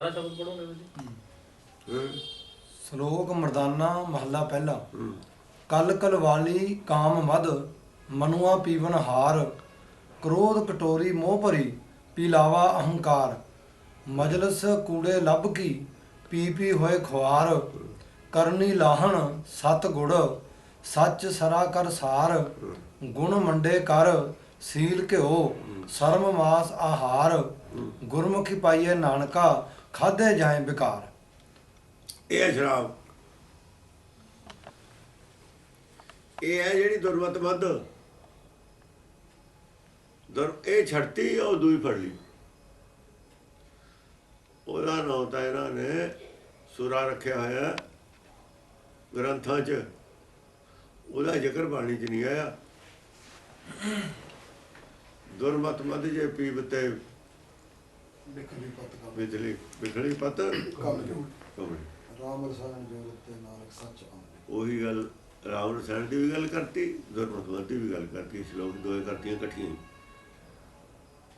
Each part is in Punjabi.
शब्द पढ़ोगे मुझे। श्लोक मर्दाना महला पहला। कल कलवाली काम मद मनुआ पीवन हार क्रोध कटोरी मोह भरी पीलावा अहंकार मजलस कूड़े लब की पी पी होए खुआर करनी लाहन सत गुड़ सच सरा कर सार गुण मंडे कर सील घ्यो शर्म मास आहार गुरमुखी पाइए नानका खाधे जाए बेकार। ਇਹ ਹੈ ਸ਼ਰਾਬ। ਇਹ ਹੈ ਜਿਹੜੀ ਦੁਰਮਤ ਮੱਧ ਇਹ ਛੱਡਤੀ ਉਹ ਦੂਈ ਫੜ ਲਈ। ਉਹਦਾ ਨਾਂ ਤਾਂ ਇਹਨਾਂ ਨੇ ਸੁਰਾ ਰੱਖਿਆ ਹੋਇਆ ਗ੍ਰੰਥਾਂ 'ਚ, ਉਹਦਾ ਜ਼ਿਕਰ ਬਾਣੀ 'ਚ ਨਹੀਂ ਆਇਆ। ਦੁਰਮਤ ਮੱਧ ਜੇ ਪੀਵਤੇ ਬਿਜਲੀ ਬਿਖੜੀ ਪਤ ਰਾਮ ਰਸਾਇਣ ਜੋਗਤ ਤੇ ਨਾਨਕ ਸੱਚ ਆਉਂਦੇ। ਉਹੀ ਗੱਲ ਰਾਮ ਰਸਾਇਣ ਦੀ ਵੀ ਗੱਲ ਕਰਤੀ, ਦੁਰਮਤ ਮੱਧ ਦੀ ਵੀ ਗੱਲ ਕਰਤੀ। ਸ਼ਲੋਕ ਦੋਏ ਕਰਤੀਆਂ ਇਕੱਠੀਆਂ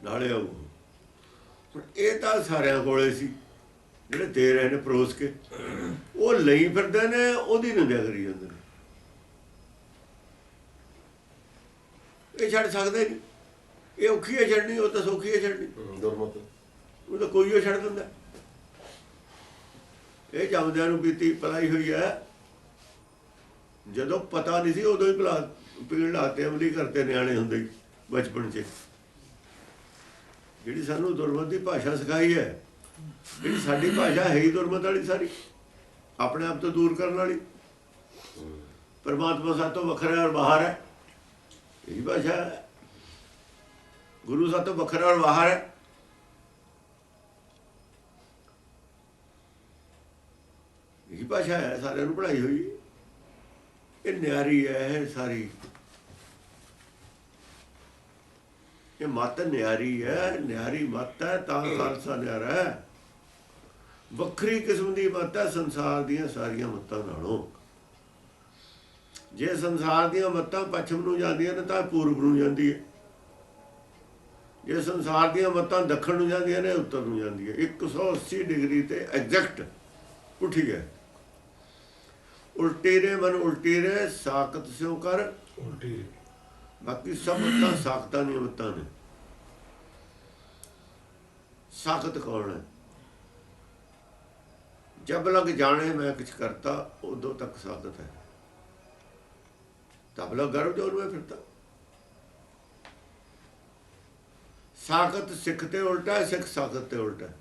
ਨਾਲੇ ਆਊ। ਹੁਣ ਇਹ ਤਾਂ ਸਾਰਿਆਂ ਕੋਲੇ ਸੀ ਜਿਹੜੇ ਦੇ ਰਹੇ ਨੇ ਪਰੋਸ ਕੇ, ਉਹ ਲਈ ਫਿਰਦੇ ਨੇ, ਉਹਦੀ ਨਿੰਦਿਆ ਕਰੀ ਜਾਂਦੇ ਨੇ। ਇਹ ਛੱਡ ਸਕਦੇ ਨਹੀਂ, ਇਹ ਔਖੀ ਹੈ ਛੱਡਣੀ, ਉਹ ਤਾਂ ਸੌਖੀ ਹੈ ਛੱਡਣੀ। ਦੁਰਮਤ ਉਹ ਤਾਂ ਕੋਈ ਉਹ ਛੱਡ ਦਿੰਦਾ। ਇਹ ਜੰਮਦਿਆਂ ਨੂੰ ਬੀਤੀ ਪਲਾਈ ਹੋਈ ਹੈ। ਜਦੋਂ ਪਤਾ ਨਹੀਂ ਸੀ ਉਦੋਂ ਹੀ ਪੀਣ ਲਾਤੇ, ਅਮਲੀ ਕਰਦੇ ਨਿਆਣੇ ਹੁੰਦੇ ਹੀ ਬਚਪਨ 'ਚ। ਜਿਹੜੀ ਸਾਨੂੰ ਦੁਰਮਤ ਦੀ ਭਾਸ਼ਾ ਸਿਖਾਈ ਹੈ, ਜਿਹੜੀ ਸਾਡੀ ਭਾਸ਼ਾ ਹੈ ਹੀ ਦੁਰਮਤ ਵਾਲੀ, ਸਾਰੀ ਆਪਣੇ ਆਪ ਤੋਂ ਦੂਰ ਕਰਨ ਵਾਲੀ। ਪਰਮਾਤਮਾ ਸਾਤੋਂ ਵੱਖਰਾ ਔਰ ਬਾਹਰ ਹੈ, ਇਹੀ ਭਾਸ਼ਾ ਹੈ। ਗੁਰੂ ਸਾਤੋਂ ਵੱਖਰਾ ਔਰ ਬਾਹਰ ਹੈ। ਇਹੀ ਭਾਸ਼ਾ ਹੈ, ਸਾਰਿਆਂ ਨੂੰ ਪੜ੍ਹਾਈ ਹੋਈ। ਇਹ ਨਿਆਰੀ ਹੈ, ਇਹ ਸਾਰੀ ਇਹ ਮੱਤ ਨਿਆਰੀ ਹੈ। ਨਿਆਰੀ ਮੱਤ ਹੈ ਤਾਂ ਖਾਲਸਾ ਨਿਆਰਾ ਹੈ। ਵੱਖਰੀ ਕਿਸਮ ਦੀ ਮੱਤ ਹੈ ਸੰਸਾਰ ਦੀਆਂ ਸਾਰੀਆਂ ਮੱਤਾਂ ਨਾਲੋਂ। ਜੇ ਸੰਸਾਰ ਦੀਆਂ ਮੱਤਾਂ ਪੱਛਮ ਨੂੰ ਜਾਂਦੀਆਂ ਨੇ ਤਾਂ ਪੂਰਬ ਨੂੰ ਜਾਂਦੀ ਹੈ। ਜੇ ਸੰਸਾਰ ਦੀਆਂ ਮੱਤਾਂ ਦੱਖਣ ਨੂੰ ਜਾਂਦੀਆਂ ਨੇ, ਉੱਤਰ ਨੂੰ ਜਾਂਦੀ ਹੈ। 180 ਡਿਗਰੀ ਤੇ ਐਗਜ਼ੈਕਟ ਉੱਠੀ ਹੈ। ਉਲਟੀ ਰੇ ਮਨ ਉਲਟੀ ਰੇ ਸਾਕਤ ਸਿਉ ਕਰ ਉਲਟੀ। ਬਾਕੀ ਸਭ ਮੱਤਾਂ ਸਾਕਤਾਂ ਦੀਆਂ ਮੱਤਾਂ ਨੇ। ਸਾਕਤ ਕੌਣ ਹੈ? ਜਬ ਲਗ ਜਾਣੇ ਮੈਂ ਕੁਛ ਕਰਤਾ, ਉਦੋਂ ਤੱਕ ਸਾਕਤ ਹੈ। ਤਬ ਲਗ ਗਰਭ ਜੋਨ ਮੈਂ ਫਿਰਤਾ। ਸਾਕਤ ਸਿੱਖ ਤੇ ਉਲਟਾ ਹੈ, ਸਿੱਖ ਸਾਕਤ ਤੇ ਉਲਟਾ ਹੈ।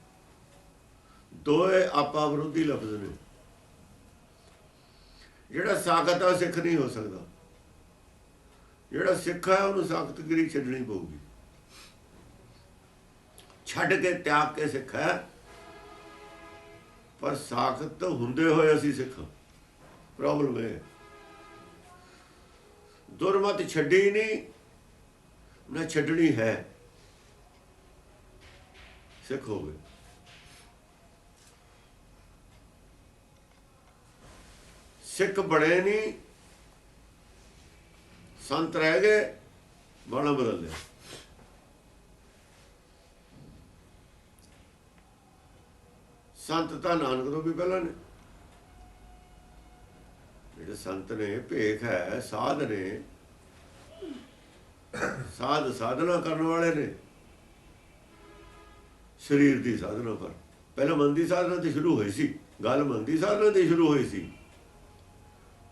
ਦੋਏ ਆਪਾ ਵਿਰੋਧੀ ਲਫ਼ਜ਼ ਨੇ। ਜਿਹੜਾ ਸਾਕਤ ਆ ਸਿੱਖ ਨਹੀਂ ਹੋ ਸਕਦਾ। ਜਿਹੜਾ ਸਿੱਖ ਹੈ ਉਹਨੂੰ ਸਾਕਤਗਿਰੀ ਛੱਡਣੀ ਪਊਗੀ। ਛੱਡ ਕੇ ਤਿਆਗ ਕੇ ਸਿੱਖ ਹੈ, ਪਰ ਸਾਕਤ ਹੁੰਦੇ ਹੋਏ ਅਸੀਂ ਸਿੱਖ। ਪ੍ਰੋਬਲਮ ਇਹ ਦੁਰਮਤ ਛੱਡੀ ਨਹੀਂ ਨਾ ਛੱਡਣੀ ਹੈ, ਸਿੱਖ ਹੋ ਗਏ। ਸਿੱਖ ਬੜੇ ਨਹੀਂ, ਸੰਤ ਰਹਿ ਗਏ, ਬਾਣਾ ਬਦਲ ਲਿਆ। ਸੰਤ ਤਾਂ ਨਾਨਕ ਤੋਂ ਵੀ ਪਹਿਲਾਂ ਨੇ। ਜਿਹੜੇ ਸੰਤ ਨੇ, ਭੇਖ ਹੈ, ਸਾਧ ਨੇ, ਸਾਧ ਸਾਧਨਾ ਕਰਨ ਵਾਲੇ ਨੇ। ਸਰੀਰ ਦੀ ਸਾਧਨਾ ਪਰ ਪਹਿਲਾਂ ਮਨ ਦੀ ਸਾਧਨਾ ਤੇ ਸ਼ੁਰੂ ਹੋਈ ਸੀ। ਗੱਲ ਮਨ ਦੀ ਸਾਧਨਾ ਤੇ ਸ਼ੁਰੂ ਹੋਈ ਸੀ,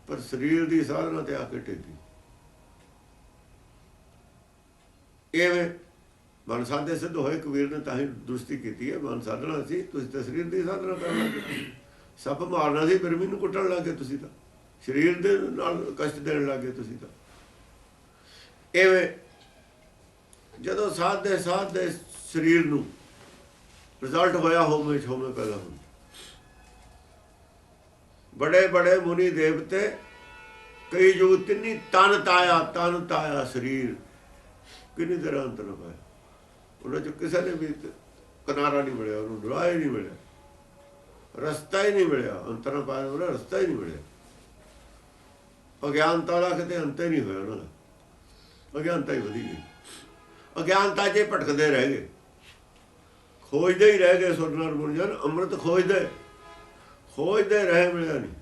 ਪਰ ਸਰੀਰ ਦੀ ਸਾਧਨਾ ਤੇ ਆ ਕੇ ਟੇਕੀ। ਐਵੇਂ ਮਨ ਸਾਧੇ ਸਿੱਧ ਹੋਏ। ਕਬੀਰ ਨੇ ਤਾਂ ਹੀ ਦੁਰਸਤੀ ਕੀਤੀ ਹੈ। ਮਨ ਸਾਧਨਾ ਸੀ, ਤੁਸੀਂ ਤਾਂ ਸਰੀਰ ਦੀ ਸਾਧਨਾ ਕਰਨ ਲੱਗੇ। ਸੱਪ ਮਾਰਨਾ ਸੀ, ਬਿਰਮੀ ਨੂੰ ਕੁੱਟਣ ਲੱਗੇ ਤੁਸੀਂ ਤਾਂ। ਸਰੀਰ ਦੇ ਨਾਲ ਕਸ਼ਟ ਦੇਣ ਲੱਗੇ ਤੁਸੀਂ ਤਾਂ। ਐਵੇਂ ਜਦੋਂ ਸਾਧਦੇ ਸਰੀਰ ਨੂੰ ਰਿਜ਼ਲਟ ਹੋਇਆ ਹੋਮੇ ਛੋਮੇ ਪੈਦਾ ਹੋਣ। ਬੜੇ ਬੜੇ ਮੁਨੀ ਦੇਵਤੇ ਕਈ ਯੁਗ ਤਿੰਨੀ ਤਨ ਤਾਇਆ ਸਰੀਰ ਕਿੰਨੀ ਤਰ੍ਹਾਂ ਅੰਤਰ ਨਾ ਪਾਇਆ। ਉਹਨਾਂ 'ਚ ਕਿਸੇ ਨੇ ਵੀ ਕਿਨਾਰਾ ਨਹੀਂ ਮਿਲਿਆ, ਉਹਨੂੰ ਡਰਾਇਆ ਨਹੀਂ ਮਿਲਿਆ, ਰਸਤਾ ਹੀ ਨਹੀਂ ਮਿਲਿਆ। ਅੰਤਰ ਨਾ ਪਾਇਆ ਉਹਦਾ ਰਸਤਾ ਹੀ ਨਹੀਂ ਮਿਲਿਆ। ਅਗਿਆਨਤਾ ਦਾ ਕਿਤੇ ਅੰਤ ਹੀ ਨਹੀਂ ਹੋਇਆ ਉਹਨਾਂ ਦਾ। ਅਗਿਆਨਤਾ ਹੀ ਵਧੀ ਗਈ। ਅਗਿਆਨਤਾ 'ਚ ਭਟਕਦੇ ਰਹਿ ਗਏ। ਖੋਜਦੇ ਹੀ ਰਹਿ ਗਏ ਸੁਰ ਨਰ ਗੁਣ ਜਨ, ਅੰਮ੍ਰਿਤ ਖੋਜਦੇ ਰਹੇ, ਮਿਲਿਆ ਨਹੀਂ।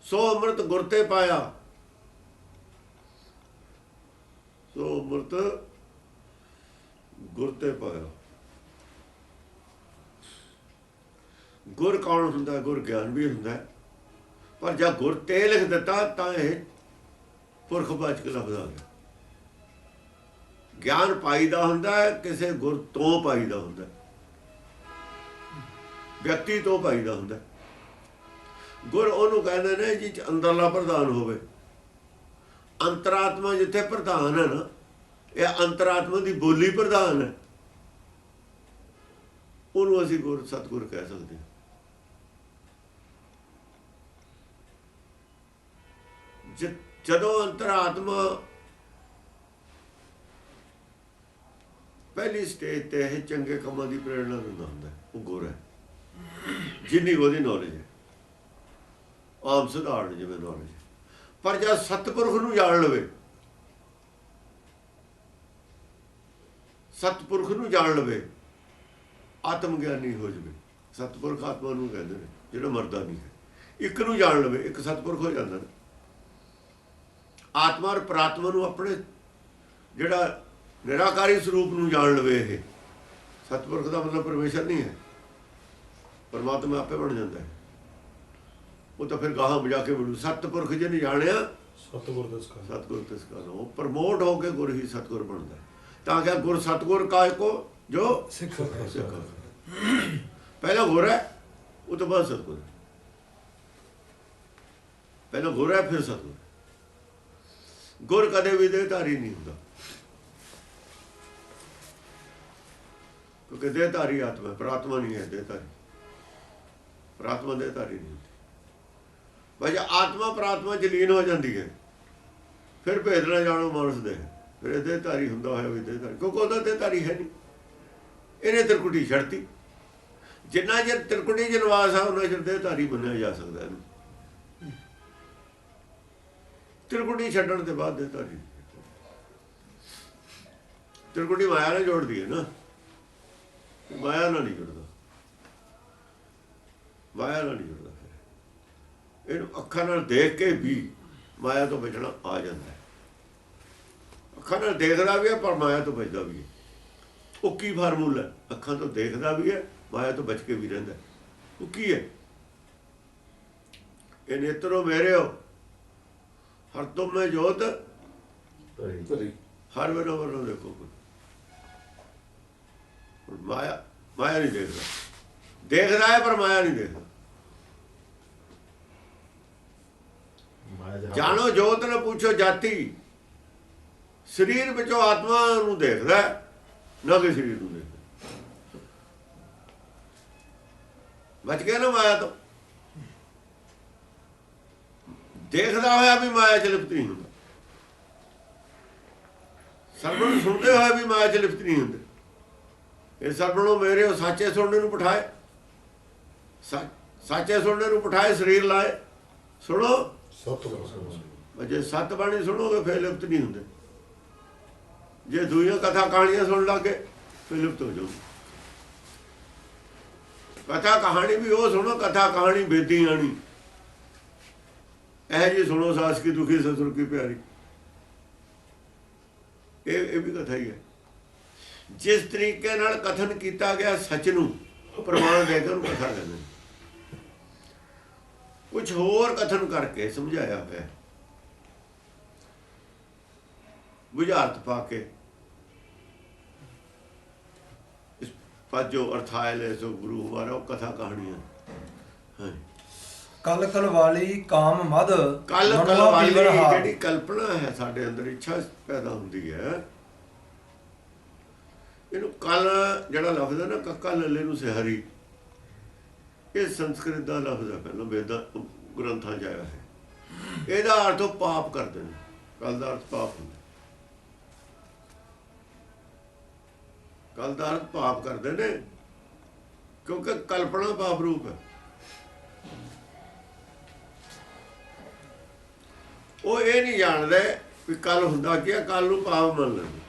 ਸੋ ਅੰਮ੍ਰਿਤ ਗੁਰ ਤੇ ਪਾਇਆ, ਸੋ ਅੰਮ੍ਰਿਤ ਗੁਰ ਤੇ ਪਾਇਆ। ਗੁਰ ਕੌਣ ਹੁੰਦਾ? ਗੁਰ ਗਿਆਨ ਵੀ ਹੁੰਦਾ, ਪਰ ਜਦ ਗੁਰ ਤੇ ਲਿਖ ਦਿੱਤਾ ਤਾਂ ਇਹ ਪੁਰਖਵਾਚਕ ਲਫ਼ਜ਼ ਆ ਗਿਆ। ਗਿਆਨ ਪਾਈਦਾ ਹੁੰਦਾ ਹੈ, ਕਿਸੇ ਗੁਰ ਤੋਂ ਪਾਈਦਾ ਹੁੰਦਾ, ਵਿਅਕਤੀ ਤੋਂ ਪਾਈਦਾ ਹੁੰਦਾ। ਗੁਰ ਉਹਨੂੰ ਕਹਿੰਦੇ ਨੇ ਜਿਹ 'ਚ ਅੰਦਰਲਾ ਪ੍ਰਧਾਨ ਹੋਵੇ। ਅੰਤਰਾਤਮਾ ਜਿੱਥੇ ਪ੍ਰਧਾਨ ਹੈ ਨਾ, ਇਹ ਅੰਤਰਾਤਮਾ ਦੀ ਬੋਲੀ ਪ੍ਰਧਾਨ ਹੈ, ਉਹਨੂੰ ਅਸੀਂ ਗੁਰ ਸਤਿਗੁਰ ਕਹਿ ਸਕਦੇ ਹਾਂ। ਜਦੋਂ ਅੰਤਰਾਤਮਾ ਪਹਿਲੀ ਸਟੇਜ ਤੇ ਇਹ ਚੰਗੇ ਕੰਮਾਂ ਦੀ ਪ੍ਰੇਰਣਾ ਦਿੰਦਾ ਹੁੰਦਾ, ਉਹ ਗੁਰ ਹੈ। ਜਿੰਨੀ ਉਹਦੀ ਨੌਲੇਜ ਹੈ, ਆਮ ਸਧਾਰਨ ਜਿਵੇਂ ਨੌਲੇਜ ਹੈ। ਪਰ ਜਦ ਸਤਿਪੁਰਖ ਨੂੰ ਜਾਣ ਲਵੇ, ਸਤਿਪੁਰਖ ਨੂੰ ਜਾਣ ਲਵੇ, ਆਤਮ ਗਿਆਨੀ ਹੋ ਜਾਵੇ। ਸਤਿਪੁਰਖ ਆਤਮਾ ਨੂੰ ਕਹਿੰਦੇ ਨੇ, ਜਿਹੜਾ ਮਰਦਾ ਨਹੀਂ ਹੈ। ਇੱਕ ਨੂੰ ਜਾਣ ਲਵੇ, ਇੱਕ ਸਤਿਪੁਰਖ ਹੋ ਜਾਂਦਾ ਨਾ। ਆਤਮਾ ਔਰ ਪ੍ਰਾਤਮਾ ਨੂੰ ਆਪਣੇ ਜਿਹੜਾ ਨਿਰਾਕਾਰੀ ਸਰੂਪ ਨੂੰ ਜਾਣ ਲਵੇ, ਇਹ ਸਤਿਪੁਰਖ ਦਾ ਮਤਲਬ ਪਰਮੇਸ਼ਰ ਨਹੀਂ ਹੈ, ਪਰਮਾਤਮਾ ਆਪੇ ਬਣ ਜਾਂਦਾ ਹੈ। ਉਹ ਤਾਂ ਫਿਰ ਗਾਹਾਂ ਬਜਾ ਕੇ ਬਣੂ। ਸਤਿਪੁਰਖ ਜੇ ਨਹੀਂ ਜਾਣਿਆ, ਸਤਿਗੁਰ ਤਿਸ ਕਾ ਨਾਮ। ਉਹ ਪ੍ਰਮੋਟ ਹੋ ਕੇ ਗੁਰ ਹੀ ਸਤਿਗੁਰ ਬਣਦਾ। ਤਾਂ ਕਿ ਗੁਰ ਸਤਿਗੁਰ ਕਾ ਕੋ ਜੋ ਸਿੱਖ। ਪਹਿਲਾਂ ਗੁਰ ਹੈ, ਉਹ ਤੋਂ ਬਾਅਦ ਸਤਿਗੁਰ। ਪਹਿਲਾਂ ਗੁਰ ਹੈ, ਫਿਰ ਸਤਿਗੁਰ। ਗੁਰ ਕਦੇ ਵੀ ਦੇਹਧਾਰੀ ਨਹੀਂ ਹੁੰਦਾ, ਕਿਉਂਕਿ ਦੇਹਧਾਰੀ ਆਤਮਾ, ਪ੍ਰਾਤਮਾ ਨਹੀਂ ਹੈ ਦੇਹਧਾਰੀ। ਪ੍ਰਾਤਮਾ ਦੇਹਧਾਰੀ ਨਹੀਂ ਹੁੰਦੀ। ਭਾਈ ਆਤਮਾ ਪ੍ਰਾਤਮਾ ਚ ਲੀਨ ਹੋ ਜਾਂਦੀ ਹੈ, ਫਿਰ ਭੇਦ ਨਾ ਜਾਣੋ ਮਾਨਸ ਦੇ, ਫਿਰ ਇਹ ਦੇਹਧਾਰੀ ਹੁੰਦਾ ਹੋਇਆ ਵੀ ਦੇਹਧਾਰੀ, ਕਿਉਂਕਿ ਉਹਦਾ ਦੇਹਧਾਰੀ ਹੈ ਨਹੀਂ। ਇਹਨੇ ਤਿਰਕੁਟੀ ਛੱਡਤੀ। ਜਿੰਨਾ ਚਿਰ ਤਿਰਕੁਟੀ ਚ ਨਿਵਾਸ ਆ, ਉਹਨਾਂ ਚਿਰ ਦੇਹਧਾਰੀ ਮੰਨਿਆ ਜਾ ਸਕਦਾ ਇਹਨੂੰ। ਤਿਰਕੁਟੀ ਛੱਡਣ ਦੇ ਬਾਅਦ ਦੇਹਧਾਰੀ। ਤਿਰਕੁਟੀ ਮਾਇਆ ਨਾਲ ਜੋੜਦੀ ਹੈ ਨਾ, ਮਾਇਆ ਨਾਲ ਨਹੀਂ ਜੁੜਦਾ, ਮਾਇਆ ਨਾਲ ਨਹੀਂ ਜੁੜਦਾ। ਫਿਰ ਇਹਨੂੰ ਅੱਖਾਂ ਨਾਲ ਦੇਖ ਕੇ ਵੀ ਮਾਇਆ ਤੋਂ ਬਚਣਾ ਆ ਜਾਂਦਾ ਹੈ। ਅੱਖਾਂ ਨਾਲ ਦੇਖਦਾ ਵੀ ਹੈ, ਪਰ ਮਾਇਆ ਤੋਂ ਬਚਦਾ ਵੀ ਹੈ। ਉਹ ਕੀ ਫਾਰਮੂਲਾ? ਅੱਖਾਂ ਤੋਂ ਦੇਖਦਾ ਵੀ ਹੈ, ਮਾਇਆ ਤੋਂ ਬਚ ਕੇ ਵੀ ਰਹਿੰਦਾ। ਉਹ ਕੀ ਹੈ? ਇਹ ਨੇਤਰੋ ਮੇਰੇ ਹੋ ਹਰ ਤੁਮ ਮੈਂ ਜੋਤ ਹਰ ਵੇਰੋ ਵਰਨੋ ਦੇਖੋ। ਮਾਇਆ ਨਹੀਂ ਦੇਖਦਾ, ਦੇਖਦਾ ਹੈ ਪਰ ਮਾਇਆ ਨਹੀਂ ਦੇਖਦਾ। ਜਾਣੋ ਜੋਤ ਨਾ ਪੁੱਛੋ ਜਾਤੀ। ਸਰੀਰ ਵਿੱਚੋਂ ਆਤਮਾ ਨੂੰ ਦੇਖਦਾ, ਨਾ ਕਿ ਸਰੀਰ ਨੂੰ ਦੇਖਦਾ। ਬਚ ਗਿਆ ਨਾ ਮਾਇਆ ਤੋਂ। ਦੇਖਦਾ ਹੋਇਆ ਵੀ ਮਾਇਆ ਚ ਲਿਪਤ ਨਹੀਂ ਹੁੰਦਾ, ਸਰਵਣ ਸੁਣਦੇ ਹੋਇਆ ਵੀ ਮਾਇਆ ਚ ਲਿਪਤ ਨਹੀਂ ਹੁੰਦੇ। ਇਹ ਸਰਵਣੋਂ ਮੇਰੇ ਉਹ ਸਾਚੇ ਸੁਣਨੇ ਨੂੰ ਬਿਠਾਏ, ਸਾਚੇ ਸੁਣਨੇ ਨੂੰ ਬਿਠਾਏ, ਸਰੀਰ ਲਾਏ, ਸੁਣੋ। ਜੇ ਸੱਤ ਬਾਣੀ ਸੁਣੋਗੇ ਫਿਰ ਲਿਪਤ ਨਹੀਂ ਹੁੰਦੇ। ਜੇ ਦੂਈਆਂ ਕਥਾ ਕਹਾਣੀਆਂ ਸੁਣ ਲੱਗੇ ਫਿਰ ਲਿਪਤ ਹੋ ਜਾਓ। ਕਥਾ ਕਹਾਣੀ ਵੀ ਉਹ ਸੁਣੋ, ਕਥਾ ਕਹਾਣੀ ਬੇਦੀ ਆਣੀ। ਇਹ ਜੀ ਸੁਣੋ, ਸਾਸ ਕੀ ਦੁਖੀ ਸਸੁਰ ਕੀ ਪਿਆਰੀ। ਇਹ ਵੀ ਕਥਾ ਹੀ ਹੈ। ਜਿਸ ਤਰੀਕੇ ਨਾਲ ਕਥਨ ਕੀਤਾ ਗਿਆ ਸੱਚ ਨੂੰ ਪ੍ਰਮਾਣ ਦੇ ਕੇ ਉਹਨੂੰ ਕਥਾ ਕਹਿੰਦੇ। ਕੁਝ ਹੋਰ ਕਥਨ ਕਰਕੇ ਸਮਝਾਇਆ ਹੋਇਆ, ਬੁਝਾਰਤ ਪਾ ਕੇ। ਇਸ ਪਾਜੋ ਅਰਥਾਇ ਲੈ ਸੋ ਗੁਰੂ ਹਮਾਰਾ, ਉਹ ਕਥਾ ਕਹਾਣੀਆਂ। ਹਾਂ, ਕਲ ਕਲ ਵਾਲੀ ਕਾਮ ਮਦ, ਕਲ ਕਲ ਵਾਲੀ ਜਿਹੜੀ ਕਲਪਨਾ ਹੈ ਸਾਡੇ ਅੰਦਰ, ਇੱਛਾ ਪੈਦਾ ਹੁੰਦੀ ਹੈ। ਇਹਨੂੰ ਕਲ ਜਿਹੜਾ ਲਫ਼ਜ਼ ਹੈ ਨਾ, ਕੱਕਾ ਲੱਲੇ ਨੂੰ ਸਿਹਰੀ, ਇਹ ਸੰਸਕ੍ਰਿਤ ਦਾ ਲਫ਼ਜ਼ ਹੈ, ਪਹਿਲਾਂ ਵੇਦਾਂ ਗ੍ਰੰਥਾਂ 'ਚ ਆਇਆ ਹੈ। ਇਹਦਾ ਅਰਥ ਉਹ ਪਾਪ ਕਰਦੇ ਨੇ। ਕਲ ਦਾ ਅਰਥ ਪਾਪ ਹੁੰਦਾ। ਕਲ ਦਾ ਅਰਥ ਪਾਪ ਕਰਦੇ ਨੇ, ਕਿਉਂਕਿ ਕਲਪਨਾ ਪਾਪ ਰੂਪ ਹੈ। ਉਹ ਇਹ ਨਹੀਂ ਜਾਣਦੇ ਵੀ ਕੱਲ ਹੁੰਦਾ ਕੀ, ਕੱਲ ਨੂੰ ਪਾਪ ਮੰਨ ਲੈਂਦੇ।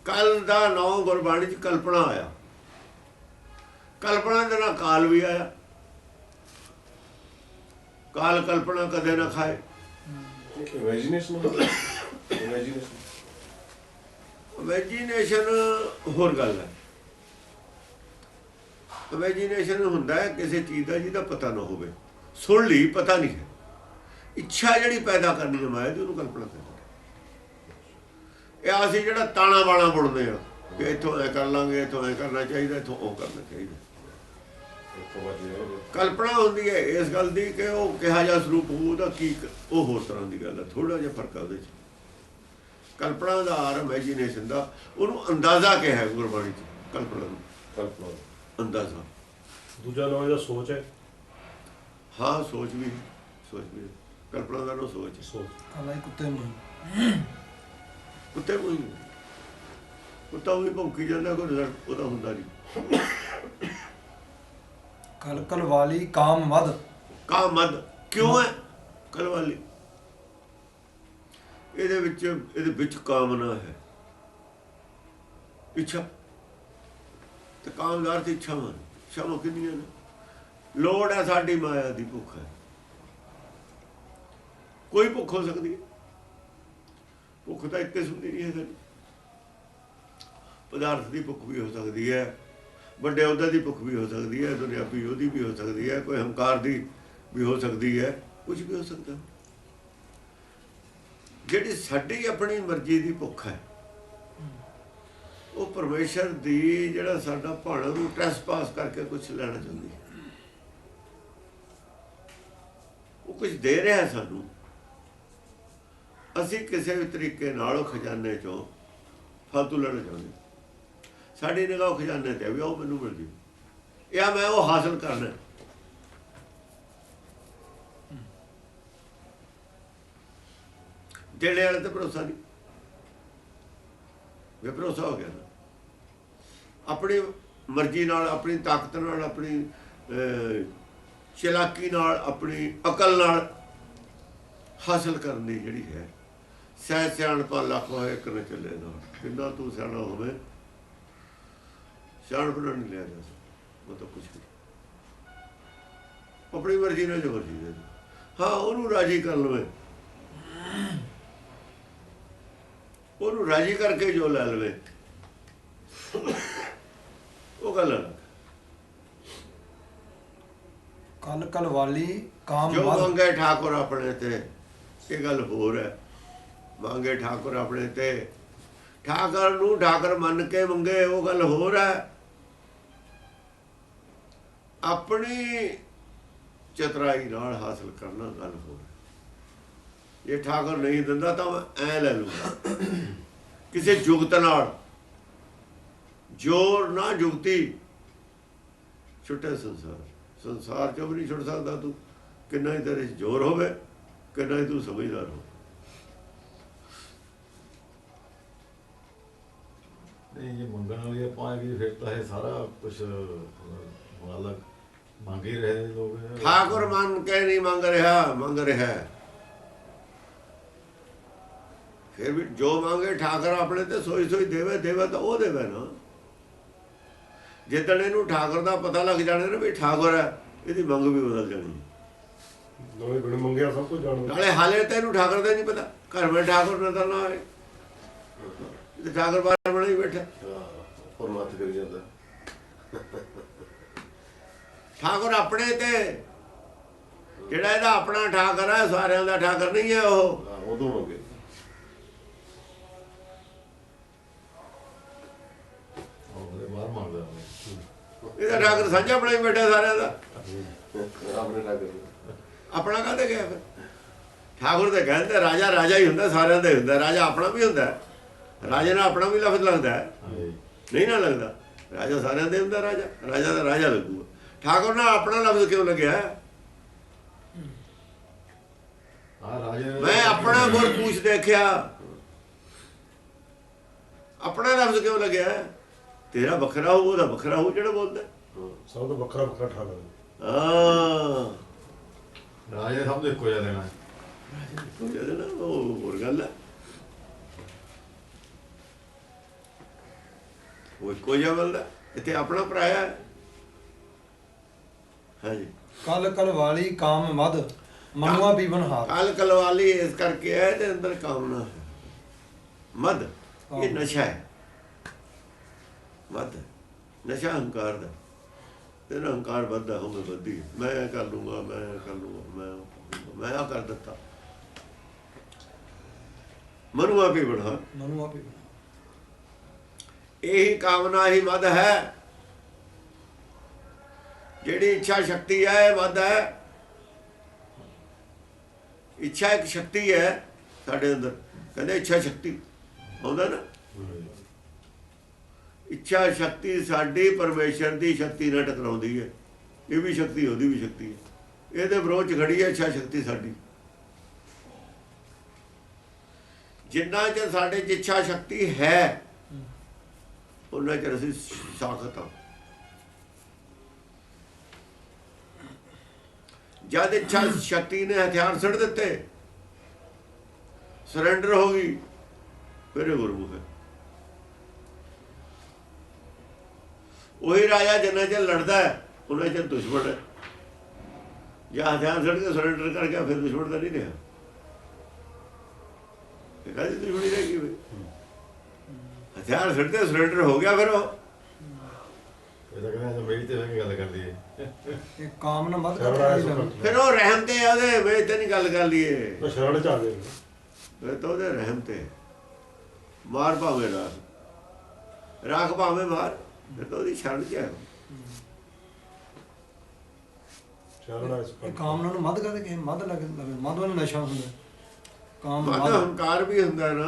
ਕਲ ਦਾ ਨਾਂ ਗੁਰਬਾਣੀ 'ਚ ਕਲਪਨਾ ਆਇਆ। ਕਲਪਨਾ ਦੇ ਨਾਲ ਕਾਲ ਵੀ ਆਇਆ। ਕਾਲ ਕਲਪਨਾ ਕਦੇ ਨਾ ਖਾਏ। ਇਮੈਜੀਨੇਸ਼ਨ ਹੋਰ ਗੱਲ ਹੈ। ਇਮੈਜੀਨੇਸ਼ਨ ਹੁੰਦਾ ਹੈ ਕਿਸੇ ਚੀਜ਼ ਦਾ ਜਿਹਦਾ ਪਤਾ ਨਾ ਹੋਵੇ, ਸੁਣ ਲਈ ਪਤਾ ਨਹੀਂ ਹੈ। ਇੱਛਾ ਜਿਹੜੀ ਪੈਦਾ ਕਰਨੀ ਹੈ ਮਾਇਆ ਦੀ, ਉਹਨੂੰ ਕਲਪਨਾ ਕਹਿੰਦੇ। ਇਹ ਅਸੀਂ ਜਿਹੜਾ ਤਾਣਾ ਬਾਣਾ ਬੁਣਦੇ ਆ ਕਿ ਇੱਥੋਂ ਐ ਕਰ ਲਾਂਗੇ, ਇੱਥੋਂ ਐ ਕਰਨਾ ਚਾਹੀਦਾ, ਇੱਥੋਂ ਉਹ ਕਰਨਾ ਚਾਹੀਦਾ। ਕਲਪਨਾ ਹੁੰਦੀ ਹੈ ਇਸ ਗੱਲ ਦੀ ਕਿ ਉਹ ਕਿਹਾ ਜਾ ਸਰੂਪ ਹੋਊ ਉਹਦਾ, ਕੀ ਉਹ ਹੋਰ ਤਰ੍ਹਾਂ ਦੀ ਗੱਲ ਹੈ। ਥੋੜਾ ਜਿਹਾ ਫਰਕ ਹੈ ਉਹਦੇ 'ਚ। ਕਲਪਨਾ ਦਾ ਆਰ ਇਮੈਜੀਨੇਸ਼ਨ ਦਾ, ਉਹਨੂੰ ਅੰਦਾਜ਼ਾ ਕਿਹਾ ਗੁਰਬਾਣੀ 'ਚ। ਕਲਪਨਾ ਨੂੰ ਕਲਪਨਾ ਅੰਦਾਜ਼ਾ। ਦੂਜਾ ਨਾਮ ਇਹਦਾ ਸੋਚ ਹੈ। ਹਾਂ, ਸੋਚ ਵੀ ਕਲਪਨਾ ਦਾ ਨਾਮ ਸੋਚ ਹੈ। ਸੋਚ ਕਾਲਾ ਹੀ ਕੁੱਤੇ ਨੂੰ ਕੁੱਤੇ ਕੋਈ ਕੁੱਤਾ ਵੀ ਭੌਂਕੀ ਜਾਂਦਾ, ਕੋਈ ਰਿਜ਼ਲਟ ਉਹਦਾ ਹੁੰਦਾ ਨਹੀਂ। ਕਲ ਵਾਲੀ ਕਾਮ ਮਦ। ਕਾਮ ਮਦ ਕਿਉਂ ਹੈ ਕਲਵਾਲੀ? ਇਹਦੇ ਵਿੱਚ ਕਾਮਨਾ ਹੈ, ਇੱਛਾ। ਤੇ ਕਾਮਦਾਰ ਦੀ ਇੱਛਾਵਾਂ ਕਿੰਨੀਆਂ ਨੇ? ਲੋੜ ਹੈ ਸਾਡੀ ਮਾਇਆ ਦੀ, ਭੁੱਖ ਹੈ। ਕੋਈ ਭੁੱਖ ਹੋ ਸਕਦੀ ਹੈ। ਭੁੱਖ ਤਾਂ ਇੱਕ ਕਿਸਮ ਦੀ ਨਹੀਂ ਹੈ। ਪਦਾਰਥ ਦੀ ਭੁੱਖ ਵੀ ਹੋ ਸਕਦੀ ਹੈ, ਵੱਡੇ ਅਹੁਦੇ ਦੀ ਭੁੱਖ ਵੀ ਹੋ ਸਕਦੀ ਹੈ, ਦੁਨਿਆਵੀ ਉਹਦੀ ਵੀ ਹੋ ਸਕਦੀ ਹੈ, ਕੋਈ ਹੰਕਾਰ ਦੀ ਵੀ ਹੋ ਸਕਦੀ ਹੈ, ਕੁਝ ਵੀ ਹੋ ਸਕਦਾ। ਜਿਹੜੀ ਸਾਡੀ ਆਪਣੀ ਮਰਜ਼ੀ ਦੀ ਭੁੱਖ ਹੈ, ਉਹ ਪਰਮੇਸ਼ਰ ਦੀ ਜਿਹੜਾ ਸਾਡਾ ਭਾਣਾ ਨੂੰ ਟ੍ਰੈਸਪਾਸ ਕਰਕੇ ਕੁਝ ਲੈਣਾ ਚਾਹੁੰਦੀ ਹੈ। ਉਹ ਕੁਝ ਦੇ ਰਿਹਾ ਸਾਨੂੰ। ਅਸੀਂ ਕਿਸੇ ਵੀ ਤਰੀਕੇ ਨਾਲ ਉਹ ਖਜ਼ਾਨੇ ਚੋਂ ਫਾਲਤੂ ਲੈਣਾ ਚਾਹੁੰਦੇ। ਸਾਡੀ ਨਿਗਾਹ ਖਜ਼ਾਨੇ ਤੇ ਵੀ ਉਹ ਮੈਨੂੰ ਮਿਲ ਜੂ, ਜਾਂ ਮੈਂ ਉਹ ਹਾਸਲ ਕਰਨਾ। ਦੇਣੇ ਵਾਲੇ ਤੇ ਭਰੋਸਾ ਨਹੀਂ, ਬੇਭਰੋਸਾ ਹੋ ਗਿਆ ਨਾ। ਆਪਣੀ ਮਰਜ਼ੀ ਨਾਲ, ਆਪਣੀ ਤਾਕਤ ਨਾਲ, ਆਪਣੀ ਚਲਾਕੀ ਨਾਲ, ਆਪਣੀ ਅਕਲ ਨਾਲ ਹਾਸਲ ਕਰਨ ਦੀ ਜਿਹੜੀ ਹੈ। ਸਹਿ ਸਿਆਣਪਾ ਲੱਖ ਹੋਏ ਇੱਕ ਨਾ ਚੱਲੇ ਨਾਲ। ਕਿੰਨਾ ਤੂੰ ਸਿਆਣਾ ਹੋਵੇ, ਸਿਆਣਪ ਨਾਲ ਨਹੀਂ ਲਿਆ ਜਾ ਸਕਦਾ। ਉਹ ਤਾਂ ਕੁਛ ਨਹੀਂ, ਆਪਣੀ ਮਰਜ਼ੀ ਨਾਲ ਜੋ ਮਰਜ਼ੀ ਦੇ। ਹਾਂ, ਉਹਨੂੰ ਰਾਜੀ ਕਰ ਲਵੇ, ਉਹਨੂੰ ਰਾਜੀ ਕਰਕੇ ਜੋ ਲੈ ਲਵੇ, ਉਹ ਗੱਲ ਅਲੱਗ। ਕਲ ਵਾਲੀ ਕਾਮ ਜੋ ਮਦ। ਮੰਗੇ ਠਾਕੁਰ ਆਪਣੇ ਤੇ, ਇਹ ਗੱਲ ਹੋਰ ਹੈ। ਮੰਗੇ ਠਾਕੁਰ ਆਪਣੇ ਤੇ, ਠਾਕੁਰ ਨੂੰ ਠਾਕੁਰ ਮੰਨ ਕੇ ਮੰਗੇ, ਉਹ ਗੱਲ ਹੋਰ ਹੈ। ਆਪਣੀ ਚਤਰਾਈ ਨਾਲ ਹਾਸਲ ਕਰਨਾ ਗੱਲ ਹੋਰ ਹੈ। ਜੇ ਠਾਕੁਰ ਨਹੀਂ ਦਿੰਦਾ ਤਾਂ ਮੈਂ ਐ ਲੈ ਲੂੰਗਾ ਕਿਸੇ ਜੁਗਤ ਨਾਲ। ਜੋਰ ਨਾ ਜੁਗਤੀ ਛੁੱਟੇ ਸੰਸਾਰ ਚੋਂ ਵੀ ਨਹੀਂ ਛੁੱਟ ਸਕਦਾ ਤੂੰ। ਕਿੰਨਾ ਹੀ ਤੇਰੇ 'ਚ ਜ਼ੋਰ ਹੋਵੇ, ਕਿੰਨਾ ਹੀ ਤੂੰ ਸਮਝਦਾਰ ਹੋ। ਨਹੀਂ, ਜੇ ਮੰਗਣ ਵਾਲੀ ਆਪਾਂ ਵੀ ਫਿਰ ਤਾਂ ਇਹ ਸਾਰਾ ਕੁਛ ਮਾਲਕ ਮੰਗ ਹੀ ਰਹੇ ਨੇ ਲੋਕ। ਠਾਕੁਰ ਮੰਨ ਕੇ ਨਹੀਂ ਮੰਗ ਰਿਹਾ, ਮੰਗ ਰਿਹਾ। ਫਿਰ ਵੀ ਜੋ ਮੰਗੇ ਠਾਕੁਰ ਆਪਣੇ ਤੇ ਸੋਈ ਦੇਵੇ ਤਾਂ ਉਹ ਦੇਵੇ ਨਾ। ਜਿੱਦਣ ਇਹਨੂੰ ਠਾਕੁਰ ਦਾ ਪਤਾ ਲੱਗ ਜਾਣਾ ਨਾ ਵੀ ਠਾਕੁਰ ਹੈ, ਇਹਦੀ ਮੰਗ ਵੀ ਬਦਲ ਜਾਣੀ। ਨਾਲੇ ਬਿਨ ਮੰਗਿਆ ਸਭ ਕੁਝ ਜਾਣਦਾ। ਨਾਲੇ ਹਾਲੇ ਤਾਂ ਇਹਨੂੰ ਠਾਕੁਰ ਦਾ ਨਹੀਂ ਪਤਾ, ਘਰ ਵਿੱਚ ਠਾਕੁਰ ਨਜ਼ਰ ਨਾ ਆਏ ਤੇ ਠਾਕੁਰ ਬਾਹਰ ਬਣਾ ਹੀ ਬੈਠਾ। ਪਰਮਾਤਮਾ ਕਰੀ ਜਾਂਦਾ ਠਾਕੁਰ ਆਪਣੇ ਤੇ, ਜਿਹੜਾ ਇਹਦਾ ਆਪਣਾ ਠਾਕੁਰ ਹੈ, ਸਾਰਿਆਂ ਦਾ ਠਾਕੁਰ ਨਹੀਂ ਹੈ ਉਹ। ਉਦੋਂ ਮੰਗੇ ਬਾਹਰ ਮੰਗਦਾ ਇਹਦਾ ਠਾਕੁਰ ਸਾਂਝਾ ਬਣਾਈ ਬੈਠਾ ਸਾਰਿਆਂ ਦਾ। ਆਪਣੇ ਠਾਕੁਰ ਆਪਣਾ ਕਾਹਦੇ ਗਿਆ ਫਿਰ? ਠਾਕੁਰ ਤੇ ਕਹਿੰਦੇ ਰਾਜਾ ਹੀ ਹੁੰਦਾ, ਸਾਰਿਆਂ ਦਾ ਹੀ ਹੁੰਦਾ। ਰਾਜਾ ਆਪਣਾ ਵੀ ਹੁੰਦਾ, ਰਾਜੇ ਨਾਲ ਆਪਣਾ ਵੀ ਲਫ਼ਜ਼ ਲੱਗਦਾ ਹੈ, ਨਹੀਂ ਨਾ ਲੱਗਦਾ? ਰਾਜਾ ਸਾਰਿਆਂ ਦੇ ਹੁੰਦਾ। ਰਾਜਾ ਦਾ ਰਾਜਾ ਲੱਗੂਗਾ। ਠਾਕੁਰ ਨਾਲ ਆਪਣਾ ਲਫ਼ਜ਼ ਕਿਉਂ ਲੱਗਿਆ? ਮੈਂ ਆਪਣਾ ਗੁਰਪੂਛ ਦੇਖਿਆ, ਆਪਣਾ ਲਫ਼ਜ਼ ਕਿਉਂ ਲੱਗਿਆ? ਤੇਰਾ ਵੱਖਰਾ ਹੋਊ, ਉਹਦਾ ਵੱਖਰਾ ਹੋਊ ਜਿਹੜਾ ਬੋਲਦਾ। ਸਭ ਤੋਂ ਵੱਖਰਾ ਠਾਕੁਰ। ਹਾਂ, ਰਾਜੇ ਸਭ ਦੇ ਇੱਕੋ ਜਿਹਾ ਦੇਣਾ। ਉਹ ਹੋਰ ਗੱਲ ਹੈ। ਉਹ ਇੱਕੋ ਜਿਹਾ ਮਿਲਦਾ। ਇੱਥੇ ਆਪਣਾ ਪਰਾਇਆ ਹੈ। ਹਾਂਜੀ, ਕਲ ਕਲ ਵਾਲੀ ਕਾਮ ਮਦ ਮਨੁਆ ਪੀਵਨ ਹਾਰ। ਕਲ ਕਲਵਾਲੀ ਇਸ ਕਰਕੇ ਹੈ ਇਹਦੇ ਅੰਦਰ ਕਾਮਨਾ ਹੈ। ਮਦ ਇਹ ਨਸ਼ਾ ਹੈ। ਮਦ ਨਸ਼ਾ ਹੰਕਾਰ ਦਾ। ਇਹਦਾ ਹੰਕਾਰ ਵੱਧਦਾ ਹੋਵੇ ਵੱਧੀ, ਮੈਂ ਕਰ ਲੂੰਗਾ, ਮੈਂ ਕਰ ਲੂੰਗਾ, ਮੈਂ ਆ ਕਰ ਦਿੱਤਾ। ਮਨੁਆ ਪੀਵਨ ਹਾਰ, ਮਨੁਆ ਪੀਵਨ। ਇਹੀ ਕਾਮਨਾ ਹੀ ਮਦ ਹੈ। ਜਿਹੜੀ ਇੱਛਾ ਸ਼ਕਤੀ ਹੈ ਇਹ ਮਦ ਹੈ। ਇੱਛਾ ਇੱਕ ਸ਼ਕਤੀ ਹੈ ਸਾਡੇ ਅੰਦਰ, ਕਹਿੰਦੇ ਇੱਛਾ ਸ਼ਕਤੀ ਆਉਂਦਾ ਨਾ। ਇੱਛਾ ਸ਼ਕਤੀ ਸਾਡੀ ਪਰਮੇਸ਼ਰ ਦੀ ਸ਼ਕਤੀ ਨਾਲ ਟਕਰਾਉਂਦੀ ਹੈ। ਇਹ ਵੀ ਸ਼ਕਤੀ, ਉਹਦੀ ਵੀ ਸ਼ਕਤੀ ਹੈ। ਇਹਦੇ ਵਿਰੋਧ 'ਚ ਖੜੀ ਹੈ ਇੱਛਾ ਸ਼ਕਤੀ ਸਾਡੀ। ਜਿੰਨਾ ਚਿਰ ਸਾਡੇ 'ਚ ਇੱਛਾ ਸ਼ਕਤੀ ਹੈ ਉਹਨਾਂ ਚਿਰ ਅਸੀਂ ਸਾਖਤ ਹਾਂ। ਜਦ ਇੱਛਾ ਸ਼ਕਤੀ ਨੇ ਹਥਿਆਰ ਛੱਡ ਦਿੱਤੇ, ਸਰੈਂਡਰ ਹੋ ਗਈ, ਫਿਰ ਇਹ ਗੁਰਮੁਖ ਹੈ। ਉਹੀ ਰਾਜਾ ਜਿੰਨਾ ਚਿਰ ਲੜਦਾ ਹੈ ਉਹਨਾਂ ਚਿਰ ਦੁਸ਼ਮਣ ਹੈ। ਜਾਂ ਹਥਿਆਰ ਛੱਡ ਕੇ ਸਰੈਂਡਰ ਕਰ ਗਿਆ ਫਿਰ ਦੁਸ਼ਮਣ ਤਾਂ ਨਹੀਂ ਰਿਹਾ। ਇਹ ਕਾਹਦੀ ਦੁਸ਼ਮਣੀ ਰਹਿ ਗਈ ਬਈ? ਹਥਿਆਰ ਛੱਡ ਕੇ ਸਰੈਂਡਰ ਹੋ ਗਿਆ ਫਿਰ ਉਹ। ਇਹ ਤਾਂ ਕਹਿੰਦੇ ਮੇਰੀ ਤੇ ਵੀ ਗੱਲ ਕਰ ਲਈਏ। ਇਹ ਕਾਮ ਨਾ ਮਦ ਫਿਰ ਉਹ ਰਹਿਮ ਤੇ ਆ ਉਹਦੇ, ਵੇ ਤੇ ਨਹੀਂ ਗੱਲ ਕਰ ਲਈਏ। ਉਹ ਸ਼ਰਣ ਚ ਆ ਗਏ। ਫਿਰ ਤਾਂ ਉਹਦੇ ਰਹਿਮ ਤੇ ਮਾਰ ਭਾਵੇਂ ਰਾਖ ਭਾਵੇਂ ਮਾਰ, ਫਿਰ ਤਾਂ ਉਹਦੀ ਸ਼ਰਨ ਚ ਹੈ। ਸ਼ਰਣ ਆ ਇਸ ਇਹ ਕਾਮ ਨੂੰ ਮਦ ਕਰਦੇ ਕਿ ਮਦ ਲੱਗ ਲਵੇ, ਮਦ ਵਾਲਾ ਨਸ਼ਾ ਹੁੰਦਾ। ਕਾਮ ਮਦ ਮਦ। ਹੰਕਾਰ ਵੀ ਹੁੰਦਾ ਨਾ।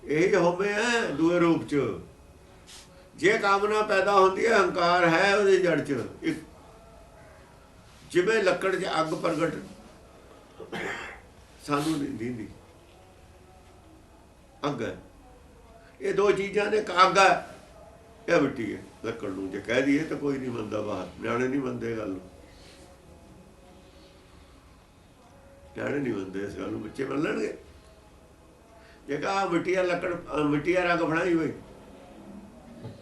ਇਹ ਹੋਵੇ ਹੈ ਦੂਏ ਰੂਪ ਚ। ਜੇ ਕਾਮਨਾ ਪੈਦਾ ਹੁੰਦੀ ਹੈ, ਹੰਕਾਰ ਹੈ ਉਹਦੀ ਜੜ ਚ। ਇੱਕ ਜਿਵੇਂ ਲੱਕੜ 'ਚ ਅੱਗ ਪ੍ਰਗਟ ਸਾਨੂੰ ਨਹੀਂ ਦਿੰਦੀ, ਅੱਗ ਹੈ। ਇਹ ਦੋ ਚੀਜ਼ਾਂ ਨੇ, ਅੱਗ ਹੈ ਇਹ ਮਿੱਟੀ ਹੈ। ਲੱਕੜ ਨੂੰ ਜੇ ਕਹਿ ਦਈਏ ਤਾਂ ਕੋਈ ਨਹੀਂ ਮੰਨਦਾ ਬਾਹਰ, ਨਿਆਣੇ ਨਹੀਂ ਮੰਨਦੇ ਗੱਲ ਨੂੰ। ਨਿਆਣੇ ਨਹੀਂ ਮੰਨਦੇ ਇਸ ਗੱਲ ਨੂੰ, ਬੱਚੇ ਮੰਨ ਲੈਣਗੇ। ਜੇ ਕਹਾ ਮਿੱਟੀ ਆ ਲੱਕੜ, ਮਿੱਟੀ ਆ ਰੰਗ ਬਣਾਈ ਹੋਈ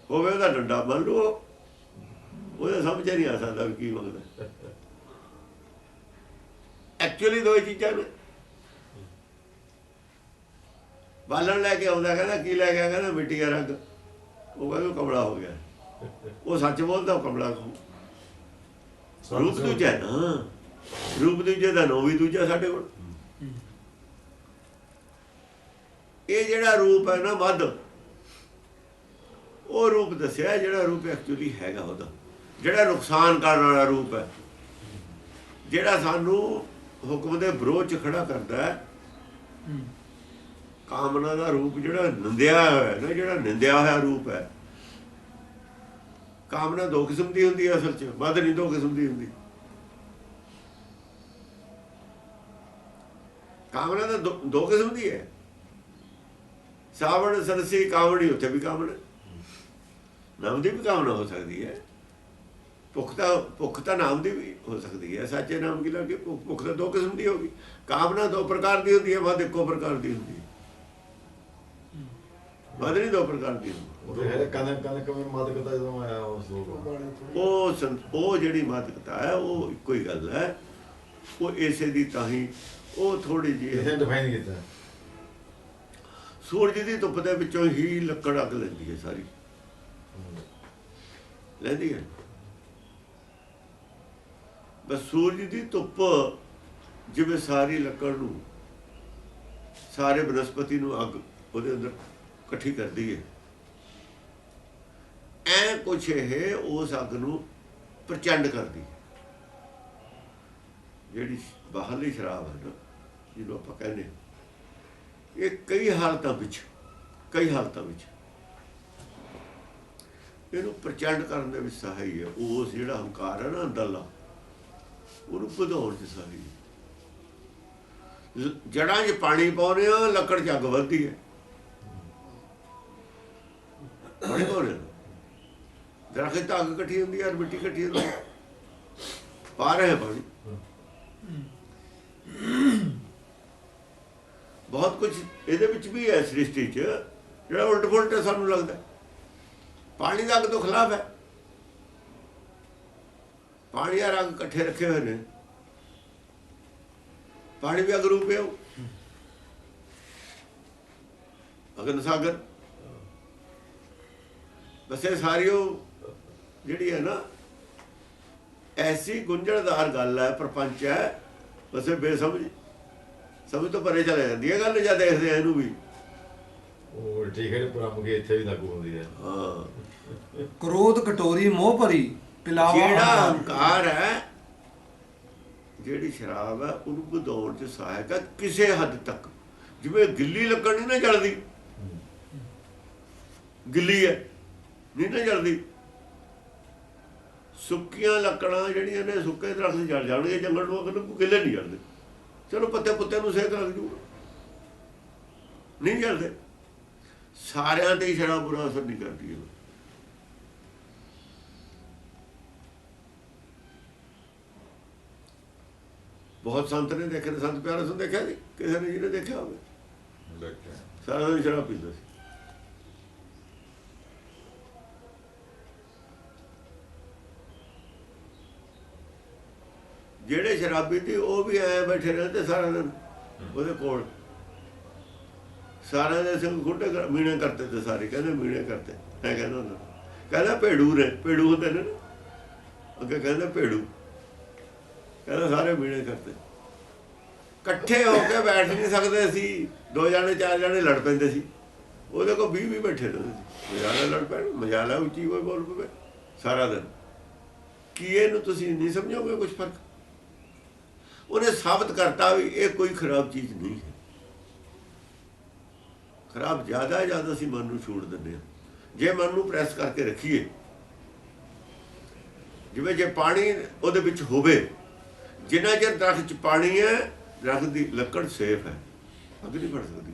ਹੋਵੇ, ਉਹਦਾ ਡੰਡਾ ਮੰਨ ਲਓ, ਉਹਦਾ ਸਮਝ ਨਹੀਂ ਆ ਸਕਦਾ ਵੀ ਕੀ ਮੰਗਦਾ। ਐਕਚੁਅਲੀ ਦੋ ਚੀਜ਼ਾਂ ਨੇ। ਬਾਲਣ ਲੈ ਕੇ ਆਉਂਦਾ, ਕਹਿੰਦਾ ਕੀ ਲੈ ਗਿਆ? ਕਹਿੰਦਾ ਮਿੱਟੀ ਦਾ ਰੰਗ। ਉਹ ਕਹਿੰਦਾ ਕਮਲਾ ਹੋ ਗਿਆ। ਉਹ ਸੱਚ ਬੋਲਦਾ, ਉਹ ਕਮਲਾ। ਰੂਪ ਦੂਜਾ ਨਾ, ਰੂਪ ਦੂਜੇ ਦਾ ਨੋ ਵੀ ਦੂਜਾ ਸਾਡੇ ਕੋਲ। ਇਹ ਜਿਹੜਾ ਰੂਪ ਹੈ ਨਾ ਮਦ, ਉਹ ਰੂਪ ਦੱਸਿਆ ਜਿਹੜਾ ਰੂਪ ਐਕਚੁਅਲੀ ਹੈਗਾ ਉਹਦਾ, ਜਿਹੜਾ ਨੁਕਸਾਨ ਕਰਨ ਵਾਲਾ ਰੂਪ ਹੈ, ਜਿਹੜਾ ਸਾਨੂੰ ਹੁਕਮ ਦੇ ਵਿਰੋਧ 'ਚ ਖੜਾ ਕਰਦਾ ਹੈ। ਕਾਮਨਾ ਦਾ ਰੂਪ ਜਿਹੜਾ ਨਿੰਦਿਆ ਹੋਇਆ ਨਾ, ਜਿਹੜਾ ਨਿੰਦਿਆ ਹੋਇਆ ਰੂਪ ਹੈ। ਕਾਮਨਾ ਦੋ ਕਿਸਮ ਦੀ ਹੁੰਦੀ ਹੈ ਅਸਲ 'ਚ, ਮਦ ਨਹੀਂ ਦੋ ਕਿਸਮ ਦੀ ਹੁੰਦੀ। ਕਾਮਨਾ ਤਾਂ ਦੋ ਕਿਸਮ ਦੀ ਹੈ। ਸਾਵਣ ਸਰਸੀ ਕਾਮੜੀ, ਉੱਥੇ ਵੀ ਕਾਮਨਾ, ਨਾਮ ਦੀ ਵੀ ਕਾਮਨਾ ਹੋ ਸਕਦੀ ਹੈ। ਭੁੱਖ ਤਾਂ ਨਾਮ ਦੀ ਵੀ ਹੋ ਸਕਦੀ ਹੈ। ਸੱਚੇ ਨਾਮ ਕੀ ਲੱਗੇ ਭੁੱਖ ਤਾਂ ਦੋ ਕਿਸਮ ਦੀ ਹੋਗੀ। ਕਾਮਨਾ ਦੋ ਪ੍ਰਕਾਰ ਦੀ ਹੁੰਦੀ ਹੈ, ਮਦ ਇੱਕੋ ਪ੍ਰਕਾਰ ਦੀ ਹੁੰਦੀ ਹੈ। ਮਦ ਨਹੀਂ ਦੋ ਪ੍ਰਕਾਰ ਦੀ ਹੁੰਦੀ। ਉਹਦੇ ਕਨਕ ਕਮੇ ਮਾਦਕਤਾ ਜਦੋਂ ਆਇਆ ਉਸ ਲੋਕ, ਉਹ ਜਿਹੜੀ ਮਾਦਕਤਾ ਹੈ ਉਹ ਇੱਕੋ ਹੀ ਗੱਲ ਹੈ। ਉਹ ਇਸੇ ਦੀ ਤਾਂ ਹੀ ਉਹ ਥੋੜੀ ਜਿਹੀ ਇਹ ਡਿਫਾਈਨ ਕੀਤਾ। ਸੂਰਜ ਦੀ ਧੁੱਪ ਦੇ ਵਿੱਚੋਂ ਹੀ ਲੱਕੜ ਅੱਗ ਲੈਂਦੀ ਹੈ, ਸਾਰੀ ਲੈਂਦੀ ਹੈ। ਬਸ ਸੂਰਜ ਦੀ ਧੁੱਪ ਜਿਵੇਂ ਸਾਰੀ ਲੱਕੜ ਨੂੰ, ਸਾਰੇ ਬਨਸਪਤੀ ਨੂੰ ਅੱਗ ਉਹਦੇ ਅੰਦਰ ਇਕੱਠੀ ਕਰਦੀ ਹੈ, ਐ ਕੁਛ ਇਹ ਉਸ ਅੱਗ ਨੂੰ ਪ੍ਰਚੰਡ ਕਰਦੀ ਹੈ। ਜਿਹੜੀ ਬਾਹਰਲੀ ਸ਼ਰਾਬ ਹੈ ਨਾ, ਜਿਹਨੂੰ ਆਪਾਂ ਕਹਿੰਦੇ, ਇਹ ਕਈ ਹਾਲਤਾਂ ਵਿੱਚ ਇਹਨੂੰ ਪ੍ਰਚੰਡ ਕਰਨ ਦੇ ਵਿੱਚ ਸਹਾਈ ਹੈ। ਉਸ ਜਿਹੜਾ ਹੰਕਾਰ ਹੈ ਨਾ ਅੰਦਰਲਾ, ਉਹਨੂੰ ਵਧਾਉਣ 'ਚ ਸਹਾਈ ਹੈ। ਜੜ੍ਹਾਂ 'ਚ ਪਾਣੀ ਪਾਉਂਦੇ ਆ, ਲੱਕੜ 'ਚ ਅੱਗ ਵੱਧਦੀ ਹੈ। ਪਾਣੀ ਪਾਉਂਦੇ ਦਰਖਤ ਤਾਂ ਅੱਗ ਇਕੱਠੀ ਹੁੰਦੀ ਹੈ, ਮਿੱਟੀ ਇਕੱਠੀ ਹੁੰਦੀ ਹੈ, ਪਾ ਰਹੇ ਪਾਣੀ। ਬਹੁਤ ਕੁਝ ਇਹਦੇ ਵਿੱਚ ਵੀ ਹੈ ਸ੍ਰਿਸ਼ਟੀ 'ਚ। ਜਿਹੜਾ ਉਲਟ ਪੁਲਟ ਹੈ ਸਾਨੂੰ ਲੱਗਦਾ। ਪਾਣੀ ਦਾ ਅੱਗ ਤੋਂ ਖਿਲਾਫ ਹੈ। ਪਾਣੀ ਆ ਰੰਗ ਇਕੱਠੇ ਰੱਖੇ ਹੋਏ ਨੇ। ਪਾਣੀ ਵੀ ਅਗ ਰੂਪ ਹੈ ਉਹ, ਅਗਨ ਸਾਗਰ। ਬਸ ਇਹ ਸਾਰੀ ਉਹ ਜਿਹੜੀ ਹੈ ਨਾ ਐਸੀ ਗੁੰਝਲਦਾਰ ਗੱਲ ਹੈ, ਪ੍ਰਪੰਚ ਹੈ, ਬਸ ਇਹ ਬੇਸਮਝ ਸਮਝ ਤੋਂ ਪਰੇ ਚਲੇ ਜਾਂਦੀ ਹੈ ਗੱਲ ਜਦ ਦੇਖਦੇ ਆ ਇਹਨੂੰ ਵੀ। ਉਹ ਠੀਕ ਹੈ, ਪ੍ਰਮ ਕੇ ਇੱਥੇ ਵੀ ਲਾਗੂ ਹੁੰਦੀ ਹੈ। ਹਾਂ, ਕ੍ਰੋਧ ਕਟੋਰੀ ਮੋਹ ਭਰੀ ਪਿਲਾਵਾ ਜਿਹੜਾ ਅਹੰਕਾਰ। ਹੰਕਾਰ ਹੈ, ਜਿਹੜੀ ਸ਼ਰਾਬ ਹੈ, ਉਹਨੂੰ ਵਧਾਉਣ 'ਚ ਸਹਾਇਕ ਹੈ ਕਿਸੇ ਹੱਦ ਤੱਕ। ਜਿਵੇਂ ਗਿੱਲੀ ਲੱਕੜ ਨਹੀਂ ਨਾ ਜਲਦੀ, ਗਿੱਲੀ ਹੈ ਨਹੀਂ ਨਾ ਜਲਦੀ। ਸੁੱਕੀਆਂ ਲੱਕੜਾਂ ਜਿਹੜੀਆਂ ਨੇ ਸੁੱਕੇ ਦਰਖਤ ਜਲ ਜਾਣਗੇ ਜੰਗਲ ਨੂੰ, ਅਗਰ ਕੋਈ ਗਿੱਲੇ ਨਹੀਂ ਜਲਦੇ। ਚਲੋ ਪੱਤੇ ਪੁੱਤੇ ਨੂੰ ਸੇਕ ਲੱਗ ਜੂਗਾ, ਨਹੀਂ ਜਲਦੇ। ਸਾਰਿਆਂ ਤੇ ਹੀ ਸ਼ਰਾਬ ਬੁਰਾ ਅਸਰ ਨਹੀਂ ਕਰਦੀ। ਬਹੁਤ ਸੰਤ ਨੇ ਦੇਖੇ ਨੇ, ਸੰਤ ਪਿਆਰੇ ਸਿੰਘ ਦੇਖਿਆ ਸੀ, ਕਿਸੇ ਨੇ ਜਿਹਨੇ ਦੇਖਿਆ ਹੋਵੇ। ਸਾਰਾ ਦਿਨ ਸ਼ਰਾਬ ਪੀਂਦਾ ਸੀ। ਜਿਹੜੇ ਸ਼ਰਾਬੀ ਸੀ ਉਹ ਵੀ ਐ ਬੈਠੇ ਰਹਿੰਦੇ ਸਾਰਾ ਦਿਨ ਉਹਦੇ ਕੋਲ। ਸਾਰਿਆਂ ਦੇ ਸਿੰਘ ਖੁੱਡੇ ਮੀਣੇ ਕਰਤੇ ਤੇ ਸਾਰੇ ਕਹਿੰਦੇ ਮੀਣੇ ਕਰਤੇ। ਮੈਂ ਕਹਿੰਦਾ ਹੁੰਦਾ, ਕਹਿੰਦਾ ਭੇੜੂ ਨੇ, ਭੇੜੂ ਹੁੰਦੇ ਨੇ ਨਾ ਅੱਗੇ, ਕਹਿੰਦੇ ਭੇੜੂ, ਕਹਿੰਦਾ ਸਾਰੇ ਮੀਣੇ ਕਰਤੇ। ਇਕੱਠੇ ਹੋ ਕੇ ਬੈਠ ਨਹੀਂ ਸਕਦੇ ਸੀ, 2 ਜਾਣੇ 4 ਜਾਣੇ ਲੜ ਪੈਂਦੇ ਸੀ। ਉਹਦੇ ਕੋਲ 20 ਬੈਠੇ ਰਹਿੰਦੇ ਸੀ, ਮਜ਼ਾਲਾ ਲੜ ਪੈਣ, ਮਜ਼ਾਲਾ ਉੱਚੀ ਕੋਈ ਬੋਲ ਪਵੇ ਸਾਰਾ ਦਿਨ। ਕੀ ਇਹਨੂੰ ਤੁਸੀਂ ਨਹੀਂ ਸਮਝੋਗੇ ਕੁਛ ਫਰਕ? ਉਹਨੇ ਸਾਬਤ ਕਰਤਾ ਵੀ ਇਹ ਕੋਈ ਖਰਾਬ ਚੀਜ਼ ਨਹੀਂ ਹੈ। ਖਰਾਬ ਜ਼ਿਆਦਾ ਅਸੀਂ ਮਨ ਨੂੰ ਛੋੜ ਦਿੰਦੇ ਹਾਂ। ਜੇ ਮਨ ਨੂੰ ਪ੍ਰੈਸ ਕਰਕੇ ਰੱਖੀਏ, ਜਿਵੇਂ ਜੇ ਪਾਣੀ ਉਹਦੇ ਵਿੱਚ ਹੋਵੇ, ਜਿੰਨਾ ਚਿਰ ਦਰਖਤ 'ਚ ਪਾਣੀ ਹੈ, ਦਰਖਤ ਦੀ ਲੱਕੜ ਸੇਫ ਹੈ, ਅੱਗ ਨਹੀਂ ਫੜ ਸਕਦੀ।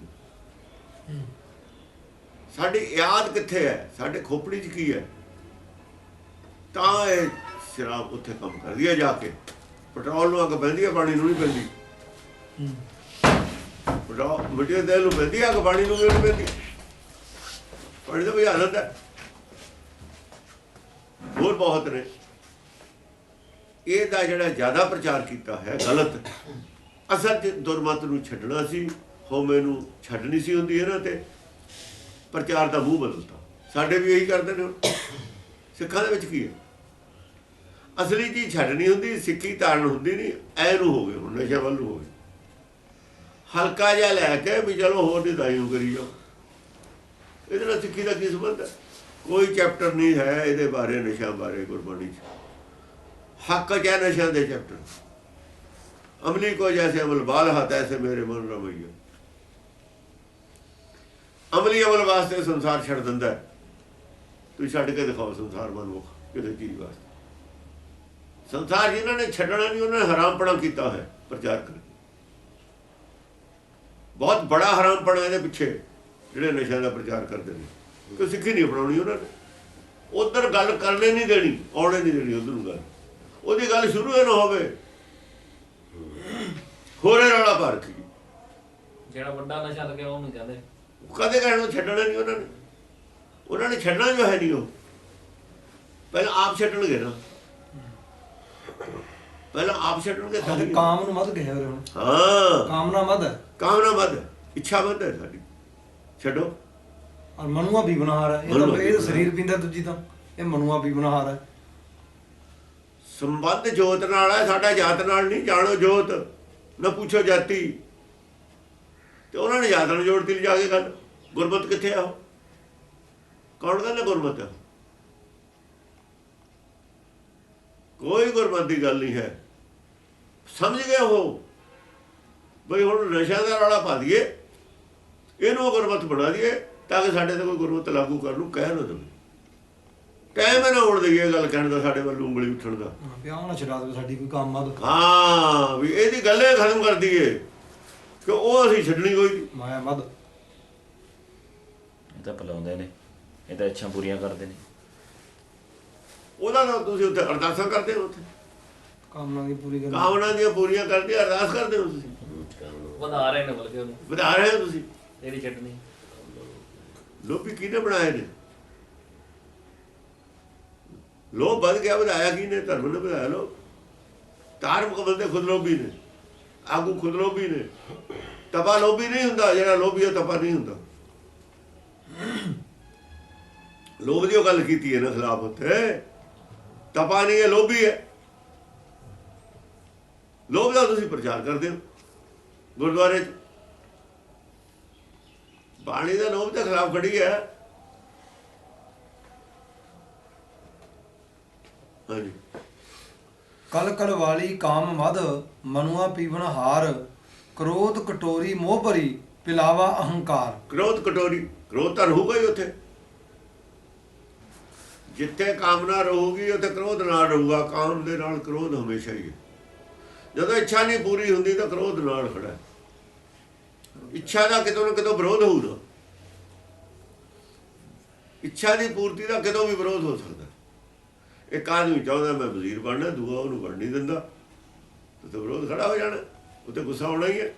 ਸਾਡੀ ਯਾਦ ਕਿੱਥੇ ਹੈ? ਸਾਡੇ ਖੋਪੜੀ 'ਚ ਕੀ ਹੈ? ਤਾਂ ਇਹ ਸ਼ਰਾਬ ਉੱਥੇ ਕੰਮ ਕਰਦੀ ਹੈ ਜਾ ਕੇ। ਪੈਟਰੋਲ ਨੂੰ ਅੱਗ ਪੈਂਦੀ ਹੈ, ਪਾਣੀ ਨੂੰ ਨਹੀਂ ਪੈਂਦੀ। ਮਿੱਟੀ ਦੇ ਤੇਲ ਨੂੰ ਪੈਂਦੀ ਹੈ ਅੱਗ, ਪਾਣੀ ਨੂੰ ਨਹੀਂ ਪੈਂਦੀ। ਪਾਣੀ ਤਾਂ ਬੁਝਾ ਦਿੰਦਾ। ਹੋਰ ਬਹੁਤ ਨੇ। ਇਹਦਾ ਜਿਹੜਾ ਜ਼ਿਆਦਾ ਪ੍ਰਚਾਰ ਕੀਤਾ ਹੈ ਗਲਤ। ਅਸਲ 'ਚ ਦੁਰਮਤ ਨੂੰ ਛੱਡਣਾ ਸੀ, ਹਉਮੈ ਨੂੰ ਛੱਡਣੀ ਸੀ ਹੁੰਦੀ ਇਹਨਾਂ ਤੇ। ਪ੍ਰਚਾਰ ਦਾ ਮੂੰਹ ਬਦਲਤਾ। ਸਾਡੇ ਵੀ ਇਹੀ ਕਰਦੇ ਨੇ। ਸਿੱਖਾਂ ਦੇ ਵਿੱਚ ਕੀ ਹੈ? ਅਸਲੀ ਚੀਜ਼ ਛੱਡਣੀ ਹੁੰਦੀ, ਸਿੱਖੀ ਤਾਰਨ ਹੁੰਦੀ ਨਹੀਂ। ਐ ਨੂੰ ਹੋ ਗਏ, ਹੁਣ ਨਸ਼ੇ ਵੱਲ ਨੂੰ ਹੋ ਗਏ। ਹਲਕਾ ਜਿਹਾ ਲੈ ਕੇ ਵੀ ਚਲੋ ਹੋਰ ਨਹੀਂ ਦਾਈ ਨੂੰ ਕਰੀ ਜਾਓ। ਇਹਦੇ ਨਾਲ ਸਿੱਖੀ ਦਾ ਕੀ ਸੰਬੰਧ ਹੈ? ਕੋਈ ਚੈਪਟਰ ਨਹੀਂ ਹੈ ਇਹਦੇ ਬਾਰੇ, ਨਸ਼ਿਆਂ ਬਾਰੇ ਗੁਰਬਾਣੀ 'ਚ। ਹੱਕ 'ਚ ਹੈ ਨਸ਼ਿਆਂ ਦੇ ਚੈਪਟਰ। ਅਮਲੀ ਕੋ ਜੈਸੇ ਅਮਲ ਬਾਲ ਹੱਥ ਐਸੇ ਮੇਰੇ ਮਨ ਰਵਈਆ। ਅਮਲੀ ਅਮਲ ਵਾਸਤੇ ਸੰਸਾਰ ਛੱਡ ਦਿੰਦਾ। ਤੁਸੀਂ ਛੱਡ ਕੇ ਦਿਖਾਓ ਸੰਸਾਰ ਮਨੁੱਖ ਕਿਸੇ ਚੀਜ਼ ਵਾਸਤੇ। ਸੰਸਾਰ ਜਿਨ੍ਹਾਂ ਨੇ ਛੱਡਣਾ ਨਹੀਂ, ਉਹਨਾਂ ਨੇ ਹਰਾਮਪਣਾ ਕੀਤਾ ਹੈ ਪ੍ਰਚਾਰ ਕਰਕੇ। ਬਹੁਤ ਬੜਾ ਹਰਾਮਪਣਾ ਇਹਦੇ ਪਿੱਛੇ, ਜਿਹੜੇ ਨਸ਼ਿਆਂ ਦਾ ਪ੍ਰਚਾਰ ਕਰਦੇ ਨੇ। ਕੋਈ ਸਿੱਖੀ ਨਹੀਂ ਅਪਣਾਉਣੀ ਉਹਨਾਂ ਨੇ। ਉੱਧਰ ਗੱਲ ਕਰਨੇ ਨਹੀਂ ਦੇਣੀ, ਆਉਣੇ ਨਹੀਂ ਦੇਣੀ ਉੱਧਰ ਨੂੰ ਗੱਲ। ਉਹਦੀ ਗੱਲ ਸ਼ੁਰੂ ਹੀ ਨਾ ਹੋਵੇ, ਹੋਰੇ ਰੌਲਾ ਪਾ ਰੱਖੀ। ਜਿਹੜਾ ਵੱਡਾ ਨਸ਼ਾ ਲੱਗਿਆ ਉਹਨੂੰ ਕਹਿੰਦੇ ਕਦੇ ਕਹਿਣਾ ਛੱਡਣਾ ਨਹੀਂ ਉਹਨਾਂ ਨੇ। ਉਹਨਾਂ ਨੇ ਛੱਡਣਾ ਜੋ ਹੈ ਨਹੀਂ, ਉਹ ਪਹਿਲਾਂ ਆਪ ਛੱਡਣਗੇ ਨਾ। ਪਹਿਲਾਂ ਆਪ ਛੱਡਣਗੇ ਤਾਂ ਹੀ। ਕਾਮ ਨੂੰ ਮਦ ਗਏ ਹੁਣ। ਹਾਂ, ਕਾਮਨਾ ਮਦ ਹੈ, ਕਾਮਨਾ ਮਦ, ਇੱਛਾ ਮਦ ਹੈ ਸਾਡੀ। ਛੱਡੋ। ਔਰ ਮਨੂਆ ਵੀ ਬਨਾਹਾਰ ਹੈ। ਇਹ ਤਾਂ ਇਹ ਸਰੀਰ ਪੀਂਦਾ, ਦੂਜੀ ਤਾਂ ਇਹ ਮਨੂਆ ਵੀ ਬਨਾਹਾਰ ਹੈ। ਸੰਬੰਧ ਜੋਤ ਨਾਲ ਹੈ ਸਾਡਾ, ਜਾਤ ਨਾਲ ਨਹੀਂ। ਜਾਣੋ ਜੋਤ ਨਾ ਪੁੱਛੋ ਜਾਤੀ। ਤੇ ਉਹਨਾਂ ਨੇ ਜਾਤ ਨਾਲ ਜੋੜਤੀ ਲਿਜਾ ਕੇ ਗੱਲ। ਗੁਰਮਤ ਕਿੱਥੇ ਆ? ਉਹ ਕੌਣ ਕਹਿੰਦਾ ਗੁਰਮਤ ਹੈ? ਕੋਈ ਗੁਰਮਤ ਦੀ ਗੱਲ ਨਹੀਂ ਹੈ। ਸਮਝ ਗਏ ਉਹ ਬਈ ਹੁਣ ਨਸ਼ਿਆਂ ਦਾ ਰੌਲਾ ਪਾ ਦਈਏ, ਇਹਨੂੰ ਗੁਰਮਤ ਬਣਾ ਦਈਏ ਤਾਂ ਕਿ ਸਾਡੇ ਤੇ ਕੋਈ ਗੁਰਮਤ ਲਾਗੂ ਕਰਨ ਨੂੰ ਕਹਿ ਨਾ ਦੇਵੇ। ਟਾਈਮ ਨਾ ਹੋਣ ਦਈਏ ਗੱਲ ਕਹਿਣ ਦਾ, ਸਾਡੇ ਵੱਲ ਉਂਗਲੀ ਉੱਠਣ ਦਾ। ਵਿਆਹ ਨਾ ਛਡਾ ਦੇਵੇ ਸਾਡੀ ਕੋਈ ਕੰਮ ਮਦ। ਹਾਂ, ਵੀ ਇਹਦੀ ਗੱਲ ਇਹ ਖਤਮ ਕਰ ਦਈਏ ਕਿ ਉਹ ਅਸੀਂ ਛੱਡਣੀ ਕੋਈ ਨਹੀਂ। ਮਾਇਆ ਮਦ ਇਹ ਤਾਂ ਭੁਲਾਉਂਦੇ ਨੇ, ਇਹ ਤਾਂ ਇੱਛਾ ਪੂਰੀਆਂ ਕਰਦੇ ਨੇ। ਉਹਦਾ ਤਾਂ ਤੁਸੀਂ ਉੱਥੇ ਅਰਦਾਸਾਂ ਕਰਦੇ ਹੋ, ਉੱਥੇ ਕਾਮਨਾ ਦੀ ਪੂਰੀ ਕਰ। ਕਾਮਨਾ ਦੀਆਂ ਪੂਰੀਆਂ ਕਰਦੇ, ਅਰਦਾਸ ਕਰਦੇ ਹੋ ਤੁਸੀਂ। ਵਧਾ ਰਹੇ ਨੇ ਬਲਕਿ ਉਹਨੂੰ, ਵਧਾ ਰਹੇ ਹੋ ਤੁਸੀਂ। ਇਹਦੀ ਚਟਨੀ ਲੋਭੀ ਕਿਹਨੇ ਬਣਾਏ ਨੇ? ਲੋਭ ਵੱਧ ਗਿਆ, ਵਧਾਇਆ ਕਿਹਨੇ? ਧਰਮ ਨੇ ਵਧਾਇਆ ਲੋਭ। ਧਾਰਮਿਕ ਬੰਦੇ ਖੁਦ ਲੋਭੀ ਨੇ, ਆਗੂ ਖੁਦ ਲੋਭੀ ਨੇ। ਤਪਾ ਲੋਭੀ ਨਹੀਂ ਹੁੰਦਾ, ਜਿਹੜਾ ਲੋਭੀ ਹੈ ਤਪਾ ਨਹੀਂ ਹੁੰਦਾ। ਲੋਭ ਦੀ ਉਹ ਗੱਲ ਕੀਤੀ ਹੈ ਨਾ ਖਿਲਾਫ ਉੱਥੇ, ਤਪਾ ਨਹੀਂ ਹੈ, ਲੋਭੀ ਹੈ। ਲੋਭ ਦਾ ਤੁਸੀਂ ਪ੍ਰਚਾਰ ਕਰਦੇ ਹੋ ਗੁਰਦੁਆਰੇ 'ਚ, ਬਾਣੀ ਦਾ ਲੋਭ ਦੇ ਖਿਲਾਫ ਖੜੀ ਹੈ। ਹਾਂਜੀ। ਕਲ ਕਲ ਵਾਲੀ ਕਾਮ ਮਦ ਮਨੁਆ ਪੀਵਨ ਹਾਰ ਕ੍ਰੋਧ ਕਟੋਰੀ ਮੋਹ ਭਰੀ ਪਿਲਾਵਾ ਅਹੰਕਾਰ। ਕ੍ਰੋਧ ਕਟੋਰੀ, ਕ੍ਰੋਧ ਤਾਂ ਰਹੂਗਾ ਹੀ ਉੱਥੇ। ਜਿੱਥੇ ਕਾਮਨਾ ਰਹੂਗੀ ਉੱਥੇ ਕ੍ਰੋਧ ਨਾਲ ਰਹੂਗਾ। ਕਾਮ ਦੇ ਨਾਲ ਕ੍ਰੋਧ ਹਮੇਸ਼ਾ ਹੀ ਹੈ। ਜਦੋਂ ਇੱਛਾ ਨਹੀਂ ਪੂਰੀ ਹੁੰਦੀ ਤਾਂ ਕ੍ਰੋਧ ਨਾਲ ਖੜਾ ਹੈ। ਇੱਛਾ ਦਾ ਕਿਤੋਂ ਨਾ ਕਿਤੋਂ ਵਿਰੋਧ ਹੋਊਗਾ। ਇੱਛਾ ਦੀ ਪੂਰਤੀ ਦਾ ਕਿਤੋਂ ਵੀ ਵਿਰੋਧ ਹੋ ਸਕਦਾ। ਇੱਕ ਆਦਮੀ ਚਾਹੁੰਦਾ ਮੈਂ ਵਜ਼ੀਰ ਬਣਨਾ, ਦੂਆ ਉਹਨੂੰ ਬਣ ਨਹੀਂ ਦਿੰਦਾ, ਤੇ ਵਿਰੋਧ ਖੜਾ ਹੋ ਜਾਣਾ, ਉੱਥੇ ਗੁੱਸਾ ਆਉਣਾ ਹੀ ਹੈ।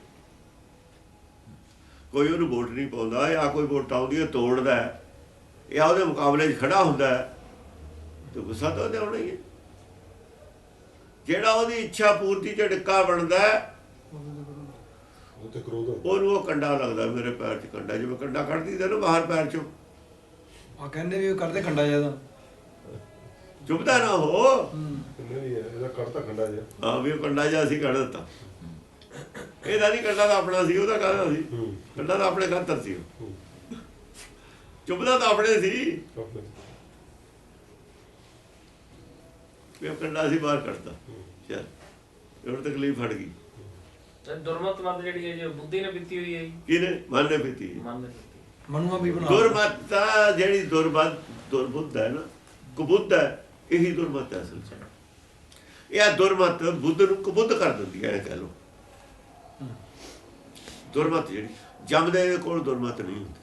ਕੋਈ ਉਹਨੂੰ ਵੋਟ ਨਹੀਂ ਪਾਉਂਦਾ, ਜਾਂ ਕੋਈ ਵੋਟ ਆਉਂਦੀ ਹੈ ਤੋੜਦਾ, ਜਾਂ ਉਹਦੇ ਮੁਕਾਬਲੇ 'ਚ ਖੜਾ ਹੁੰਦਾ ਹੈ, ਤੇ ਗੁੱਸਾ ਤਾਂ ਉਹਦੇ ਆਉਣਾ ਹੀ ਹੈ। ਜਿਹੜਾ ਉਹਦੀ ਇੱਛਾ ਪੂਰਤੀ 'ਚ ਡਿੱਕਾ ਬਣਦਾ ਉਹ ਤੇ ਕ੍ਰੋਧ ਹੁੰਦਾ। ਉਹਨੂੰ ਉਹ ਕੰਡਾ ਲੱਗਦਾ, ਮੇਰੇ ਪੈਰ 'ਚ ਕੰਡਾ, ਜਿਵੇਂ ਕੰਡਾ ਕੱਢਦੀ ਦਾ ਨਾ ਬਾਹਰ ਪੈਰ 'ਚੋਂ, ਆ ਕਹਿੰਦੇ ਵੀ ਉਹ ਕਰਦੇ ਖੰਡਾ ਜਿਆਦਾ ਚੁੱਭਦਾ ਨਾ ਹੋ। ਕਿੰਨੇ ਵੀ ਹੈ ਇਹਦਾ ਕੱਢਤਾ ਖੰਡਾ ਜਿਹਾ। ਹਾਂ ਵੀ ਉਹ ਕੰਡਾ ਜਿਹਾ ਅਸੀਂ ਕੱਢ ਦਿੱਤਾ। ਇਹਦਾ ਨਹੀਂ ਕੰਡਾ ਤਾਂ ਆਪਣਾ ਸੀ, ਉਹਦਾ ਕਾਹਦਾ ਸੀ? ਕੰਡਾ ਤਾਂ ਆਪਣੇ ਖਾਤਰ ਸੀ। ਚੁੱਭਦਾ ਤਾਂ ਆਪਣੇ ਸੀ, ਵੀ ਉਹ ਕੰਡਾ ਸੀ ਬਾਹਰ ਕੱਢਤਾ। ਚੱਲ ਹੁਣ ਤਕਲੀਫ ਹਟ ਗਈ। ਤੇ ਦੁਰਮਤ ਮਤ ਜਿਹੜੀ ਹੈ ਜੋ ਬੁੱਧੀ ਨੇ ਪੀਤੀ ਹੋਈ ਹੈ ਜੀ, ਕਿਹਨੇ? ਮਨ ਨੇ ਪੀਤੀ। ਮਨ ਨੇ ਪੀਤੀ। ਮਨੁਆ ਪੀਵਨ ਹਾਰ। ਦੁਰਮਤ ਜਿਹੜੀ ਦੁਰਬੁੱਧ ਹੈ ਨਾ, ਕੁਬੁੱਧ ਹੈ, ਇਹੀ ਦੁਰਮਤ ਹੈ ਅਸਲ 'ਚ। ਇਹ ਦੁਰਮਤ ਬੁੱਧ ਨੂੰ ਕੁਬੁੱਧ ਕਰ ਦਿੰਦੀ ਹੈ, ਕਹਿ ਲਓ। ਦੁਰਮਤ ਜਿਹੜੀ ਜੰਮਦੇ ਕੋਲ ਦੁਰਮਤ ਨਹੀਂ ਹੁੰਦੀ,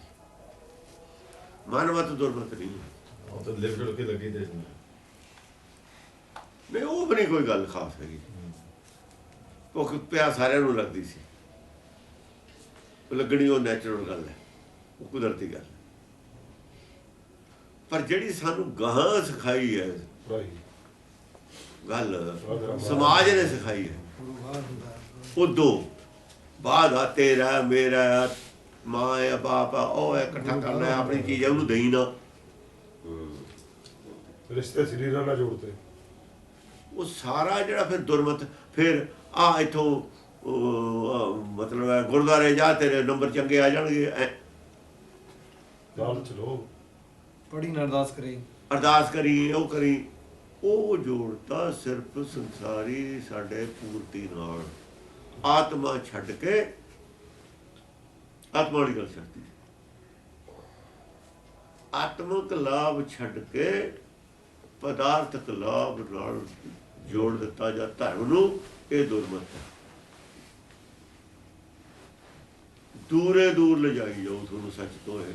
ਮਨਮਤ ਦੁਰਮਤ ਨਹੀਂ ਹੁੰਦੀ। ਉਹ ਤਾਂ ਲਿਖ ਕੇ ਲੱਗੀ ਤੇ ਨਹੀਂ, ਉਹ ਵੀ ਨਹੀਂ ਕੋਈ ਗੱਲ ਖਾਸ ਹੈਗੀ। ਭੁੱਖ ਪਿਆ ਸਾਰਿਆਂ ਨੂੰ ਲੱਗਦੀ ਸੀ, ਲੱਗਣੀ ਉਹ ਨੈਚੁਰਲ ਗੱਲ ਹੈ, ਉਹ ਕੁਦਰਤੀ ਗੱਲ ਹੈ। ਪਰ ਜਿਹੜੀ ਸਾਨੂੰ ਗਾਹਾਂ ਸਿਖਾਈ ਹੈ ਗੱਲ, ਸਮਾਜ ਨੇ ਸਿਖਾਈ ਹੈ, ਉਦੋਂ ਬਾਅਦ ਆ ਤੇਰਾ ਮੇਰਾ ਮਾਂ ਆ ਬਾਪ ਆ ਉਹ ਇਕੱਠਾ ਕਰਨਾ, ਆਪਣੀ ਚੀਜ਼ ਹੈ ਉਹਨੂੰ ਦੇਈ ਨਾ। ਰਿਸ਼ਤੇ ਸਰੀਰਾਂ ਨਾਲ ਜੋੜਦੇ। ਉਹ ਸਾਰਾ ਜਿਹੜਾ ਫਿਰ ਦੁਰਮਤ, ਫਿਰ ਆ ਇੱਥੋਂ ਮਤਲਬ ਹੈ ਗੁਰਦੁਆਰੇ ਜਾ, ਤੇਰੇ ਨੰਬਰ ਚੰਗੇ ਆ ਜਾਣਗੇ, ਲਾਲਚ ਲੋ ਪੜੀ ਨਾ ਅਰਦਾਸ ਕਰੀ, ਅਰਦਾਸ ਕਰੀ, ਉਹ ਕਰੀ। ਉਹ ਜੋੜਤਾ ਸਿਰਫ ਸੰਸਾਰੀ ਸਾਡੇ ਪੂਰਤੀ ਨਾਲ। ਆਤਮਾ ਛੱਡ ਕੇ, ਆਤਮਾ ਵਾਲੀ ਗੱਲ ਛੱਡਦੀ, ਆਤਮਿਕ ਲਾਭ ਛੱਡ ਕੇ ਪਦਾਰਥਕ ਲਾਭ ਨਾਲ ਜੋੜ ਦਿੱਤਾ ਜਾਂ ਧਰਮ ਨੂੰ। ਇਹ ਦੁਰਮਤ ਹੈ। ਦੂਰੇ ਦੂਰ ਲਿਜਾਈ ਜਾਓ ਤੁਹਾਨੂੰ ਸੱਚ ਤੋਂ। ਇਹ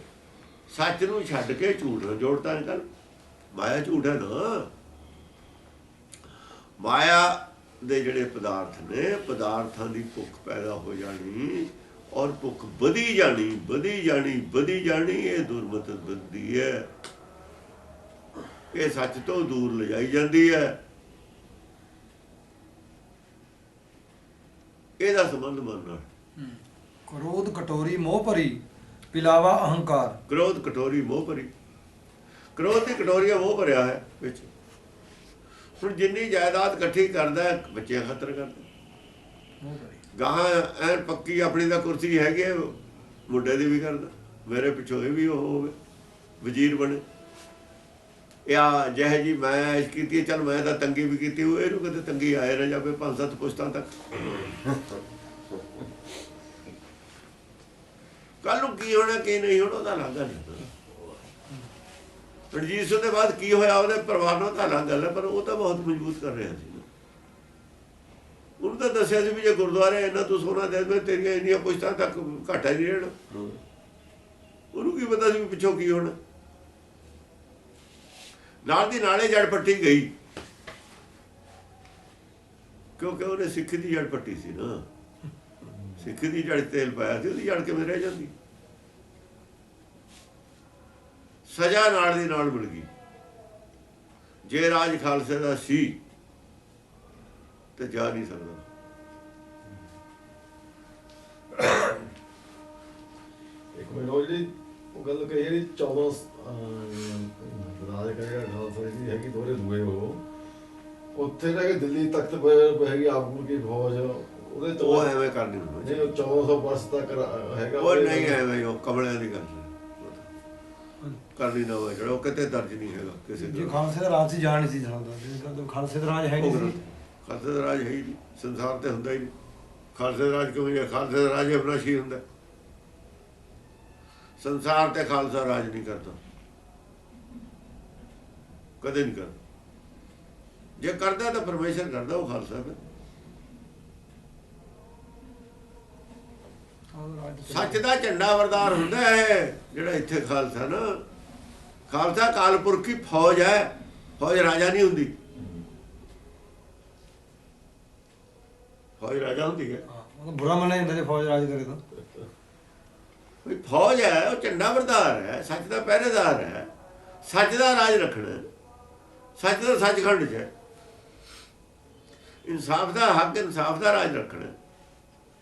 ਸੱਚ ਨੂੰ ਛੱਡ ਕੇ ਝੂਠ ਨਾਲ ਜੋੜਤਾ ਨਹੀਂ। ਕੱਲ ਮਾਇਆ ਝੂਠ ਹੈ ਨਾ। ਮਾਇਆ ਦੇ ਜਿਹੜੇ ਪਦਾਰਥ ਨੇ, ਪਦਾਰਥਾਂ ਦੀ ਭੁੱਖ ਪੈਦਾ ਹੋ ਜਾਣੀ, ਔਰ ਭੁੱਖ ਵਧੀ ਜਾਣੀ, ਵਧੀ ਜਾਣੀ, ਵਧੀ ਜਾਣੀ। ਇਹ ਦੁਰਮਤ ਬੰਦੀ ਹੈ। ਇਹ ਸੱਚ ਤੋਂ ਦੂਰ ਲਿਜਾਈ ਜਾਂਦੀ ਹੈ। ਇਹਦਾ ਸੰਬੰਧ ਮਨ ਨਾਲ। ਕ੍ਰੋਧ ਕਟੋਰੀ ਮੋਹ ਭਰੀ ਪਿਲਾਵਾ ਅਹੰਕਾਰ। ਕ੍ਰੋਧ ਕਟੋਰੀ ਮੋਹ ਭਰੀ, ਕ੍ਰੋਧ ਦੀ ਕਟੋਰੀਆਂ ਮੋਹ ਭਰਿਆ ਹੈ ਵਿੱਚ। ਹੁਣ ਜਿੰਨੀ ਜਾਇਦਾਦ ਇਕੱਠੀ ਕਰਦਾ ਹੈ, ਬੱਚਿਆਂ ਖਾਤਰ ਕਰਦਾ, ਮੋਹ ਭਰੀ ਗਾਹਾਂ ਐਨ ਪੱਕੀ ਆਪਣੀ ਦਾ ਕੁਰਸੀ ਹੈਗੀ, ਮੁੰਡੇ ਦੀ ਵੀ ਕਰਦਾ, ਮੇਰੇ ਪਿੱਛੋਂ ਇਹ ਵੀ ਉਹ ਹੋਵੇ, ਵਜ਼ੀਰ ਬਣੇ। ਜਾਂ ਜਿਹੇ ਜੀ ਮੈਂ ਐਸ਼ ਕੀਤੀ, ਚੱਲ ਮੈਂ ਤਾਂ ਤੰਗੀ ਵੀ ਕੀਤੀ, ਉਹ ਇਹਨੂੰ ਕਿਤੇ ਤੰਗੀ ਆਏ ਨਾ ਜਾਵੇ 5-7 ਪੁਸ਼ਤਾਂ ਤੱਕ। ਕੱਲ ਨੂੰ ਕੀ ਹੋਣਾ ਕੀ ਨਹੀਂ ਹੋਣਾ ਉਹਦਾ ਅਲੱਗ ਨਹੀਂ। ਰਣਜੀਤ ਸਿੰਘ ਦੇ ਬਾਅਦ ਕੀ ਹੋਇਆ ਉਹਦੇ ਪਰਿਵਾਰ ਨਾਲ ਤਾਂ ਅਲੱਗ ਗੱਲ ਹੈ, ਪਰ ਉਹ ਤਾਂ ਬਹੁਤ ਮਜ਼ਬੂਤ ਕਰ ਰਿਹਾ ਸੀ। ਉਹਨੂੰ ਤਾਂ ਦੱਸਿਆ ਸੀ ਵੀ ਜੇ ਗੁਰਦੁਆਰੇ ਇਹਨਾਂ ਤੂੰ ਸੋਨਾ ਦੇ ਦੇ, ਤੇਰੀਆਂ ਇੰਨੀਆਂ ਪੁਸ਼ਤਾਂ ਤੱਕ ਘਾਟਾ ਨਹੀਂ ਰਹਿਣਾ। ਉਹਨੂੰ ਕੀ ਪਤਾ ਸੀ ਵੀ ਪਿੱਛੋਂ ਕੀ ਹੋਣਾ। ਨਾਲ ਦੀ ਨਾਲੇ ਜੜ ਪੱਟੀ ਗਈ, ਕਿਉਂਕਿ ਉਹਨੇ ਸਿੱਖ ਦੀ ਜੜ ਪੱਟੀ ਸੀ ਨਾ। ਸਿੱਖ ਦੀ ਜੜ ਤੇਲ ਪਾਇਆ ਸੀ, ਉਹਦੀ ਜੜ ਕਿਵੇਂ ਰਹਿ ਜਾਂਦੀ। ਸਜ਼ਾ ਨਾਲ ਦੀ ਨਾਲ ਮਿਲ ਗਈ। ਜੇ ਰਾਜ ਖਾਲਸੇ ਦਾ ਸੀ ਤੇ ਜਾ ਨਹੀਂ ਸਕਦਾ। ਇੱਕ ਮੈਨੂੰ ਜਿਹੜੀ ਉਹ ਗੱਲ ਕਹੀ ਜਿਹੜੀ 14 ਰਾਜ ਕਰੇਗਾ ਖਾਲਸਾ ਜੀ ਹੈਗੀ ਦੋਰੇ ਦੂਏ ਉਹ ਉੱਥੇ ਜਾ ਕੇ ਦਿੱਲੀ ਤਖਤ ਪੈ ਹੈਗੀ ਆਗੂ ਕੀ ਫੌਜ ਉਹਦੇ ਚ ਉਹ ਐਵੇਂ ਕਰਨੀ ਹੁੰਦੀ। ਜੇ 1400 ਵਰਸ ਤੱਕ ਹੈਗਾ ਉਹ ਨਹੀਂ ਐਵੇਂ, ਉਹ ਕਮਲਿਆਂ ਦੀ ਗੱਲ ਹੈ। ਕਰਨੀ ਨਾ ਹੋਵੇ ਜਿਹੜਾ ਉਹ ਕਿਤੇ ਦਰਜ ਨਹੀਂ ਹੈਗਾ ਕਿਸੇ ਜੇ ਦਾ। ਖਾਲਸੇ ਦਾ ਰਾਜ ਸੀ ਜਾਣ ਨਹੀਂ ਸੀ ਸਕਦਾ, ਜੇ ਖਾਲਸੇ ਦਾ ਰਾਜ ਹੈ ਨਹੀਂ ਸੀ। ਖਾਲਸੇ ਦਾ ਰਾਜ ਹੈ ਹੀ ਨਹੀਂ, ਸੰਸਾਰ ਤੇ ਹੁੰਦਾ ਹੀ ਨਹੀਂ। ਖਾਲਸੇ ਦਾ ਰਾਜ ਕਿਵੇਂ ਹੈ? ਖਾਲਸੇ ਦਾ ਰਾਜ ਅਬਨਾਸ਼ੀ ਹੁੰਦਾ। ਸੰਸਾਰ ਤੇ ਖਾਲਸਾ ਰਾਜ ਨਹੀਂ ਕਰਦਾ, ਕਦੇ ਨਹੀਂ ਕਰਦਾ। ਜੇ ਕਰਦਾ ਤਾਂ ਪਰਮੇਸ਼ਰ ਕਰਦਾ, ਉਹ ਖਾਲਸਾ ਫਿਰ ਸੱਚ ਦਾ ਝੰਡਾ ਵਰਦਾਰ ਹੁੰਦਾ ਹੈ ਜਿਹੜਾ ਇੱਥੇ ਖਾਲਸਾ ਨਾ। ਖਾਲਸਾ ਕਾਲਪੁਰਖ ਦੀ ਫੌਜ ਹੈ, ਫੌਜ ਰਾਜਾ ਨਹੀਂ ਹੁੰਦੀ। ਫੌਜ ਰਾਜਾ ਹੁੰਦੀ ਹੈ, ਉਹ ਤਾਂ ਬੁਰਾ ਮੰਨਿਆ ਜਾਂਦਾ ਜੇ ਫੌਜ ਰਾਜ ਕਰੇ ਤਾਂ। ਕੋਈ ਫੌਜ ਹੈ, ਉਹ ਝੰਡਾ ਵਰਦਾਰ ਹੈ, ਸੱਚ ਦਾ ਪਹਿਰੇਦਾਰ ਹੈ, ਸੱਚ ਦਾ ਰਾਜ ਰੱਖਣਾ, ਸੱਚ ਦਾ ਸੱਚਖੰਡ 'ਚ ਹੈ, ਇਨਸਾਫ ਦਾ ਹੱਕ, ਇਨਸਾਫ ਦਾ ਰਾਜ ਰੱਖਣਾ।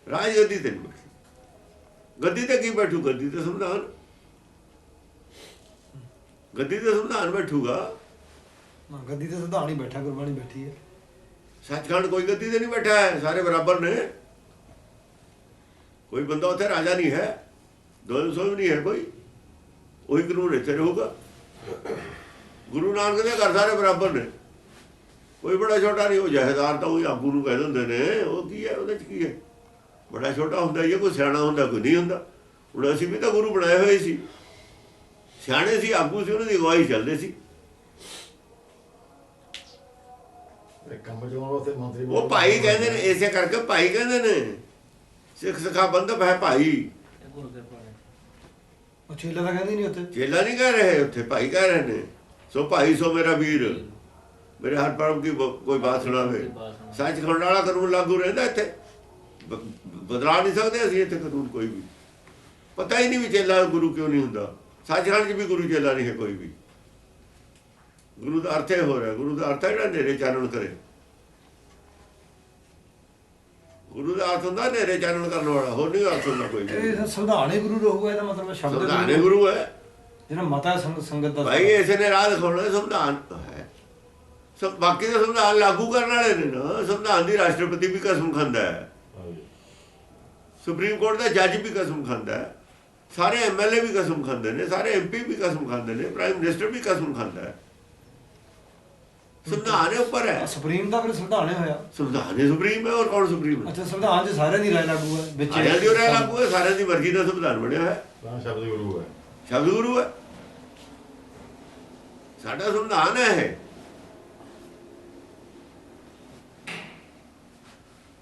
ਰਾਜ ਗੱਦੀ ਤੇ ਨਹੀਂ ਬੈਠੀ। ਗੱਦੀ ਤੇ ਕੀ ਬੈਠੂ? ਗੱਦੀ ਤੇ ਸੰਵਿਧਾਨ, ਗੱਦੀ ਤੇ ਸੰਵਿਧਾਨ ਬੈਠੂਗਾ। ਗੱਦੀ ਤੇ ਸੰਵਿਧਾਨ ਹੀ ਬੈਠਾ, ਗੁਰਬਾਣੀ ਬੈਠੀ ਹੈ। ਸੱਚਖੰਡ ਕੋਈ ਗੱਦੀ ਤੇ ਨਹੀਂ ਬੈਠਾ ਹੈ, ਸਾਰੇ ਬਰਾਬਰ ਨੇ। ਕੋਈ ਬੰਦਾ ਉੱਥੇ ਰਾਜਾ ਨਹੀਂ ਹੈ, ਦੋਨੋਂ ਸੋਚ ਨਹੀਂ ਹੈ ਕੋਈ। ਉਹੀ ਕਾਨੂੰਨ ਇੱਥੇ ਰਹੂਗਾ। ਗੁਰੂ ਨਾਨਕ ਦੇ ਘਰ ਸਾਰੇ ਬਰਾਬਰ ਨੇ, ਕੋਈ ਬੜਾ ਛੋਟਾ ਨਹੀਂ। ਉਹ ਜਹੇਦਾਰ ਤਾਂ ਉਹ ਆਗੂ ਨੂੰ ਕਹਿ ਦਿੰਦੇ ਨੇ, ਉਹ ਕੀ ਹੈ, ਉਹਦੇ 'ਚ ਕੀ ਹੈ? ਬੜਾ ਛੋਟਾ ਹੁੰਦਾ ਹੀ ਹੈ, ਕੋਈ ਸਿਆਣਾ ਹੁੰਦਾ, ਕੋਈ ਨਹੀਂ ਹੁੰਦਾ। ਹੁਣ ਅਸੀਂ ਵੀ ਤਾਂ ਗੁਰੂ ਬਣਾਏ ਹੋਏ ਸੀ, ਸਿਆਣੇ ਸੀ, ਆਗੂ ਸੀ, ਉਹਨਾਂ ਦੀ ਅਗਵਾਈ ਚੱਲਦੇ ਸੀ। ਕੰਮ ਚਲਾਉਣ ਵਾਸਤੇ ਮੰਤਰੀ ਉਹ ਭਾਈ ਕਹਿੰਦੇ ਨੇ, ਇਸੇ ਕਰਕੇ ਭਾਈ ਕਹਿੰਦੇ ਨੇ, ਸਿੱਖ ਸਖਾ ਬੰਧਪ ਹੈ ਭਾਈ। ਉਹ ਚੇਲਾ ਤਾਂ ਕਹਿੰਦੇ ਨਹੀਂ ਉੱਥੇ। ਚੇਲਾ ਨਹੀਂ ਕਹਿ ਰਹੇ, ਉੱਥੇ ਭਾਈ ਕਹਿ ਰਹੇ ਨੇ। ਸੋ ਭਾਈ ਸੋ ਮੇਰਾ ਵੀਰ, ਮੇਰੇ ਹਰ ਪਰਮ ਕੀ ਕੋਈ ਬਾਤ ਸੁਣਾਵੇ। ਸੱਚਖੰਡ ਵਾਲਾ ਕਾਨੂੰਨ ਲਾਗੂ ਰਹਿੰਦਾ ਇੱਥੇ, ਬਦਲਾ ਨਹੀਂ ਸਕਦੇ ਅਸੀਂ ਇੱਥੇ ਕਾਨੂੰਨ ਕੋਈ ਵੀ। ਪਤਾ ਹੀ ਨਹੀਂ ਵੀ ਚੇਲਾ ਗੁਰੂ ਕਿਉਂ ਨਹੀਂ ਹੁੰਦਾ। ਸੱਚਖੰਡ 'ਚ ਵੀ ਗੁਰੂ ਚੇਲਾ ਨਹੀਂ ਹੈ ਕੋਈ ਵੀ। ਗੁਰੂ ਦਾ ਅਰਥ ਇਹ ਹੋ ਰਿਹਾ, ਗੁਰੂ ਦਾ ਅਰਥ ਹੈ ਜਿਹੜਾ ਹਨੇਰੇ ਚਾਨਣ ਕਰੇ। ਗੁਰੂ ਦਾ ਅਰਥ ਹੁੰਦਾ ਹਨੇਰੇ ਚਾਨਣ ਕਰਨ ਵਾਲਾ, ਹੋਰ ਨਹੀਂ ਅਰਥ ਹੁੰਦਾ ਕੋਈ ਵੀ। ਇਹ ਸੰਵਿਧਾਨ ਹੀ ਗੁਰੂ ਰਹੂਗਾ, ਇਹਦਾ ਮਤਲਬ ਸ਼ਬਦ ਸੰਵਿਧਾਨ ਗੁਰੂ ਹੈ ਜਿਹੜਾ ਮਤਾ ਸੰਗਤ ਦਾ। ਭਾਈ ਇਸੇ ਨੇ ਰਾਹ ਦਿਖਾਉਣਾ, ਸੰਵਿਧਾਨ ਹੈ। ਸਭ ਬਾਕੀ ਦਾ ਸੰਵਿਧਾਨ ਲਾਗੂ ਕਰਨ ਵਾਲੇ ਨੇ ਨਾ। ਸੰਵਿਧਾਨ ਦੀ ਰਾਸ਼ਟਰਪਤੀ ਵੀ ਕਸਮ ਖਾਂਦਾ ਹੈ, ਸੁਪਰੀਮ ਕੋਰਟ ਦਾ ਜੱਜ ਵੀ ਕਸਮ ਖਾਂਦਾ ਹੈ, ਸਾਰੇ ਐਮਐਲਏ ਵੀ ਕਸਮ ਖਾਂਦੇ ਨੇ, ਸਾਰੇ ਐਮਪੀ ਵੀ ਕਸਮ ਖਾਂਦੇ ਨੇ, ਪ੍ਰਾਈਮ ਮਿਨਿਸਟਰ ਵੀ ਕਸਮ ਖਾਂਦਾ ਹੈ। ਸੰਵਿਧਾਨ ਦੇ ਉੱਪਰ ਹੈ। ਸੁਪਰੀਮ ਦਾ ਫਿਰ ਸੰਵਿਧਾਨ ਹੀ ਹੋਇਆ। ਸੰਵਿਧਾਨ ਹੀ ਸੁਪਰੀਮ ਹੈ, ਔਰ ਕੌਣ ਸੁਪਰੀਮ ਹੈ? ਅੱਛਾ, ਸੰਵਿਧਾਨ 'ਚ ਸਾਰਿਆਂ ਦੀ ਰਾਏ ਲਾਗੂ ਹੈ ਵਿੱਚ। ਸਾਰਿਆਂ ਦੀ ਰਾਏ ਲਾਗੂ ਹੈ, ਸਾਰਿਆਂ ਦੀ ਮਰਜ਼ੀ ਦਾ ਸੰਵਿਧਾਨ ਬਣਿਆ ਹੈ। ਸ਼ਬਦ ਗੁਰੂ ਹੈ, ਸ਼ਬਦ ਗੁਰੂ ਹੈ, ਸਾਡਾ ਸੰਵਿਧਾਨ ਹੈ ਇਹ।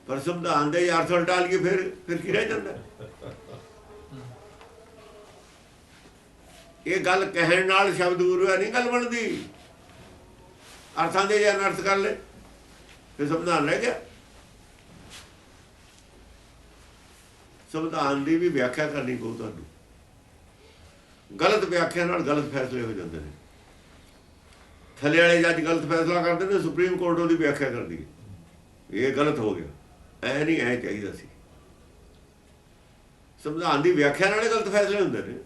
ਪਰ ਸੰਵਿਧਾਨ ਦੇ ਅਰਥ ਉਲਟਾ ਲਈਏ ਫਿਰ ਕੀ ਰਹਿ ਜਾਂਦਾ? ਇਹ ਗੱਲ ਕਹਿਣ ਨਾਲ ਸ਼ਬਦ ਗੁਰੂ ਹੈ ਨਹੀਂ ਗੱਲ ਬਣਦੀ। ਅਰਥਾਂ ਦੇ ਜੇ ਅਨਰਥ ਕਰ ਲੈ ਫਿਰ ਸੰਵਿਧਾਨ ਰਹਿ ਗਿਆ। ਸੰਵਿਧਾਨ ਦੀ ਵੀ ਵਿਆਖਿਆ ਕਰਨੀ ਪਊ ਤੁਹਾਨੂੰ। ਗਲਤ ਵਿਆਖਿਆ ਨਾਲ ਗਲਤ ਫੈਸਲੇ ਹੋ ਜਾਂਦੇ ਨੇ। ਥੱਲੇ ਵਾਲੇ ਜੱਜ ਗਲਤ ਫੈਸਲਾ ਕਰਦੇ ਨੇ, ਸੁਪਰੀਮ ਕੋਰਟ ਉਹਦੀ ਵਿਆਖਿਆ ਕਰਦੀ ਹੈ, ਇਹ ਗਲਤ ਹੋ ਗਿਆ, ਐ ਨਹੀਂ, ਐ ਚਾਹੀਦਾ ਸੀ। ਸੰਵਿਧਾਨ ਦੀ ਵਿਆਖਿਆ ਨਾਲ ਗਲਤ ਫੈਸਲੇ ਹੁੰਦੇ ਨੇ।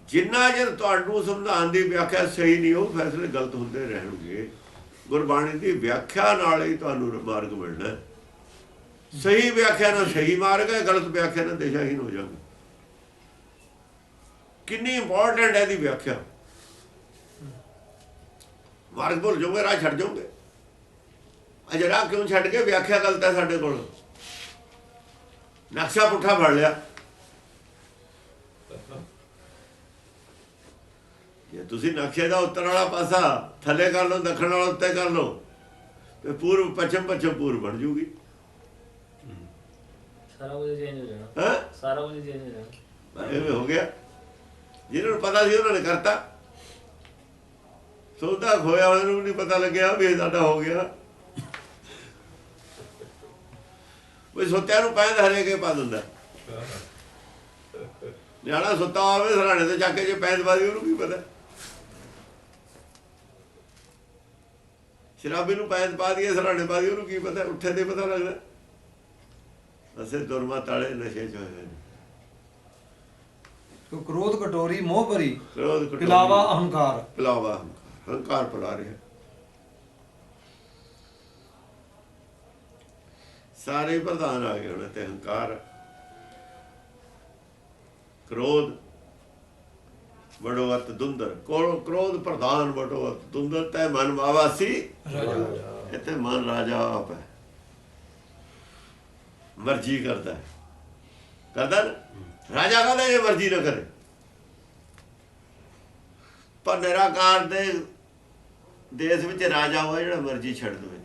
ਜਿੰਨਾ ਚਿਰ ਤੁਹਾਨੂੰ ਸੰਵਿਧਾਨ ਦੀ ਵਿਆਖਿਆ ਸਹੀ ਨਹੀਂ, ਉਹ ਫੈਸਲੇ ਗਲਤ ਹੁੰਦੇ ਰਹਿਣਗੇ। ਗੁਰਬਾਣੀ ਦੀ ਵਿਆਖਿਆ ਨਾਲ ਹੀ ਤੁਹਾਨੂੰ ਮਾਰਗ ਮਿਲਣਾ। ਸਹੀ ਵਿਆਖਿਆ ਨਾਲ ਸਹੀ ਮਾਰਗ ਹੈ, ਗਲਤ ਵਿਆਖਿਆ ਨਾਲ ਦਿਸ਼ਾਹੀਨ ਹੋ ਜਾਊਗਾ। ਕਿੰਨੀ ਇੰਪੋਰਟੈਂਟ ਹੈ ਇਹਦੀ ਵਿਆਖਿਆ। ਮਾਰਗ ਭੁੱਲ ਜਾਓਗੇ, ਰਾਹ ਛੱਡ ਜਾਓਗੇ। ਅਜੇ ਰਾਹ ਕਿਉਂ ਛੱਡ ਕੇ? ਵਿਆਖਿਆ ਗਲਤ ਹੈ ਸਾਡੇ ਕੋਲ, ਨਕਸ਼ਾ ਪੁੱਠਾ ਫੜ ਲਿਆ। ਜੇ ਤੁਸੀਂ ਨਕਸ਼ੇ ਦਾ ਉੱਤਰ ਵਾਲਾ ਪਾਸਾ ਥੱਲੇ ਕਰ ਲਓ, ਦੱਖਣ ਵਾਲਾ ਉੱਤੇ ਕਰ ਲਓ, ਤੇ ਪੂਰਬ ਪੱਛਮ, ਪੱਛਮ ਪੂਰਬ ਬਣ ਜੂਗੀ। ਸਾਰਾ ਕੁਝ ਚੇਂਜ ਹੋ ਜਾਣਾ। ਹਾਂ, ਸਾਰਾ ਕੁਝ ਚੇਂਜ ਹੋ ਜਾਣਾ। ਐਵੇਂ ਹੋ ਗਿਆ। ਜਿਹਨਾਂ ਨੂੰ ਪਤਾ ਸੀ ਉਹਨਾਂ ਨੇ ਕਰਤਾ। ਸੌਦਾ ਖੋਇਆ ਹੋਇਆ ਨੂੰ ਨਹੀਂ ਪਤਾ ਲੱਗਿਆ ਵੀ ਇਹ ਸਾਡਾ ਹੋ ਗਿਆ। ਕੋਈ ਸੋਤਿਆਂ ਨੂੰ ਪੈਂਦ ਹਰੇ ਕੇ ਪਾ ਦਿੰਦਾ। ਨਿਆਣਾ ਸੁੱਤਾ ਹੋਵੇ ਸਰਾਣੇ ਤੇ ਚੱਕ ਕੇ ਜੇ ਪੈਂਦ ਬਾਦੀ ਉਹਨੂੰ ਕੀ ਪਤਾ। ਸ਼ਰਾਬੀ ਨੂੰ ਪੈਂਦ ਪਾ ਦਈਏ ਸਰਾਣੇ ਪਾ ਦਈਏ ਉਹਨੂੰ ਕੀ ਪਤਾ, ਉੱਠੇ ਤੇ ਪਤਾ ਲੱਗਦਾ। ਅਸੀਂ ਦੁਰਮਤ ਵਾਲੇ ਨਸ਼ੇ 'ਚ ਹੋਏ ਨੇ। ਕ੍ਰੋਧ ਕਟੋਰੀ ਮੋਹ ਭਰੀ ਕ੍ਰੋਧ ਕਟੋਰੀ, ਪਿਲਾਵਾ ਅਹੰਕਾਰ। ਪਿਲਾਵਾ ਹੰਕਾਰ ਪਿਲਾ ਰਿਹਾ। ਸਾਰੇ ਪ੍ਰਧਾਨ ਆ ਗਏ ਹੁਣ ਤੇ ਹੰਕਾਰ, ਕ੍ਰੋਧ ਬੜੋਵਤ ਦੁੰਦਰ, ਕ੍ਰੋਧ ਪ੍ਰਧਾਨ ਬੜੋਵਤ ਦੁੰਦਰ, ਤੈ ਮਨ ਮਾਵਾਸੀ ਇੱਥੇ ਮਨ ਰਾਜਾ ਆਪ ਹੈ, ਮਰਜ਼ੀ ਕਰਦਾ ਹੈ, ਕਰਦਾ ਨਾ ਰਾਜਾ ਕਹਿੰਦਾ ਇਹ ਮਰਜ਼ੀ ਨਾ ਕਰੇ। ਪਰ ਨਿਰਾਕਾਰ ਦੇ ਦੇਸ਼ ਵਿੱਚ ਰਾਜਾ ਹੋਇਆ ਜਿਹੜਾ ਮਰਜ਼ੀ ਛੱਡ ਦੇਵੇ।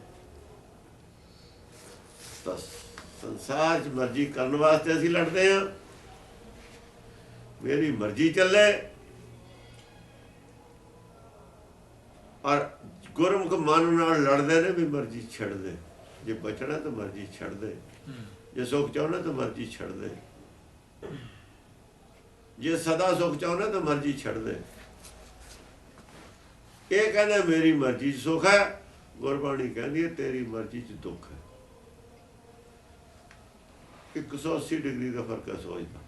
ਤਾਂ ਸੰਸਾਰ 'ਚ ਮਰਜ਼ੀ ਕਰਨ ਵਾਸਤੇ ਅਸੀਂ ਲੜਦੇ ਹਾਂ, ਮੇਰੀ ਮਰਜ਼ੀ ਚੱਲੇ। ਔਰ ਗੁਰਮੁਖ ਮਨ ਨਾਲ ਲੜਦੇ ਨੇ ਵੀ ਮਰਜ਼ੀ ਛੱਡ ਦੇ, ਜੇ ਬਚਣਾ ਤਾਂ ਮਰਜ਼ੀ ਛੱਡ ਦੇ, ਜੇ ਸੁੱਖ ਚਾਹੁੰਦਾ ਤਾਂ ਮਰਜ਼ੀ ਛੱਡ ਦੇ, ਜੇ ਸਦਾ ਸੁੱਖ ਚਾਹੁੰਦਾ ਤਾਂ ਮਰਜ਼ੀ ਛੱਡ ਦੇ। ਇਹ ਕਹਿੰਦਾ ਮੇਰੀ ਮਰਜ਼ੀ 'ਚ ਸੁੱਖ ਹੈ, ਗੁਰਬਾਣੀ ਕਹਿੰਦੀ ਹੈ ਤੇਰੀ ਮਰਜ਼ੀ 'ਚ ਦੁੱਖ ਹੈ। 180 ਡਿਗਰੀ ਦਾ ਫਰਕ ਹੈ ਸੋਚ ਦਾ।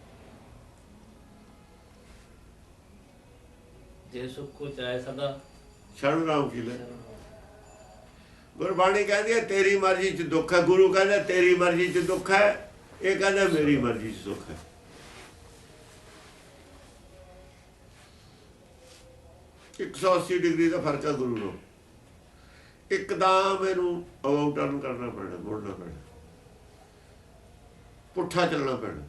ਜੇ ਸੁਖ ਕੋ ਚਾਹੇ ਸਦਾ ਸ਼ਰਨ ਰਾਮ ਕੀ ਲੈ, ਗੁਰਬਾਣੀ ਕਹਿੰਦੀ ਹੈ ਤੇਰੀ ਮਰਜ਼ੀ 'ਚ ਦੁੱਖ ਹੈ, ਗੁਰੂ ਕਹਿੰਦਾ ਤੇਰੀ ਮਰਜ਼ੀ 'ਚ ਦੁੱਖ ਹੈ, ਇਹ ਕਹਿੰਦਾ ਮੇਰੀ ਮਰਜ਼ੀ 'ਚ ਸੁੱਖ ਹੈ। ਇੱਕ 180 ਡਿਗਰੀ ਦਾ ਫਰਕ ਹੈ ਗੁਰੂ ਨੂੰ। ਇੱਕਦਮ ਇਹਨੂੰ ਅਬਾਊਟ ਟਰਨ ਕਰਨਾ ਪੈਣਾ, ਮੋੜਨਾ ਪੈਣਾ, ਪੁੱਠਾ ਚੱਲਣਾ ਪੈਣਾ।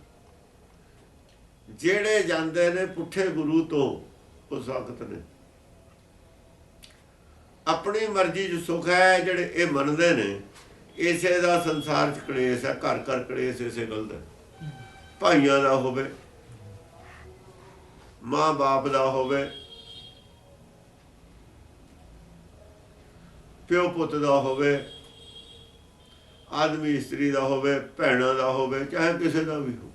ਜਿਹੜੇ ਜਾਂਦੇ ਨੇ ਪੁੱਠੇ ਗੁਰੂ ਤੋਂ ਉਹ ਸਾਖਤ ਨੇ। ਆਪਣੀ ਮਰਜ਼ੀ 'ਚ ਸੁੱਖ ਹੈ ਜਿਹੜੇ ਇਹ ਮੰਨਦੇ ਨੇ, ਇਸੇ ਦਾ ਸੰਸਾਰ 'ਚ ਕਲੇਸ਼ ਹੈ, ਘਰ ਘਰ ਕਲੇਸ਼ ਇਸੇ ਗੱਲ ਦਾ। ਭਾਈਆਂ ਦਾ ਹੋਵੇ, ਮਾਂ ਬਾਪ ਦਾ ਹੋਵੇ, ਪਿਓ ਪੁੱਤ ਦਾ ਹੋਵੇ, ਆਦਮੀ ਇਸਤਰੀ ਦਾ ਹੋਵੇ, ਭੈਣਾਂ ਦਾ ਹੋਵੇ, ਚਾਹੇ ਕਿਸੇ ਦਾ ਵੀ ਹੋ,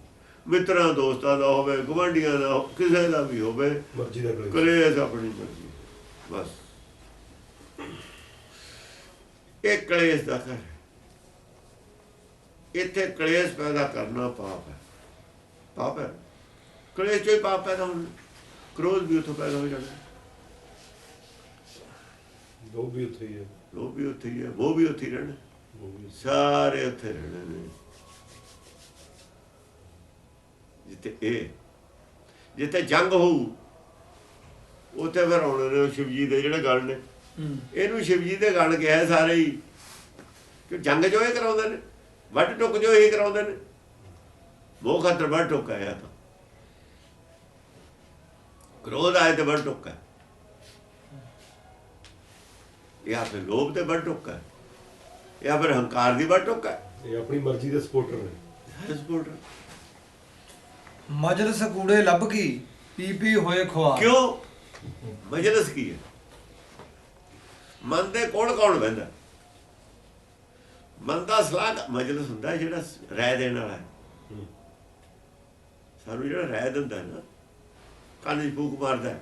ਮਿੱਤਰਾਂ ਦੋਸਤਾਂ ਦਾ ਹੋਵੇ, ਗੁਆਂਢੀਆਂ ਦਾ, ਕਿਸੇ ਦਾ ਵੀ ਹੋਵੇ, ਮਰਜ਼ੀ ਦਾ ਕਲੇਸ਼। ਕਲੇਸ਼ ਆਪਣੀ ਮਰਜ਼ੀ। ਬਸ ਇਹ ਕਲੇਸ਼ ਦਾ ਘਰ ਹੈ। ਇੱਥੇ ਕਲੇਸ਼ ਪੈਦਾ ਕਰਨਾ ਪਾਪ ਹੈ, ਪਾਪ ਹੈ। ਕਲੇਸ਼ 'ਚੋਂ ਹੀ ਪਾਪ ਪੈਦਾ ਹੋਣਾ, ਕ੍ਰੋਧ ਵੀ ਉੱਥੋਂ ਪੈਦਾ ਹੋ ਜਾਣਾ, ਲੋਭ ਵੀ ਉੱਥੇ ਹੀ ਹੈ, ਲੋਭ ਵੀ ਉੱਥੇ ਹੀ ਹੈ, ਮੋਹ ਵੀ ਉੱਥੇ ਹੀ ਰਹਿਣਾ, ਉਹ ਵੀ ਸਾਰੇ ਉੱਥੇ ਰਹਿਣੇ ਨੇ। ਜਿੱਥੇ ਜੰਗ ਹੋਊ ਉੱਥੇ ਫਿਰ ਆਉਣੇ ਨੇ ਸ਼ਿਵ ਜੀ ਦੇ ਜਿਹੜੇ ਗਣ ਨੇ। ਇਹਨੂੰ ਸ਼ਿਵ ਜੀ ਦੇ ਗਣ ਕਿਹਾ ਸਾਰੇ ਹੀ, ਕਿ ਜੰਗ ਜੋ ਇਹ ਕਰਾਉਂਦੇ ਨੇ, ਵੱਢ ਟੁੱਕ ਜੋ ਇਹ ਕਰਾਉਂਦੇ ਨੇ। ਮੋਹ ਖਾਤਰ ਵੱਢ ਟੁੱਕ ਆਇਆ, ਤਾਂ ਕ੍ਰੋਧ ਆਏ ਤੇ ਵੱਢ ਟੁੱਕ ਹੈ, ਜਾਂ ਫਿਰ ਲੋਭ ਤੇ ਵੱਢ ਟੁੱਕ ਹੈ, ਜਾਂ ਫਿਰ ਹੰਕਾਰ ਦੀ ਵੱਢ ਟੁੱਕ ਹੈ। ਇਹ ਆਪਣੀ ਮਰਜ਼ੀ ਦੇ ਸਪੋਰਟਰ ਨੇ। ਮਜਲਿਸ ਕੂੜੇ ਲੱਭ ਕੀ ਪੀ ਪੀ ਹੋਏ ਖੁਆ। ਕਿਉਂ? ਮਜਲਿਸ ਕੀ ਹੈ? ਮਨ ਦੇ ਕੋਲ ਕੌਣ ਬਹਿੰਦਾ? ਮਨ ਦਾ ਸਲਾਹ ਮਜਲਿਸ ਹੁੰਦਾ ਜਿਹੜਾ ਰਾਏ ਦੇਣ ਵਾਲਾ ਹੈ। ਸਾਨੂੰ ਜਿਹੜਾ ਰਾਏ ਦਿੰਦਾ ਨਾ, ਕੰਨ 'ਚ ਫੂਕ ਮਾਰਦਾ,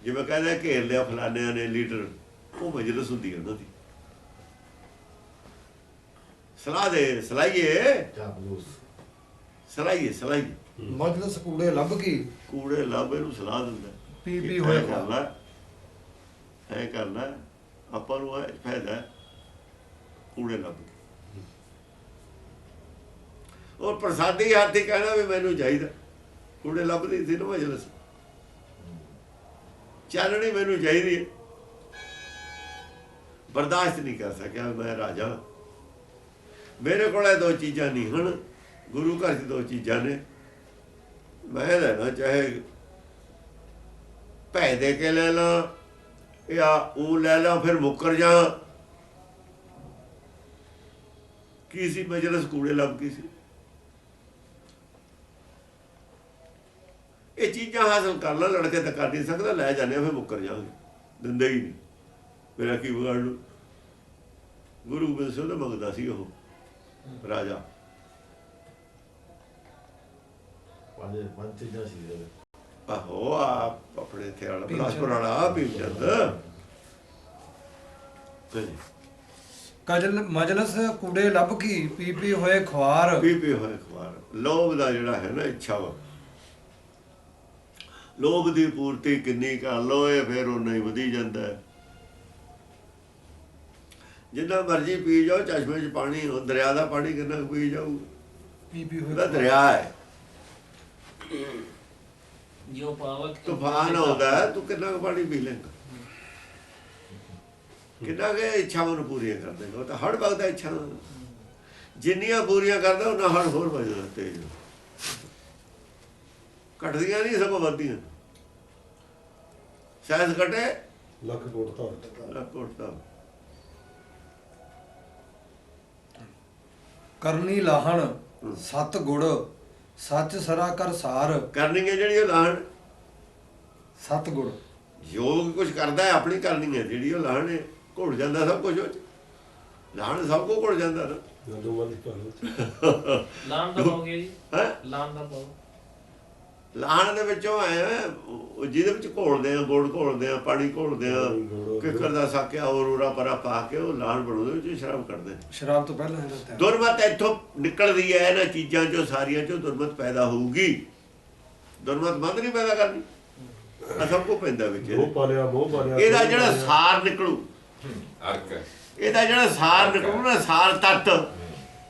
ਜਿਵੇਂ ਕਹਿੰਦਾ ਘੇਰ ਲਿਆ ਫਲਾਨਿਆਂ ਨੇ ਲੀਡਰ, ਉਹ ਮਜਲਿਸ ਹੁੰਦੀ ਹੈ ਉਹਨਾਂ ਦੀ। ਸਲਾਹ ਦੇ, ਸਲਾਹੀਏ, ਸਲਾਹੀਏ, ਸਲਾਹੀਏ। ਮਜਲਿਸ ਕੂੜੇ ਲੱਭ ਕੀ ਕੂੜੇ ਲੱਭ ਇਹਨੂੰ ਸਲਾਹ ਦਿੰਦਾ, ਪੀ ਪੀ ਹੋਏ ਕਰ ਲੈ, ਐ ਕਰ ਲੈ, ਆਪਾਂ ਨੂੰ ਇਹ ਫਾਇਦਾ ਕੂੜੇ ਲੱਭ ਕੇ। ਉਹ ਪ੍ਰਸਾਦੀ ਹੱਥ ਹੀ ਕਹਿਣਾ ਵੀ ਮੈਨੂੰ ਚਾਹੀਦਾ, ਕੂੜੇ ਲੱਭਦੀ ਸੀ ਨਾ ਮਜਲਿਸ, ਚਾਨਣੀ ਮੈਨੂੰ ਚਾਹੀਦੀ ਹੈ। ਬਰਦਾਸ਼ਤ ਨਹੀਂ ਕਰ ਸਕਿਆ ਮੈਂ ਰਾਜਾ, ਮੇਰੇ ਕੋਲ ਇਹ ਦੋ ਚੀਜ਼ਾਂ ਨਹੀਂ ਹਨ, ਗੁਰੂ ਘਰ 'ਚ ਦੋ ਚੀਜ਼ਾਂ ਨੇ, ਮੈਂ ਲੈਣਾ ਚਾਹੇ ਭੈ ਦੇ ਕੇ ਲੈ ਲਾਂ ਜਾਂ ਉਹ ਲੈ ਲਾਂ ਫਿਰ ਮੁੱਕਰ ਜਾ। ਕੀ ਸੀ ਮਜਲਿਸ? ਕੂੜੇ ਲੱਭ ਕੀ ਸੀ? ਇਹ ਚੀਜ਼ਾਂ ਹਾਸਲ ਕਰ ਲਾ, ਲੜਕੇ ਤਾਂ ਕਰ ਨਹੀਂ ਸਕਦਾ, ਲੈ ਜਾਂਦੇ ਫਿਰ ਮੁੱਕਰ ਜਾਵਾਂਗੇ, ਦਿੰਦੇ ਹੀ ਨਹੀਂ, ਮੇਰਾ ਕੀ ਵਿਗਾੜ ਲੂ। ਗੁਰੂ ਗੋਬਿੰਦ ਸਿੰਘ ਦਾ ਮੰਗਦਾ ਸੀ ਉਹ ਰਾਜਾ, ਪੰਜ ਚੀਜ਼ਾਂ ਸੀ ਇਹਦੇ ਵਿੱਚ। ਆਹੋ ਆਪ ਆਪਣੇ ਇੱਥੇ ਵਾਲਾ ਬਿਲਾਸਪੁਰ ਵਾਲਾ ਭੀਮ ਚੰਦ ਕਜਲ ਮਜਲਸ ਕੂੜੇ ਲੱਭ ਕੀ ਪੀ ਪੀ ਹੋਏ ਖੁਆਰ। ਪੀ ਹੋਏ ਖਵਾਰ। ਲੋਭ ਦਾ ਜਿਹੜਾ ਹੈ ਨਾ ਇੱਛਾ ਵਾ, ਲੋਭ ਦੀ ਪੂਰਤੀ ਕਿੰਨੀ ਕਰ ਲੋ ਇਹ ਫਿਰ ਉਨਾ ਹੀ ਵਧੀ ਜਾਂਦਾ ਹੈ। ਜਿੰਨਾ ਮਰਜ਼ੀ ਪੀ ਜਾਓ, ਚਸ਼ਮੇ 'ਚ ਪਾਣੀ, ਉਹ ਦਰਿਆ ਦਾ ਪਾਣੀ ਕਿੰਨਾ ਕੁ ਪੀ ਜਾਊ, ਪੀ ਪੀ ਹੋਏ ਉਹਦਾ ਦਰਿਆ ਹੈ, ਜੋ ਪਾਵਕ ਤੂਫਾਨ ਆਉਂਦਾ ਹੈ, ਤੂੰ ਕਿੰਨਾ ਕੁ ਪਾਣੀ ਪੀ ਲੇਂਗਾ, ਕਿੰਨਾ ਕੁ ਇੱਛਾਵਾਂ ਨੂੰ ਪੂਰੀਆਂ ਕਰ ਦੇਗਾ। ਉਹ ਤਾਂ ਹੜ ਵਗਦਾ ਇੱਛਾ ਜਿੰਨੀਆਂ ਪੂਰੀਆਂ ਕਰਦਾ ਉਹਨਾਂ ਹੜ ਹੋਰ ਵੱਜਦਾ ਤੇਜ਼, ਘਟਦੀਆਂ ਨਹੀਂ ਸਗੋਂ ਵੱਧਦੀਆਂ। ਸਾਇੰਸ ਘਟੇ ਲੱਖ ਕੋਟ ਲੱਖ ਘਟਦਾ। ਕਰਨੀ ਲਾਹਣ ਸਤ ਗੁੜ ਸੱਚ ਸਰਾ ਕਰ ਸਾਰ। ਕਰਨੀ ਹੈ ਜਿਹੜੀ ਉਹ ਲਾਹਣ, ਸਤ ਗੁੜ ਜੋ ਕੁਝ ਕਰਦਾ ਹੈ ਆਪਣੀ ਕਰਨੀ ਹੈ ਜਿਹੜੀ ਉਹ ਲਾਹਣ ਹੈ। ਘੁਲ ਜਾਂਦਾ ਸਭ ਕੁਝ ਉਹ 'ਚ, ਲਾਹਣ ਸਭ ਕੁਝ ਘੁਲ ਜਾਂਦਾ ਨਾ। ਜਦੋਂ ਮਨ ਭਾਵੇਂ ਲਾਨ ਦਾ ਪਾਓਗੇ ਜੀ, ਹੈ ਲਾਨ ਦਾ ਪਾਓ। ਲਾਹਣ ਦੇ ਵਿੱਚੋਂ ਆਇਆ ਜਿਹਦੇ ਵਿੱਚ ਘੋਲਦੇ ਆ, ਗੁੜ ਘੋਲਦੇ ਆ, ਪਾਣੀ ਘੋਲਦੇ ਆ, ਕਿੱਕਰ ਦਾ ਸਾਕਿਆ ਹੋਰ ਉਰਾ ਪਰਾ ਪਾ ਕੇ ਉਹ ਲਾਹਣ ਬਣਾਉਂਦੇ, ਵਿੱਚ ਸ਼ਰਾਬ ਕੱਢਦੇ ਨੇ। ਸ਼ਰਾਬ ਤੋਂ ਪਹਿਲਾਂ ਇਹਦਾ ਤਿਆਰ। ਦੁਰਮਤ ਇੱਥੋਂ ਨਿਕਲਦੀ ਹੈ, ਇਹਨਾਂ ਚੀਜ਼ਾਂ ਚੋਂ ਸਾਰੀਆਂ ਚੋਂ ਦੁਰਮਤ ਪੈਦਾ ਹੋਊਗੀ। ਦੁਰਮਤ ਬੰਦ ਨਹੀਂ ਪੈਦਾ ਕਰਨੀ, ਆ ਸਭ ਕੁਝ ਪੈਂਦਾ ਵਿੱਚ ਮੋਹ ਪਾਲਿਆ ਮੋਹ ਪਾਲਿਆ। ਇਹਦਾ ਜਿਹੜਾ ਸਾਰ ਨਿਕਲੂ, ਇਹਦਾ ਜਿਹੜਾ ਸਾਰ ਨਿਕਲੂ ਨਾ, ਸਾਰ ਤੱਤ,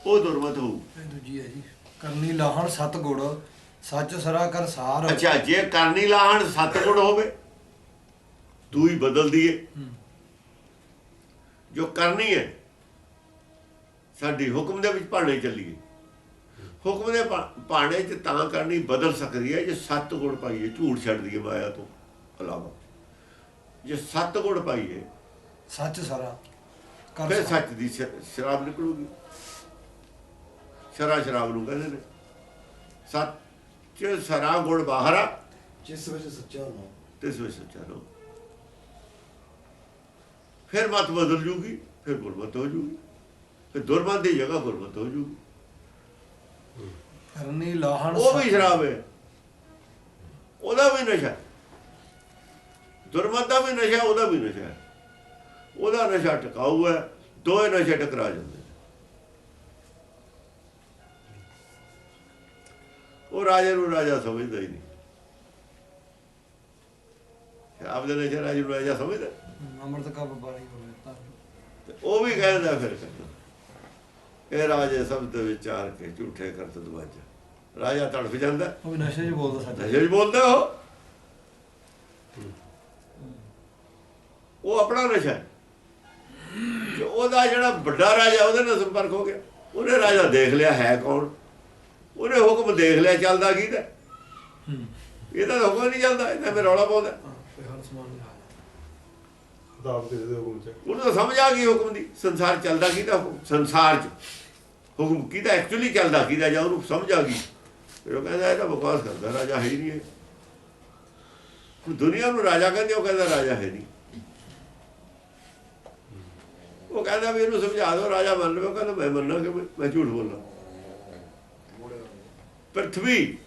ਉਹ ਦੁਰਮਤ ਹੋਊ। ਇਹ ਦੂਜੀ ਹੈ ਜੀ, ਕਰਨੀ ਲਾਹਣ ਸਤ ਗੁੜ ਸੱਚ ਸਰਾ ਕਰ ਸਾਰ। ਅੱਛਾ, ਜੇ ਕਰਨੀ ਲਾਹਣ ਸਤਗੁਣ ਹੋਵੇ, ਤੂੰ ਹੀ ਬਦਲਦੀ ਏ। ਜੋ ਕਰਨੀ ਹੈ ਸਾਡੀ ਹੁਕਮ ਦੇ ਵਿੱਚ ਭਾਣੇ ਚੱਲੀਏ, ਹੁਕਮ ਦੇ ਭਾਣੇ 'ਚ ਤਾਂ ਕਰਨੀ ਬਦਲ ਸਕਦੀ ਹੈ ਜੇ ਸਤਗੁਣ ਪਾਈਏ, ਝੂਠ ਛੱਡ ਦਈਏ ਮਾਇਆ ਤੋਂ ਇਲਾਵਾ। ਜੇ ਸਤਗੁਣ ਪਾਈਏ ਸੱਚ ਸਰਾ ਕਰ ਫਿਰ ਸਾਰ। ਸੱਚ ਦੀ ਸ਼ਰਾਬ ਨਿਕਲੂਗੀ। ਸ਼ਰਾਬ ਨੂੰ ਕਹਿੰਦੇ ਨੇ। ਸੱਚ ਸਰਾ ਗੁਣ ਬਾਹਰਾ, ਜਿਸ ਵਿੱਚ ਸੱਚਾ ਨਾ ਤਿਸ ਵਿੱਚ ਸੱਚਾ ਰਹੋ। ਫਿਰ ਮਤ ਬਦਲ ਜੂਗੀ, ਫਿਰ ਗੁਰਮਤ ਹੋ ਜੂਗੀ, ਫਿਰ ਦੁਰਮਤ ਦੀ ਜਗ੍ਹਾ ਗੁਰਮਤ ਹੋ ਜੂਗੀ। ਕਰਨੀ ਲਾਹਣ ਉਹ ਵੀ ਸ਼ਰਾਬ ਹੈ, ਉਹਦਾ ਵੀ ਨਸ਼ਾ, ਦੁਰਮਤ ਦਾ ਵੀ ਨਸ਼ਾ, ਉਹਦਾ ਵੀ ਨਸ਼ਾ। ਉਹਦਾ ਨਸ਼ਾ ਟਿਕਾਊ ਹੈ, ਦੋਏ ਨਸ਼ੇ ਟਕਰਾ ਜਾਂਦੇ। ਉਹ ਰਾਜੇ ਨੂੰ ਰਾਜਾ ਸਮਝਦਾ ਹੀ ਨਹੀਂ। ਸ਼ਰਾਬ ਦੇ ਨਸ਼ੇ ਰਾਜੇ ਨੂੰ ਰਾਜਾ ਸਮਝਦਾ, ਅੰਮ੍ਰਿਤ ਕਾ ਵਪਾਰੀ ਹੋਵੇ ਤਾਂ ਤੇ ਉਹ ਵੀ ਕਹਿੰਦਾ ਫਿਰ ਕਹਿੰਦਾ ਇਹ ਰਾਜੇ ਸਭ ਦੇ ਵਿਚਾਰ ਕੇ ਝੂਠੇ ਕਰਤ ਦਵਾਜਾ। ਰਾਜਾ ਤੜਫ ਜਾਂਦਾ, ਉਹ ਵੀ ਨਸ਼ੇ 'ਚ ਬੋਲਦਾ ਸੱਚ। ਨਸ਼ੇ 'ਚ ਬੋਲਦਾ ਉਹ ਆਪਣਾ ਨਸ਼ਾ ਹੈ। ਕਿ ਉਹਦਾ ਜਿਹੜਾ ਵੱਡਾ ਰਾਜਾ ਉਹਦੇ ਨਾਲ ਸੰਪਰਕ ਹੋ ਗਿਆ। ਉਹਨੇ ਰਾਜਾ ਦੇਖ ਲਿਆ ਹੈ ਕੌਣ, ਉਹਨੇ ਹੁਕਮ ਦੇਖ ਲਿਆ ਚੱਲਦਾ ਕਿਹਦਾ। ਇਹਦਾ ਤਾਂ ਹੁਕਮ ਨਹੀਂ ਚੱਲਦਾ, ਇਹਦਾ ਮੈਂ ਰੌਲਾ ਪਾਉਂਦਾ। ਹਰ ਸਮਾਨ ਲਿਆ ਦਾਬ ਦੇ ਹੁਕਮ ਚ ਉਹਨੂੰ ਤਾਂ ਸਮਝ ਆ ਗਈ ਹੁਕਮ ਦੀ, ਸੰਸਾਰ ਚੱਲਦਾ ਕਿਹਦਾ, ਸੰਸਾਰ 'ਚ ਹੁਕਮ ਕਿਹਦਾ ਐਕਚੁਅਲੀ ਚੱਲਦਾ ਕਿਹਦਾ, ਜਾਂ ਉਹਨੂੰ ਸਮਝ ਆ ਗਈ। ਫਿਰ ਉਹ ਕਹਿੰਦਾ ਇਹ ਤਾਂ ਬਕਵਾਸ ਕਰਦਾ, ਰਾਜਾ ਹੈ ਹੀ ਨਹੀਂ। ਇਹ ਦੁਨੀਆ ਨੂੰ ਰਾਜਾ ਕਹਿੰਦੇ, ਉਹ ਕਹਿੰਦਾ ਰਾਜਾ ਹੈ ਨਹੀਂ। ਉਹ ਕਹਿੰਦਾ ਵੀ ਇਹਨੂੰ ਸਮਝਾ ਦਿਓ ਰਾਜਾ ਮੰਨ ਲਵੇ। ਉਹ ਕਹਿੰਦਾ ਮੈਂ ਮੰਨਾਂ ਕਿ ਮੈਂ ਝੂਠ ਬੋਲਾਂ। ਪ੍ਰਥਵੀ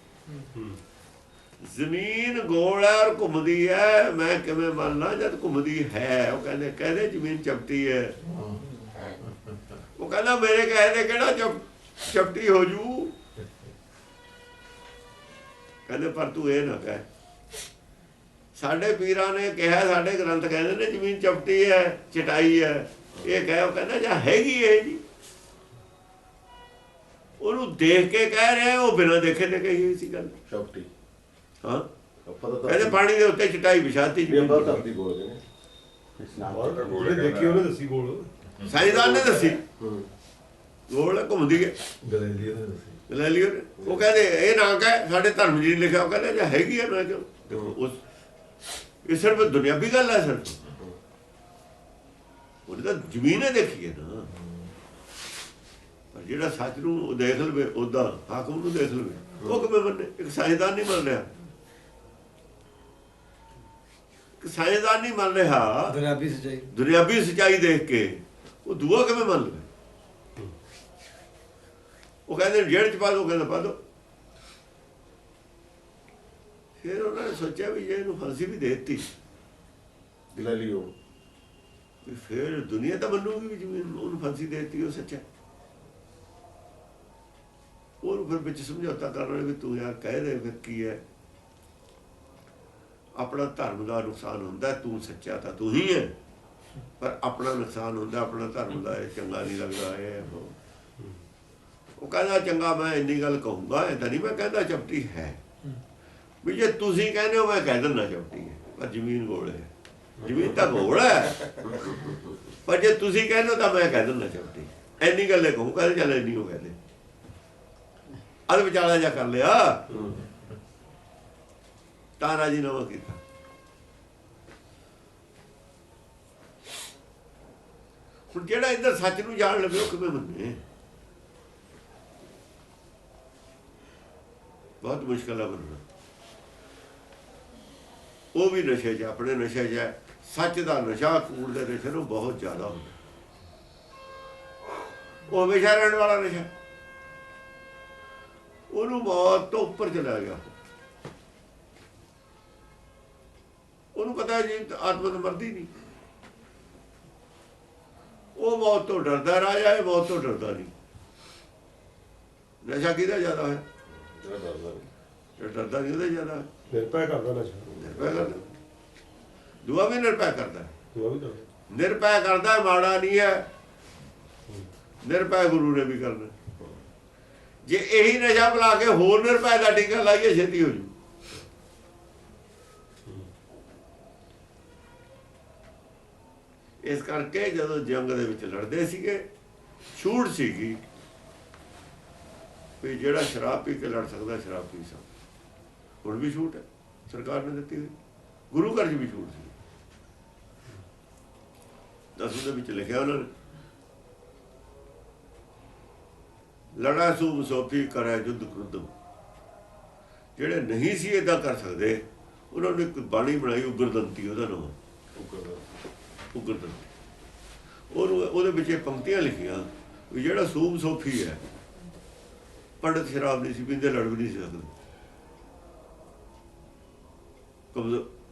ਜ਼ਮੀਨ ਗੋਲ ਹੈ ਔਰ ਘੁੰਮਦੀ ਹੈ, ਮੈਂ ਕਿਵੇਂ ਮੰਨਣਾ ਜਦ ਘੁੰਮਦੀ ਹੈ। ਉਹ ਕਹਿੰਦੇ ਜ਼ਮੀਨ ਚਪਟੀ ਹੈ। ਉਹ ਕਹਿੰਦਾ ਮੇਰੇ ਕਹੇ ਕਿਹੜਾ ਚਪਟੀ ਹੋ ਜੂ। ਕਹਿੰਦੇ ਪਰ ਤੂੰ ਇਹ ਨਾ ਕਹਿ, ਸਾਡੇ ਪੀਰਾਂ ਨੇ ਕਿਹਾ, ਸਾਡੇ ਗ੍ਰੰਥ ਕਹਿੰਦੇ ਨੇ ਜ਼ਮੀਨ ਚਪਟੀ ਹੈ, ਚਟਾਈ ਹੈ। ਇਹ ਕਹੇ, ਉਹ ਕਹਿੰਦਾ ਜਾਂ ਹੈਗੀ ਇਹ ਜੀ, ਉਹਨੂੰ ਦੇਖ ਕੇ ਕਹਿ ਰਹੇ, ਉਹ ਬਿਨਾਂ ਦੇਖੇ ਤੇ ਕਹੀ ਹੋਈ ਸੀ ਗੱਲ। ਸ਼ਕਤੀ ਹਾਂ, ਆਪਾਂ ਤਾਂ ਕਹਿੰਦੇ ਪਾਣੀ ਦੇ ਉੱਤੇ ਚਟਾਈ ਵਿਛਾਤੀ ਇਹ ਬਾਤ ਧਰਤੀ ਬੋਲਦੇ ਨੇ। ਉਹਨੇ ਦੇਖੀ, ਉਹਨੇ ਦੱਸੀ ਗੋਲ। ਸਾਇੰਸਦਾਨ ਨੇ ਦੱਸੀ ਗੋਲ ਘੁੰਮਦੀ ਹੈ। ਗੈਲੀਲੀਓ ਨੇ ਦੱਸੀ। ਲੈ ਲਿਓ। ਉਹ ਕਹਿੰਦੇ ਇਹ ਨਾ ਕਹਿ, ਸਾਡੇ ਧਰਮ ਜੀ ਨੇ ਲਿਖਿਆ। ਉਹ ਕਹਿੰਦੇ ਜੇ ਹੈਗੀ ਹੈ, ਮੈਂ ਕਿਉਂ ਦੇਖੋ ਉਸ ਇਹ ਸਿਰਫ ਦੁਨਿਆਵੀ ਗੱਲ ਹੈ। ਸਿਰਫ ਉਹਨੇ ਤਾਂ ਜ਼ਮੀਨ ਹੈ ਦੇਖੀ ਹੈ ਨਾ। ਪਰ ਜਿਹੜਾ ਸੱਚ ਨੂੰ ਦੇਖ ਲਵੇ, ਉਹਦਾ ਹਾਕਮ ਨੂੰ ਦੇਖ ਲਵੇ, ਉਹ ਕਿਵੇਂ ਮੰਨੇ? ਇੱਕ ਸਾਇੰਸਦਾਨ ਨਹੀਂ ਮੰਨ ਰਿਹਾ, ਇੱਕ ਸਾਇੰਸਦਾਨ ਨਹੀਂ ਮੰਨ ਰਿਹਾ ਦੁਨਿਆਵੀ ਸੱਚਾਈ। ਦੁਨਿਆਵੀ ਸੱਚਾਈ ਦੇਖ ਕੇ ਉਹ ਦੂਆ ਕਿਵੇਂ ਮੰਨ ਲਵੇ? ਉਹ ਕਹਿੰਦੇ ਜੇਲ੍ਹ ਚ ਪਾ ਦੋ, ਕਹਿੰਦਾ ਪਾ ਦੋ। ਫਿਰ ਉਹਨਾਂ ਨੇ ਸੋਚਿਆ ਵੀ ਜੇ ਇਹਨੂੰ ਫਾਂਸੀ ਵੀ ਦੇ ਦਿੱਤੀ ਲੈ ਲਿਓ। ਵੀ ਫਿਰ ਦੁਨੀਆ ਤਾਂ ਮੰਨੂਗੀ ਵੀ ਜਿਵੇਂ ਉਹਨੂੰ ਫਾਂਸੀ ਦੇ ਦਿੱਤੀ ਉਹ ਸੱਚਾ। ਉਹਨੂੰ ਫਿਰ ਵਿੱਚ ਸਮਝੌਤਾ ਕਰਨਾ ਵੀ ਤੂੰ ਯਾਰ ਕਹਿ ਦੇ ਫਿਰ ਕੀ ਹੈ, ਆਪਣਾ ਧਰਮ ਦਾ ਨੁਕਸਾਨ ਹੁੰਦਾ, ਤੂੰ ਸੱਚਾ ਤਾਂ ਤੂੰ ਹੀ ਹੈ, ਪਰ ਆਪਣਾ ਨੁਕਸਾਨ ਹੁੰਦਾ ਆਪਣਾ ਧਰਮ ਦਾ, ਇਹ ਚੰਗਾ ਨਹੀਂ ਲੱਗਦਾ ਇਹ ਉਹ ਕਹਿੰਦਾ ਚੰਗਾ ਮੈਂ ਇੰਨੀ ਗੱਲ ਕਹੂੰਗਾ, ਏਦਾਂ ਨਹੀਂ ਮੈਂ ਕਹਿੰਦਾ ਚਪਟੀ ਹੈ ਵੀ ਜੇ ਤੁਸੀਂ ਕਹਿੰਦੇ ਹੋ ਮੈਂ ਕਹਿ ਦਿੰਦਾ ਚਪਟੀ ਹੈ, ਪਰ ਜ਼ਮੀਨ ਗੋਲ ਹੈ, ਜ਼ਮੀਨ ਤਾਂ ਗੋਲ ਹੈ, ਪਰ ਜੇ ਤੁਸੀਂ ਕਹਿੰਦੇ ਹੋ ਤਾਂ ਮੈਂ ਕਹਿ ਦਿੰਦਾ ਚਪਟੀ, ਇੰਨੀ ਗੱਲ ਕਹੂੰ। ਕਹਿੰਦੇ ਚੱਲ ਇੰਨੀ ਹੋ ਕਹਿੰਦੇ ਅਦ ਵਿਚਾਲਾ ਜਾ ਕਰ ਲਿਆ ਤਾਂ ਰਾਜੀਨਾਮਾ ਕੀਤਾ। ਹੁਣ ਜਿਹੜਾ ਇੱਧਰ ਸੱਚ ਨੂੰ ਜਾਣ ਲੱਗੇ ਉਹ ਕਿਵੇਂ ਮੰਨੇ, ਬਹੁਤ ਮੁਸ਼ਕਿਲ ਆ ਮੰਨਣਾ। ਉਹ ਵੀ ਨਸ਼ੇ 'ਚ, ਆਪਣੇ ਨਸ਼ੇ 'ਚ ਹੈ। ਸੱਚ ਦਾ ਨਸ਼ਾ ਕੂੜ ਦੇ ਨਸ਼ੇ ਨੂੰ ਬਹੁਤ ਜ਼ਿਆਦਾ ਹੁੰਦਾ, ਉਹ ਹਮੇਸ਼ਾ ਰਹਿਣ ਵਾਲਾ ਨਸ਼ਾ, ਉਹਨੂੰ ਮੌਤ ਤੋਂ ਉੱਪਰ ਚਲਾ ਗਿਆ। ਉਹਨੂੰ ਪਤਾ ਜੀ ਆਤਮਾ ਤਾਂ ਮਰਦੀ ਨਹੀਂ, ਉਹ ਮੌਤ ਤੋਂ ਡਰਦਾ ਰਾਜਾ, ਇਹ ਮੌਤ ਤੋਂ ਡਰਦਾ ਨਹੀਂ। ਨਸ਼ਾ ਕਿਹਦਾ ਜ਼ਿਆਦਾ ਹੈ? ਡਰਦਾ ਨਹੀਂ, ਉਹਦਾ ਜ਼ਿਆਦਾ ਹੈ। ਨਿਰਭੈ ਕਰਦਾ ਨਸ਼ਾ, ਨਿਰਭੈ ਕਰਦਾ, ਦੁਆ ਵੀ ਨਿਰਭੈ ਕਰਦਾ, ਉਹ ਵੀ ਕਰਦਾ। ਨਿਰਭੈ ਕਰਦਾ, ਮਾੜਾ ਨਹੀਂ ਹੈ। ਨਿਰਭੈ ਗੁਰੂ ਨੇ ਵੀ ਕਰਨਾ। ਜੇ ਇਹੀ ਨਸ਼ਾ ਬੁਲਾ ਕੇ ਹੋਰ ਨਿਰਭੈ ਦਾ ਟੀਕਾ ਲਾਈਏ ਛੇਤੀ ਹੋ ਜੂ। ਇਸ ਕਰਕੇ ਜਦੋਂ ਜੰਗ ਦੇ ਵਿੱਚ ਲੜਦੇ ਸੀਗੇ, ਛੂਟ ਸੀਗੀ ਵੀ ਜਿਹੜਾ ਸ਼ਰਾਬ ਪੀ ਕੇ ਲੜ ਸਕਦਾ ਸ਼ਰਾਬ ਪੀ ਸਕਦਾ। ਹੁਣ ਵੀ ਛੂਟ ਹੈ, ਸਰਕਾਰ ਨੇ ਦਿੱਤੀ ਹੋਈ। ਗੁਰੂ ਘਰ 'ਚ ਵੀ ਛੂਟ ਸੀ, 10 ਦੇ ਵਿੱਚ ਲਿਖਿਆ ਉਹਨਾਂ ਨੇ, ਲੜਾ ਸੂਬ ਸੋਫੀ ਕਰੇ ਯੁੱਧ ਕ੍ਰੁੱਧਮ। ਜਿਹੜੇ ਨਹੀਂ ਸੀ ਏਦਾਂ ਕਰ ਸਕਦੇ ਉਹਨਾਂ ਨੇ ਇੱਕ ਬਾਣੀ ਬਣਾਈ ਉਗਰਦੰਤੀ, ਉਹਦਾ ਨਾਮ ਉਗਰਦੰਤੀ। ਉਹਨੂੰ ਉਹਦੇ ਵਿੱਚ ਇਹ ਪੰਕਤੀਆਂ ਲਿਖੀਆਂ ਵੀ ਜਿਹੜਾ ਸੂਬ ਸੋਫੀ ਹੈ, ਪੰਡਤ ਸ਼ਰਾਬ ਨਹੀਂ ਸੀ ਪੀਂਦੇ, ਲੜ ਵੀ ਨਹੀਂ ਸੀ ਸਕਦੇ,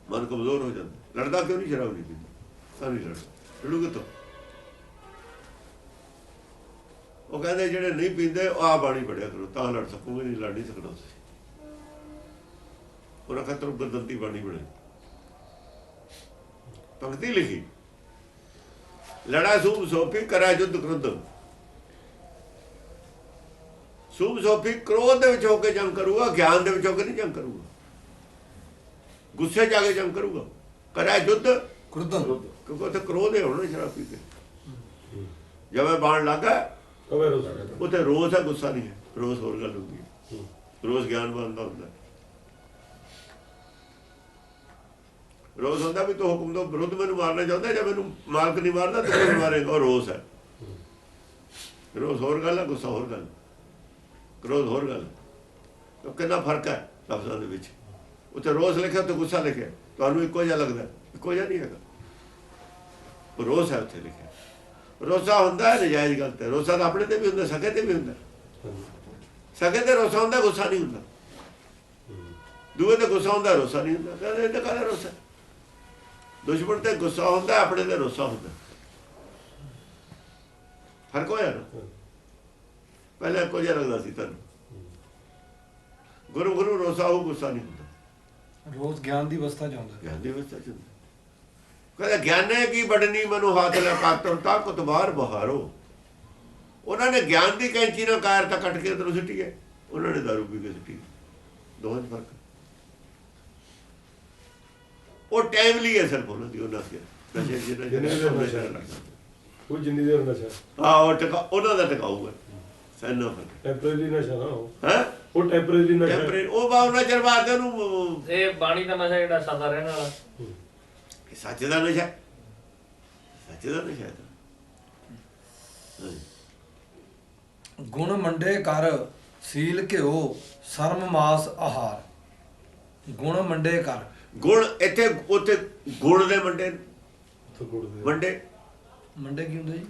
ਮਨ ਕਮਜ਼ੋਰ ਹੋ ਜਾਂਦਾ। ਲੜਦਾ ਕਿਉਂ ਨਹੀਂ? ਸ਼ਰਾਬ ਨਹੀਂ ਪੀਂਦਾ ਤਾਂ ਨਹੀਂ ਲੜਦਾ, ਲੜੂਗੇ ਤਾਂ। ਉਹ ਕਹਿੰਦੇ ਜਿਹੜੇ ਨਹੀਂ ਪੀਂਦੇ ਉਹ ਆਹ ਬਾਣੀ ਪੜਿਆ ਕਰੋ ਤਾਂ ਲੜ ਸਕੋਗੇ, ਨਹੀਂ ਲੜ ਨਹੀਂ ਸਕਦਾ ਤੁਸੀਂ। ਉਹਨਾਂ ਖਾਤਰ ਉਗਰਦੰਤੀ ਬਾਣੀ ਬਣਾਈ, ਪੰਕਤੀ ਲਿਖੀ, ਲੜਾ ਸੂਬ ਸੋਫੀ ਕਰਾ ਯੁੱਧ ਕ੍ਰੋਧ। ਸੂਬ ਸੋਫੀ ਕ੍ਰੋਧ ਦੇ ਵਿੱਚ ਹੋ ਕੇ ਜੰਗ ਕਰੂਗਾ, ਗਿਆਨ ਦੇ ਵਿੱਚ ਹੋ ਕੇ ਨਹੀਂ ਜੰਗ ਕਰੂਗਾ, ਗੁੱਸੇ 'ਚ ਆ ਕੇ ਜੰਗ ਕਰੂਗਾ। ਕਰਾ ਯੁੱਧ ਕ੍ਰੋਧੰ, ਕਿਉਂਕਿ ਉੱਥੇ ਕ੍ਰੋਧ ਹੈ ਹੋਣਾ ਸ਼ਰਾਬ ਪੀ ਕੇ। ਜਿਵੇਂ ਬਾਣ ਲੱਗਾ ਉੱਥੇ ਰੋਸ ਹੈ, ਗੁੱਸਾ ਨਹੀਂ ਹੈ। ਰੋਸ ਹੋਰ ਗੱਲ ਹੁੰਦੀ ਹੈ, ਰੋਸ ਗਿਆਨਵਾਨ ਦਾ ਹੁੰਦਾ। ਰੋਸ ਹੁੰਦਾ ਵੀ ਤੂੰ ਹੁਕਮ ਤੋਂ ਵਿਰੁੱਧ ਮੈਨੂੰ ਮਾਰਨਾ ਚਾਹੁੰਦਾ, ਜਾਂ ਮੈਨੂੰ ਮਾਲਕ ਨਹੀਂ ਮਾਰਦਾ ਤੂੰ ਮੈਨੂੰ ਮਾਰੇਗਾ, ਉਹ ਰੋਸ ਹੈ। ਰੋਸ ਹੋਰ ਗੱਲ ਹੈ, ਗੁੱਸਾ ਹੋਰ ਗੱਲ, ਕ੍ਰੋਧ ਹੋਰ ਗੱਲ। ਤਾਂ ਕਿੰਨਾ ਫਰਕ ਹੈ ਲਫ਼ਜ਼ਾਂ ਦੇ ਵਿੱਚ। ਉੱਥੇ ਰੋਸ ਲਿਖਿਆ ਤੇ ਗੁੱਸਾ ਲਿਖਿਆ, ਤੁਹਾਨੂੰ ਇੱਕੋ ਜਿਹਾ ਲੱਗਦਾ? ਇੱਕੋ ਜਿਹਾ ਨਹੀਂ ਹੈਗਾ। ਉਹ ਰੋਸ ਹੈ ਉੱਥੇ ਲਿਖਿਆ। ਰੋਸਾ ਹੁੰਦਾ ਹੈ ਨਜਾਇਜ਼ ਗੱਲ ਤੇ, ਰੋਸਾ ਤਾਂ ਆਪਣੇ ਤੇ ਵੀ ਹੁੰਦਾ, ਸਕੇ ਤੇ ਵੀ ਹੁੰਦਾ। ਸਕੇ ਤੇ ਰੋਸਾ ਹੁੰਦਾ, ਗੁੱਸਾ ਨਹੀਂ ਹੁੰਦਾ। ਦੂਏ ਤੇ ਗੁੱਸਾ ਹੁੰਦਾ, ਰੋਸਾ ਨਹੀਂ ਹੁੰਦਾ। ਕਹਿੰਦੇ ਇਹ ਤਾਂ ਕਾਹਦਾ ਰੋਸਾ? ਦੁਸ਼ਮਣ ਤੇ ਗੁੱਸਾ ਹੁੰਦਾ, ਆਪਣੇ ਤੇ ਰੋਸਾ ਹੁੰਦਾ। ਫਰਕ ਹੋਇਆ ਨਾ। ਪਹਿਲਾਂ ਇੱਕੋ ਜਿਹਾ ਲੱਗਦਾ ਸੀ ਤੁਹਾਨੂੰ। ਗੁਰੂ ਰੋਸਾ ਹੋ, ਗੁੱਸਾ ਨਹੀਂ ਹੁੰਦਾ। ਰੋਜ਼ ਗਿਆਨ ਦੀ ਅਵਸਥਾ 'ਚ ਆਉਂਦਾ। ਗਿਆਨ ਦੀ ਅਵਸਥਾ 'ਚ ਹੁੰਦਾ। ਕਹਿੰਦਾ ਗਿਆਨੇ ਕੀ ਬੜਨੀ ਮੈਨੂੰ ਹੱਥ ਲੈ ਕਾਤਰ ਤਾ ਕੁਤਬਾਰ ਬਹਾਰੋ। ਉਹਨਾਂ ਨੇ ਗਿਆਨ ਦੀ ਕੈਂਚੀ ਨਾਲ ਕਾਇਰ ਤਾਂ ਕੱਟ ਕੇ ਅੰਦਰੋਂ ਸਿੱਟੀ ਹੈ, ਉਹਨਾਂ ਨੇ ਦਾਰੂ ਪੀ ਕੇ ਸਿੱਟੀ। ਦੋਹਾਂ 'ਚ ਫਰਕ। ਉਹ ਟਾਈਮਲੀ ਹੈ ਸਿਰਫ ਉਹਨਾਂ ਦੀ, ਉਹਨਾਂ ਦੇ ਨਸ਼ੇ ਉਹ ਜਿੰਨੀ ਦੇਰ ਨਸ਼ਾ, ਉਹ ਟਿਕਾ ਉਹਨਾਂ ਦਾ ਟਿਕਾਊਗਾ ਸੈਨਾ ਫਰਕ। ਟੈਂਪਰੇਰੀ ਨਸ਼ਾ ਨਾ ਉਹ, ਹੈ ਉਹ ਟੈਂਪਰੇਰੀ ਨਸ਼ਾ। ਉਹ ਬਾਉਨਾ ਚਰਵਾ ਕੇ ਉਹਨੂੰ ਇਹ ਬਾਣੀ ਦਾ ਨਸ਼ਾ ਜਿਹੜਾ ਸਦਾ ਰਹਿਣ ਵਾਲਾ, ਸੱਚ ਦਾ ਨਸ਼ਾ, ਸੱਚ ਦਾ ਨਸ਼ਾ। ਗੁਣ ਮੰਡੇ ਕਰ ਸੀਲ ਘਿਓ ਸਰਮ ਮਾਸ ਆਹਾਰ। ਗੁਣ ਮੰਡੇ ਕਰ, ਗੁਣ ਇੱਥੇ ਉੱਥੇ ਗੁਣ ਦੇ ਮੰਡੇ ਗੁੜ ਦੇ ਮੰਡੇ ਮੰਡੇ ਕੀ ਹੁੰਦਾ ਜੀ?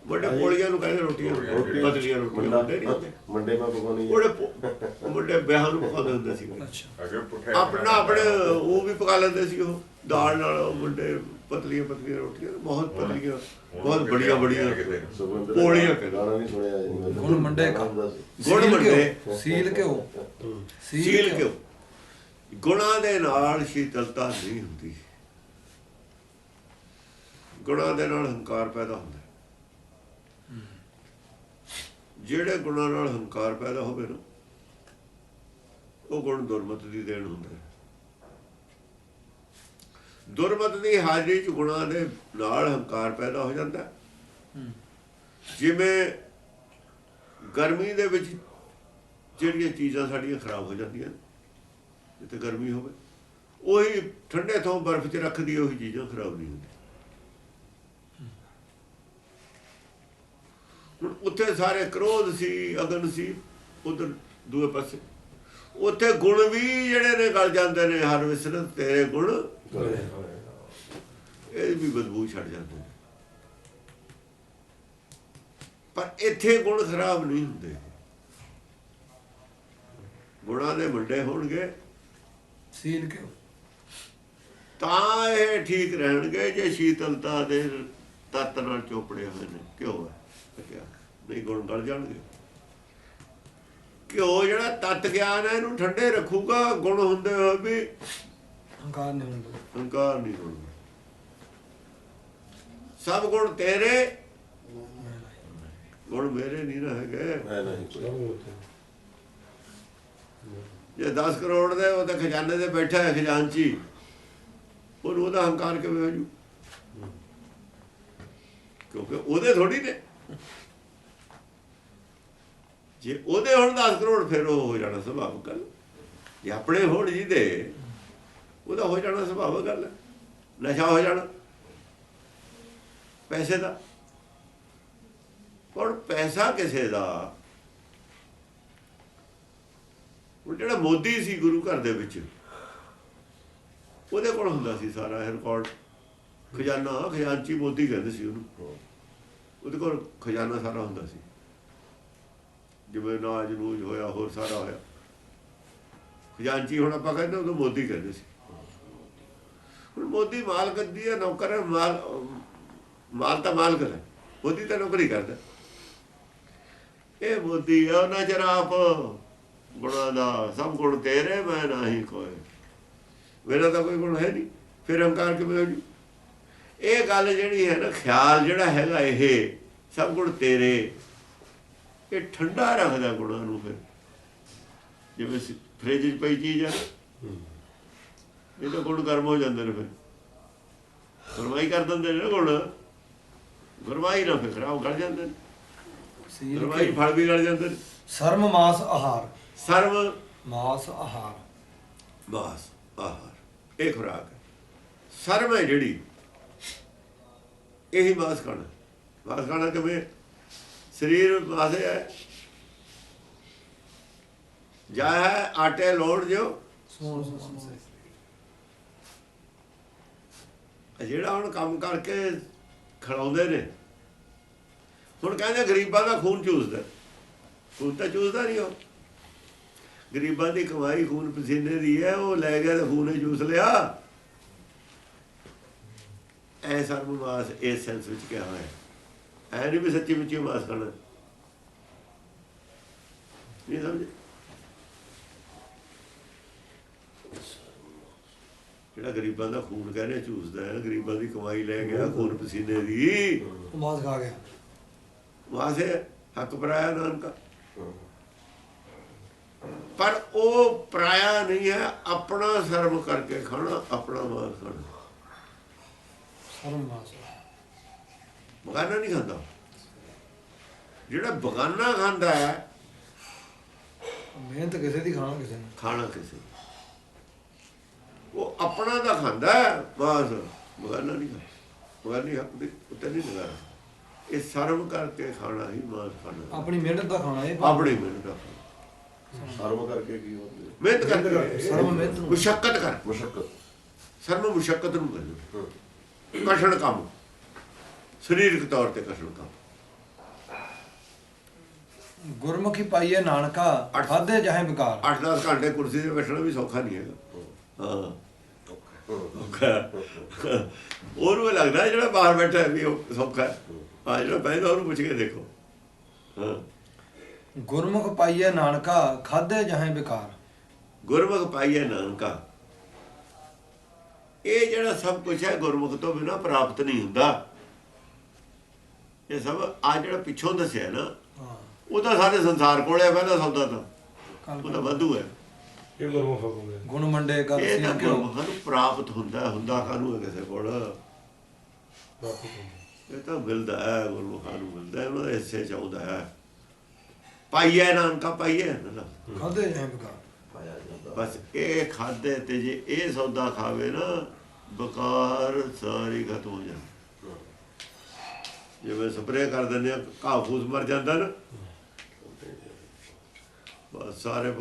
ਵੱਡੇ ਪੋਲੀਆਂ ਨੂੰ ਕਹਿੰਦੇ ਰੋਟੀਆਂ ਪਤਲੀਆਂ ਰੋਟੀਆਂ ਹੁੰਦੇ ਨਹੀਂ ਹੁੰਦੇ। ਮੰਡੇ ਮੈਂ ਪਕਾਉਣੀ ਹੈ। ਉਹਦੇ ਵੱਡੇ ਵਿਆਹਾਂ ਨੂੰ ਪਕਾਉਂਦੇ ਹੁੰਦੇ ਸੀ ਅੱਛਾ ਅਗੇ ਪੁੱਠੇ ਆਪਣੇ ਉਹ ਵੀ ਪਕਾ ਲੈਂਦੇ ਸੀ ਉਹ ਦਾਲ ਨਾਲ ਵੱਡੇ ਪਤਲੀਆਂ ਪਤਲੀਆਂ ਰੋਟੀਆਂ ਬਹੁਤ ਪਤਲੀਆਂ ਬਹੁਤ ਬੜੀਆਂ ਸੁਖਵਿੰਦਰ ਪੋਲੀਆਂ ਗਾਣਾ ਨਹੀਂ ਸੁਣਿਆ ਜੀ ਮੈਂ। ਗੁੜ ਮੰਡੇ ਹੁੰਦਾ ਸੀ। ਗੁੜ ਸੀਲ ਮੰਡੇ ਘਿਓ, ਸੀਲ ਘਿਓ ਸੀਲ ਕਿਉਂ ਗੁਣਾਂ ਦੇ ਨਾਲ ਸ਼ੀਤਲਤਾ ਨਹੀਂ ਹੁੰਦੀ ਗੁਣਾਂ ਦੇ ਨਾਲ ਹੰਕਾਰ ਪੈਦਾ ਹੁੰਦਾ ਜਿਹੜੇ ਗੁਣਾਂ ਨਾਲ ਹੰਕਾਰ ਪੈਦਾ ਹੋਵੇ ਨਾ ਉਹ ਗੁਣ ਦੁਰਮਤ ਦੀ ਦੇਣ ਹੁੰਦਾ ਦੁਰਮਤ ਦੀ ਹਾਜ਼ਰੀ ਚ ਗੁਣਾਂ ਦੇ ਨਾਲ ਹੰਕਾਰ ਪੈਦਾ ਹੋ ਜਾਂਦਾ ਜਿਵੇਂ ਗਰਮੀ ਦੇ ਵਿੱਚ ਜਿਹੜੀਆਂ ਚੀਜ਼ਾਂ ਸਾਡੀਆਂ ਖਰਾਬ ਹੋ ਜਾਂਦੀਆਂ ਜਿੱਥੇ ਗਰਮੀ ਹੋਵੇ ਉਹੀ ਠੰਡੇ ਥਾਂ ਬਰਫ਼ 'ਚ ਰੱਖਦੀ ਉਹੀ ਚੀਜ਼ਾਂ ਖਰਾਬ ਨਹੀਂ ਹੁੰਦੀਆਂ ਹੁਣ ਉੱਥੇ ਸਾਰੇ ਕ੍ਰੋਧ ਸੀ ਅਗਨ ਸੀ ਉਧਰ ਦੂਏ ਪਾਸੇ ਉੱਥੇ ਗੁਣ ਵੀ ਜਿਹੜੇ ਨੇ ਗਲ ਜਾਂਦੇ ਨੇ ਹਰ ਵਿਸਰਤ ਤੇਰੇ ਗੁਣ ਇਹ ਵੀ ਬਦਬੂ ਛੱਡ ਜਾਂਦੇ ਨੇ ਪਰ ਇੱਥੇ ਗੁਣ ਖਰਾਬ ਨਹੀਂ ਹੁੰਦੇ ਗੁਣਾਂ ਦੇ ਵੱਡੇ ਹੋਣਗੇ ਸੀਲ ਘਿਓ ਤਾਂ ਇਹ ਠੀਕ ਰਹਿਣਗੇ ਜੇ ਸ਼ੀਤਲਤਾ ਦੇ ਤੱਤ ਨਾਲ ਚੋਪੜੇ ਹੋਏ ਨੇ ਕਿਉਂ ਹੈ ਨਹੀਂ ਗੁਣ ਗਲ ਜਾਣਗੇ ਘਿਓ ਜਿਹੜਾ ਤੱਤ ਗਿਆਨ ਹੈ ਇਹਨੂੰ ਠੰਡੇ ਰੱਖੂਗਾ ਗੁਣ ਹੁੰਦੇ ਹੋਏ ਵੀ ਹੰਕਾਰ ਨਹੀਂ ਹੁੰਦਾ ਹੰਕਾਰ ਨਹੀਂ ਹੋਣਾ ਸਭ ਗੁਣ ਤੇਰੇ ਗੁਣ ਮੇਰੇ ਨਹੀਂ ਨਾ ਹੈਗੇ ਮੈਂ ਨਹੀਂ ਕੋਈ ਜੇ 10 ਕਰੋੜ ਦੇ ਉਹ ਤਾਂ ਖਜ਼ਾਨੇ ਦੇ ਬੈਠਾ ਹੈ ਖਜ਼ਾਨਚੀ ਉਹਨੂੰ ਉਹਦਾ ਹੰਕਾਰ ਕਿਵੇਂ ਹੋ ਜੂ ਕਿਉਂਕਿ ਉਹਦੇ ਥੋੜੀ ਨੇ ਜੇ ਉਹਦੇ ਹੁਣ 10 ਕਰੋੜ ਫਿਰ ਉਹ ਹੋ ਜਾਣਾ ਸੁਭਾਵਿਕ ਗੱਲ ਜੇ ਆਪਣੇ ਹੋਣ ਜਿਹਦੇ ਉਹਦਾ ਹੋ ਜਾਣਾ ਸੁਭਾਵਿਕ ਗੱਲ ਨਸ਼ਾ ਹੋ ਜਾਣਾ ਪੈਸੇ ਦਾ ਪਰ ਪੈਸਾ ਕਿਸੇ ਦਾ ਉਹ ਜਿਹੜਾ ਮੋਦੀ ਸੀ ਗੁਰੂ ਘਰ ਦੇ ਵਿੱਚ ਉਹਦੇ ਕੋਲ ਹੁੰਦਾ ਸੀ ਸਾਰਾ ਰਿਕਾਰਡ ਖਜ਼ਾਨਾ ਖਜ਼ਾਨਚੀ ਮੋਦੀ ਕਹਿੰਦੇ ਸੀ ਉਹਨੂੰ ਉਹਦੇ ਕੋਲ ਖਜ਼ਾਨਾ ਸਾਰਾ ਹੁੰਦਾ ਸੀ ਜਿਵੇਂ ਨਾਜ ਨੂਜ ਹੋਇਆ ਹੋਰ ਸਾਰਾ ਹੋਇਆ ਖਜ਼ਾਨਚੀ ਹੁਣ ਆਪਾਂ ਕਹਿੰਦੇ ਉਦੋਂ ਮੋਦੀ ਕਹਿੰਦੇ ਸੀ ਹੁਣ ਮੋਦੀ ਮਾਲਕ ਦੀ ਹੈ ਨੌਕਰ ਹੈ ਮਾਲ ਤਾਂ ਮਾਲਕ ਹੈ ਮੋਦੀ ਤਾਂ ਨੌਕਰੀ ਕਰਦਾ ਇਹ ਮੋਦੀ ਆ ਨਾ ਜਰਾ ਆਪ ਗੁਣਾਂ ਦਾ ਸਭ ਗੁਣ ਤੇਰੇ ਮੈਂ ਨਹੀਂ ਕੋਈ ਮੇਰਾ ਤਾਂ ਕੋਈ ਗੁਣ ਹੈ ਨਹੀਂ ਫਿਰ ਹੰਕਾਰ ਕਿਵੇਂ ਹੋ ਜੀ ਇਹ ਗੱਲ ਜਿਹੜੀ ਹੈ ਨਾ ਖਿਆਲ ਜਿਹੜਾ ਹੈਗਾ ਇਹ ਸਭ ਗੁਣ ਤੇਰੇ ਇਹ ਠੰਡਾ ਰੱਖਦਾ ਗੁਣਾਂ ਨੂੰ ਫਿਰ ਜਿਵੇਂ ਫ੍ਰਿਜ 'ਚ ਪਈ ਚੀਜ਼ ਹੈ ਇਹ ਤਾਂ ਗੁਣ ਗਰਮ ਹੋ ਜਾਂਦੇ ਨੇ ਫਿਰ ਗਰਮਾਈ ਕਰ ਦਿੰਦੇ ਨੇ ਗੁਣ ਗਰਮਾਈ ਨਾ ਫਿਰ ਖਰਾਬ ਕਰ ਜਾਂਦੇ ਨੇ ਸੀਲ ਗਰਮਾਈ ਫਲ ਵੀ ਗਲ ਜਾਂਦੇ ਨੇ ਸਰਮ ਮਾਸ ਆਹਾਰ ਸਰਵ ਮਾਸ ਆਹਾਰ ਮਾਸ ਆਹਾਰ ਇਹ ਖੁਰਾਕ ਹੈ ਸਰਵ ਹੈ ਜਿਹੜੀ ਇਹੀ ਮਾਸ ਖਾਣਾ ਕਿਵੇਂ ਸਰੀਰ ਮਾਸੇ ਹੈ ਜਾ ਹੈ ਆਟੇ ਲੋੜ ਜੋ ਸੋਣ ਜਿਹੜਾ ਹੁਣ ਕੰਮ ਕਰਕੇ ਖਿਲਾਉਂਦੇ ਨੇ ਹੁਣ ਕਹਿੰਦੇ ਗਰੀਬਾਂ ਦਾ ਖੂਨ ਚੂਸਦਾ ਖੂਨ ਤਾਂ ਚੂਸਦਾ ਨਹੀਂ ਉਹ ਗਰੀਬਾਂ ਦੀ ਕਮਾਈ ਖੂਨ ਪਸੀਨੇ ਦੀ ਹੈ ਉਹ ਲੈ ਗਿਆ ਤੇ ਖੂਨ ਹੀ ਚੂਸ ਲਿਆ ਐ ਸਾਨੂੰ ਮਾਸ ਇਸ ਸੈਂਸ ਵਿੱਚ ਕਿਹਾ ਹੋਇਆ ਐ ਨਹੀਂ ਵੀ ਸੱਚੀ ਮੁੱਚੀ ਮਾਸ ਖਾਣਾ ਨਹੀਂ ਸਮਝੇ ਜਿਹੜਾ ਗਰੀਬਾਂ ਦਾ ਖੂਨ ਕਹਿੰਦੇ ਚੂਸਦਾ ਹੈ ਗਰੀਬਾਂ ਦੀ ਕਮਾਈ ਲੈ ਗਿਆ ਖੂਨ ਪਸੀਨੇ ਦੀ ਮਾਸ ਖਾ ਗਿਆ ਮਾਸ ਹੈ ਹੱਕ ਪਰਾਇਆ ਨਾਨਕਾ ਪਰ ਉਹ ਪਰਾਇਆ ਨਹੀਂ ਹੈ ਆਪਣਾ ਸਰਮ ਕਰਕੇ ਖਾਣਾ ਆਪਣਾ ਮਾਸ ਖਾਣਾ ਸਰਮ ਮਾਸ ਬਗਾਨਾ ਨਹੀਂ ਖਾਂਦਾ ਜਿਹੜਾ ਬਗਾਨਾ ਖਾਂਦਾ ਹੈ ਮਿਹਨਤ ਕਿਸੇ ਦੀ ਖਾਣਾ ਕਿਸੇ ਨੇ ਖਾਣਾ ਕਿਸੇ ਉਹ ਆਪਣਾ ਦਾ ਖਾਂਦਾ ਮਾਸ ਬਗਾਨਾ ਨਹੀਂ ਖਾਂਦਾ ਬਗਾਨੀ ਹੱਕ ਦੇ ਉੱਤੇ ਨਹੀਂ ਲਗਾ ਇਹ ਸਰਮ ਕਰਕੇ ਖਾਣਾ ਹੀ ਮਾਸ ਖਾਣਾ ਆਪਣੀ ਮਿਹਨਤ ਦਾ ਖਾਣਾ ਇਹ ਆਪਣੀ ਮਿਹਨਤ ਦਾ ਸਰਵ ਕਰਕੇ ਕੀ ਹੁੰਦੇ ਮਿਹਨਤ ਕਰਕੇ ਸਰਮ ਮਿਹਨਤ ਨੂੰ ਮੁਸ਼ੱਕਤ ਕਰ ਮੁਸ਼ੱਕਤ ਸਰਮ ਮੁਸ਼ੱਕਤ ਨੂੰ ਕਹਿੰਦੇ ਕਠਿਨ ਕੰਮ ਸਰੀਰਕ ਤੌਰ ਤੇ ਕਠਿਨ ਕੰਮ ਗੁਰਮੁਖੀ ਪਾਈਏ ਨਾਨਕਾ ਖਾਦੇ ਜਾਹੇ ਵਿਕਾਰ। 8-10 ਘੰਟੇ ਕੁਰਸੀ ਤੇ ਬੈਠਣਾ ਵੀ ਸੌਖਾ ਨਹੀਂ ਹੈਗਾ। ਹਾਂ ਔਖਾ ਹੈ। ਉਹਨੂੰ ਇਹ ਲੱਗਦਾ ਜਿਹੜਾ ਬਾਹਰ ਬੈਠਾ ਹੈ ਵੀ ਉਹ ਸੌਖਾ ਹੈ। ਹਾਂ ਜਿਹੜਾ ਬੈਠਾ ਉਹਨੂੰ ਪੁੱਛ ਕੇ ਦੇਖੋ। ਹਾਂ ਗੁਰਮੁਖ ਪਾਈਏ ਨਾਨਕਾ ਖਾਦੇ ਜਾਹੇ ਵਿਕਾਰ। ਗੁਰਮੁਖ ਪਾਈਏ ਨਾਨਕਾ, ਇਹ ਜਿਹੜਾ ਸਭ ਕੁਝ ਹੈ ਗੁਰਮੁਖ ਤੋਂ ਬਿਨਾਂ ਪ੍ਰਾਪਤ ਨਹੀਂ ਹੁੰਦਾ। ਇਹ ਸਭ ਆ ਜਿਹੜਾ ਪਿੱਛੋਂ ਦੱਸਿਆ ਨਾ, ਹਾਂ ਉਹ ਤਾਂ ਸਾਰੇ ਸੰਸਾਰ ਕੋਲ ਹੈ ਪਹਿਲਾ ਸੌਦਾ ਤਾਂ ਉਹਦਾ ਵਾਧੂ ਹੈ। ਇਹ ਗੁਰਮੁਖ ਹੋ ਗਿਆ। ਗੁਣ ਮੰਡੇ ਕਰ ਇਹ ਸੀ ਤਾਂ ਕਿਉਂ। ਗੁਰਮੁਖਾਂ ਨੂੰ ਪ੍ਰਾਪਤ ਹੁੰਦਾ ਕਾਹਨੂੰ ਹੈ ਕਿਸੇ ਕੋਲ। ਪ੍ਰਾਪਤ ਹੁੰਦਾ। ਇਹ ਤਾਂ ਮਿਲਦਾ ਹੈ ਗੁਰਮੁਖਾਂ ਨੂੰ, ਮਿਲਦਾ ਹੈ, ਉਹਨਾਂ ਦੇ ਹਿੱਸੇ ਚ ਆਉਂਦਾ ਹੈ। ਪਾਈਏ ਨਾਨਕਾ ਪਾਈਏ ਨਾ, ਖਾਦੇ ਜਾਹੇ ਵਿਕਾਰ। ਪਾਇਆ ਜਾਂਦਾ। ਬਸ ਇਹ ਖਾਦੇ ਤੇ ਜੇ ਇਹ ਸੌਦਾ ਖਾਵੇ ਨਾ, ਬਕਾਰ ਸਾਰੀ ਖਤਮ ਹੋ ਜਾਂਦੀ। ਜਿਵੇਂ ਸਪਰੇਅ ਕਰ ਦਿੰਦੇ ਆ, ਘਾਹ ਫੂਸ ਮਰ ਜਾਂਦਾ ਨਾ, ਬਸ ਸਾਰੇ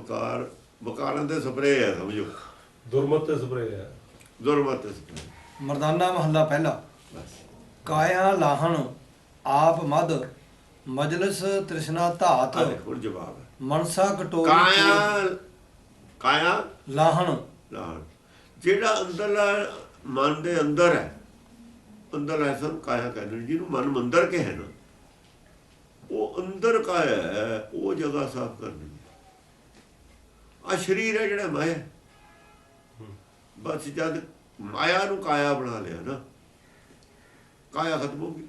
ਬਕਾਰਾਂ ਦੇ ਸਪਰੇਅ ਹੈ ਸਮਝੋ। ਦੁਰਮਤ ਤੇ ਸਪਰੇ ਹੈ। ਦੁਰਮਤ ਸਪਰੇਅ ਮਰਦਾਨਾ ਮਹੱਲਾ ਪਹਿਲਾ। ਬਸ। ਕਾਇਆ ਲਾਹਣ ਆਪ ਮਦ ਮਜਲਿਸ ਤ੍ਰਿਸ਼ਨਾ ਧਾਤ। ਆ ਦੇਖੋ ਜਵਾਬ ਹੈ। ਮਨਸਾ ਕਟੋਰੀ ਕਾਇਆ ਲਾਹਣ ਲਾਹਣ, ਜਿਹੜਾ ਅੰਦਰਲਾ ਮਨ ਦੇ ਅੰਦਰ ਹੈ, ਅੰਦਰਲਾ ਸਭ ਕਾਇਆ ਕਹਿੰਦੇ ਨੇ, ਜਿਹਨੂੰ ਮਨ ਮੰਦਰ ਕੇ ਹੈ ਨਾ, ਉਹ ਅੰਦਰ ਕਾਇਆ ਹੈ, ਉਹ ਜਗ੍ਹਾ ਸਾਫ਼ ਕਰਨੀ। ਆ ਸਰੀਰ ਹੈ ਜਿਹੜਾ ਮਾਇਆ, ਬਸ ਜਦ ਮਾਇਆ ਨੂੰ ਕਾਇਆ ਬਣਾ ਲਿਆ ਨਾ, ਕਾਇਆ ਖਤਮ ਹੋ ਗਈ।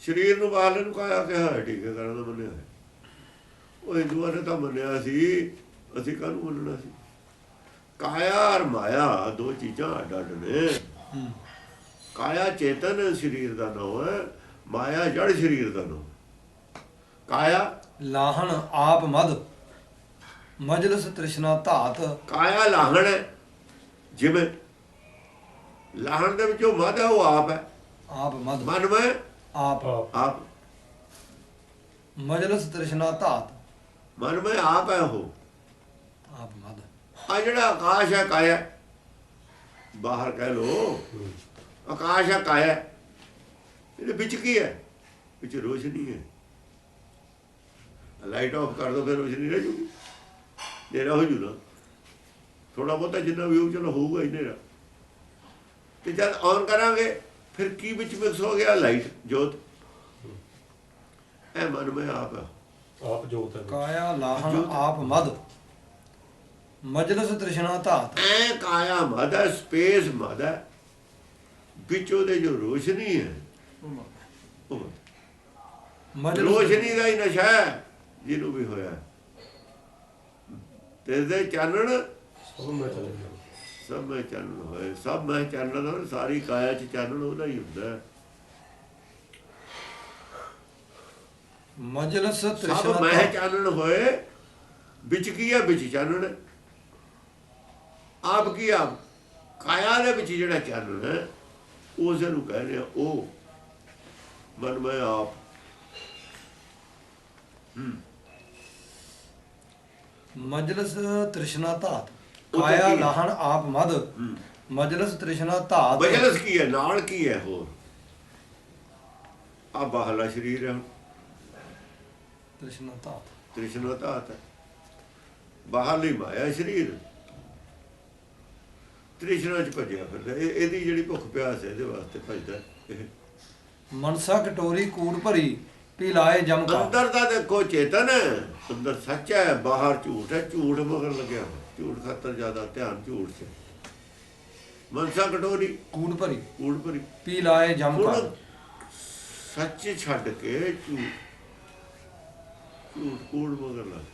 ਸਰੀਰ ਨੂੰ ਬਾਹਰ ਨੂੰ ਕਾਇਆ ਕਿਹਾ ਹੈ, ਠੀਕ ਹੈ, ਕਰਨ ਦਾ ਮੰਨਿਆ ਹੈ। ਉਹ ਹਿੰਦੂਆਂ ਨੇ ਤਾਂ ਮੰਨਿਆ ਸੀ, ਅਸੀਂ ਕਾਹਨੂੰ ਮੰਨਣਾ ਸੀ। ਕਾਇਆ ਔਰ ਮਾਇਆ ਦੋ ਚੀਜ਼ਾਂ ਅੱਡ ਅੱਡ ਨੇ। ਕਾਇਆ ਚੇਤਨ ਸਰੀਰ ਦਾ ਨਾਮ ਹੈ, ਮਾਇਆ ਜੜ ਸਰੀਰ ਦਾ ਨਾਮ। ਕਾਇਆ ਲਾਹਣ ਆਪ ਮਦ ਮਜਲਿਸ ਤ੍ਰਿਸ਼ਨਾ ਧਾਤ। ਕਾਇਆ ਲਾਹਣ ਹੈ, ਜਿਵੇਂ ਲਾਹਣ ਦੇ ਵਿੱਚੋਂ ਮਦ ਹੈ, ਉਹ ਆਪ ਹੈ। ਆਪ ਮਦ ਮਨ ਮੈਂ ਆਪ ਆਪ, ਮਜਲਿਸ ਤ੍ਰਿਸ਼ਨਾ ਧਾਤ। ਮਨ ਮੈਂ ਆਪ ਹੈ ਉਹ। ਆਪ ਮਦ ਆ ਜਿਹੜਾ ਆਕਾਸ਼ ਹੈ ਕਾਇਆ, ਬਾਹਰ ਕਹਿ ਲੋ ਆਕਾਸ਼ ਹੈ ਕਾਇਆ, ਇਹਦੇ ਵਿੱਚ ਕੀ ਹੈ? ਵਿੱਚ ਰੋਸ਼ਨੀ ਹੈ। ਲਾਈਟ ਆਫ ਕਰ ਦੋ ਫਿਰ ਰੋਸ਼ਨੀ ਰਹਿ ਜੂਗੀ, ਹਨੇਰਾ ਹੋ ਜੂ ਨਾ। ਥੋੜਾ ਬਹੁਤਾ ਜਿੰਨਾ ਵੀ ਹੋਊ ਚਲੋ ਹੋਊਗਾ ਹੀ ਹਨੇਰਾ। ਤੇ ਜਦ ਔਨ ਕਰਾਂਗੇ ਫਿਰ ਕੀ ਵਿੱਚ ਮਿਕਸ ਹੋ ਗਿਆ? ਲਾਈਟ, ਜੋਤ। ਇਹ ਮਨ ਮੈਂ ਆਪ ਹੈ, ਆਪ ਜੋਤ ਹੈ। ਕਾਇਆ ਲਾਹਣ ਆਪ ਮਦ ਮਜਲਿਸ ਤ੍ਰਿਸ਼ਨਾ ਧਾਤ। ਐ ਕਾਇਆ ਮਦ ਹੈ, ਸਪੇਸ ਮਦ ਹੈ, ਵਿੱਚ ਉਹਦੇ ਜੋ ਰੋਸ਼ਨੀ ਹੈ ਉਹ ਮਜਲਿਸ ਰੋਸ਼ਨੀ ਦਾ ਹੀ ਨਸ਼ਾ ਹੈ ਜਿਹਨੂੰ ਵੀ ਹੋਇਆ। ਤੇ ਦੇ ਚਾਨਣ ਸਭ ਮੈਂ ਚਲੇ ਗਿਆ। ਸਭ ਮੈਂ ਚਾਨਣ ਹੋਏ, ਸਭ ਮੈਂ ਚਾਨਣ, ਸਾਰੀ ਕਾਇਆ ਚ ਚਾਨਣ ਉਹਦਾ ਹੀ ਹੁੰਦਾ ਹੈ। ਮਜਲਿਸ ਸਭ ਤ੍ਰਿਸ਼ਨਾ ਮੈਂ ਧਾਤ। ਚਾਨਣ ਹੋਏ, ਵਿੱਚ ਕੀ ਹੈ? ਵਿੱਚ ਚਾਨਣ। ਆਪ ਕੀ ਆਪ ਕਾਇਆ ਦੇ ਵਿੱਚ ਜਿਹੜਾ ਚਾਨਣ ਹੈ, ਉਸ ਨੂੰ ਕਹਿੰਦੇ ਆ ਉਹ ਮਨ ਮੈਂ ਆਪ। ਮਜਲਿਸ ਤ੍ਰਿਸ਼ਨਾ ਧਾਤ। ਕਾਇਆ ਲਾਹਣ ਆਪ ਮਦ ਮਜਲਿਸ ਤ੍ਰਿਸ਼ਨਾ ਧਾਤ। ਮਜਲਿਸ ਕੀ ਹੈ? ਨਾਲ ਕੀ ਹੈ? ਹੋਰ ਆ ਬਾਹਲਾ ਸਰੀਰ ਹੈ, ਤ੍ਰਿਸ਼ਨਾ ਧਾਤ। ਤ੍ਰਿਸ਼ਨਾ ਧਾਤ ਹੈ, ਬਾਹਰਲੀ ਮਾਇਆ ਸਰੀਰ। ਤ੍ਰਿਸ਼ਨਾ ਚ ਭੱਜਿਆ ਫਿਰਦਾ, ਇਹਦੀ ਜਿਹੜੀ ਭੁੱਖ ਪਿਆਸ ਹੈ ਇਹਦੇ ਵਾਸਤੇ ਭੱਜਦਾ ਇਹ। ਮਨਸਾ ਕਟੋਰੀ ਕੂੜ ਭਰੀ ਪੀ ਲਾਏ ਜਮਕਾ। ਅੰਦਰ ਦਾ ਦੇਖੋ ਚੇਤਨ ਹੈ, ਅੰਦਰ ਸੱਚ ਹੈ, ਬਾਹਰ ਝੂਠ ਹੈ। ਝੂਠ ਮਗਰ ਲੱਗਿਆ, ਝੂਠ ਖਾਤਰ ਜ਼ਿਆਦਾ ਧਿਆਨ ਝੂਠ ਚ। ਮਨਸਾ ਕਟੋਰੀ ਕੂੜ ਭਰੀ ਕੂੜ ਭਰੀ, ਪੀ ਲਾਏ ਜਮਕਾ। ਹੁਣ ਸੱਚ ਛੱਡ ਕੇ ਝੂਠ ਕੂੜ ਮਗਰ ਲੱਗ।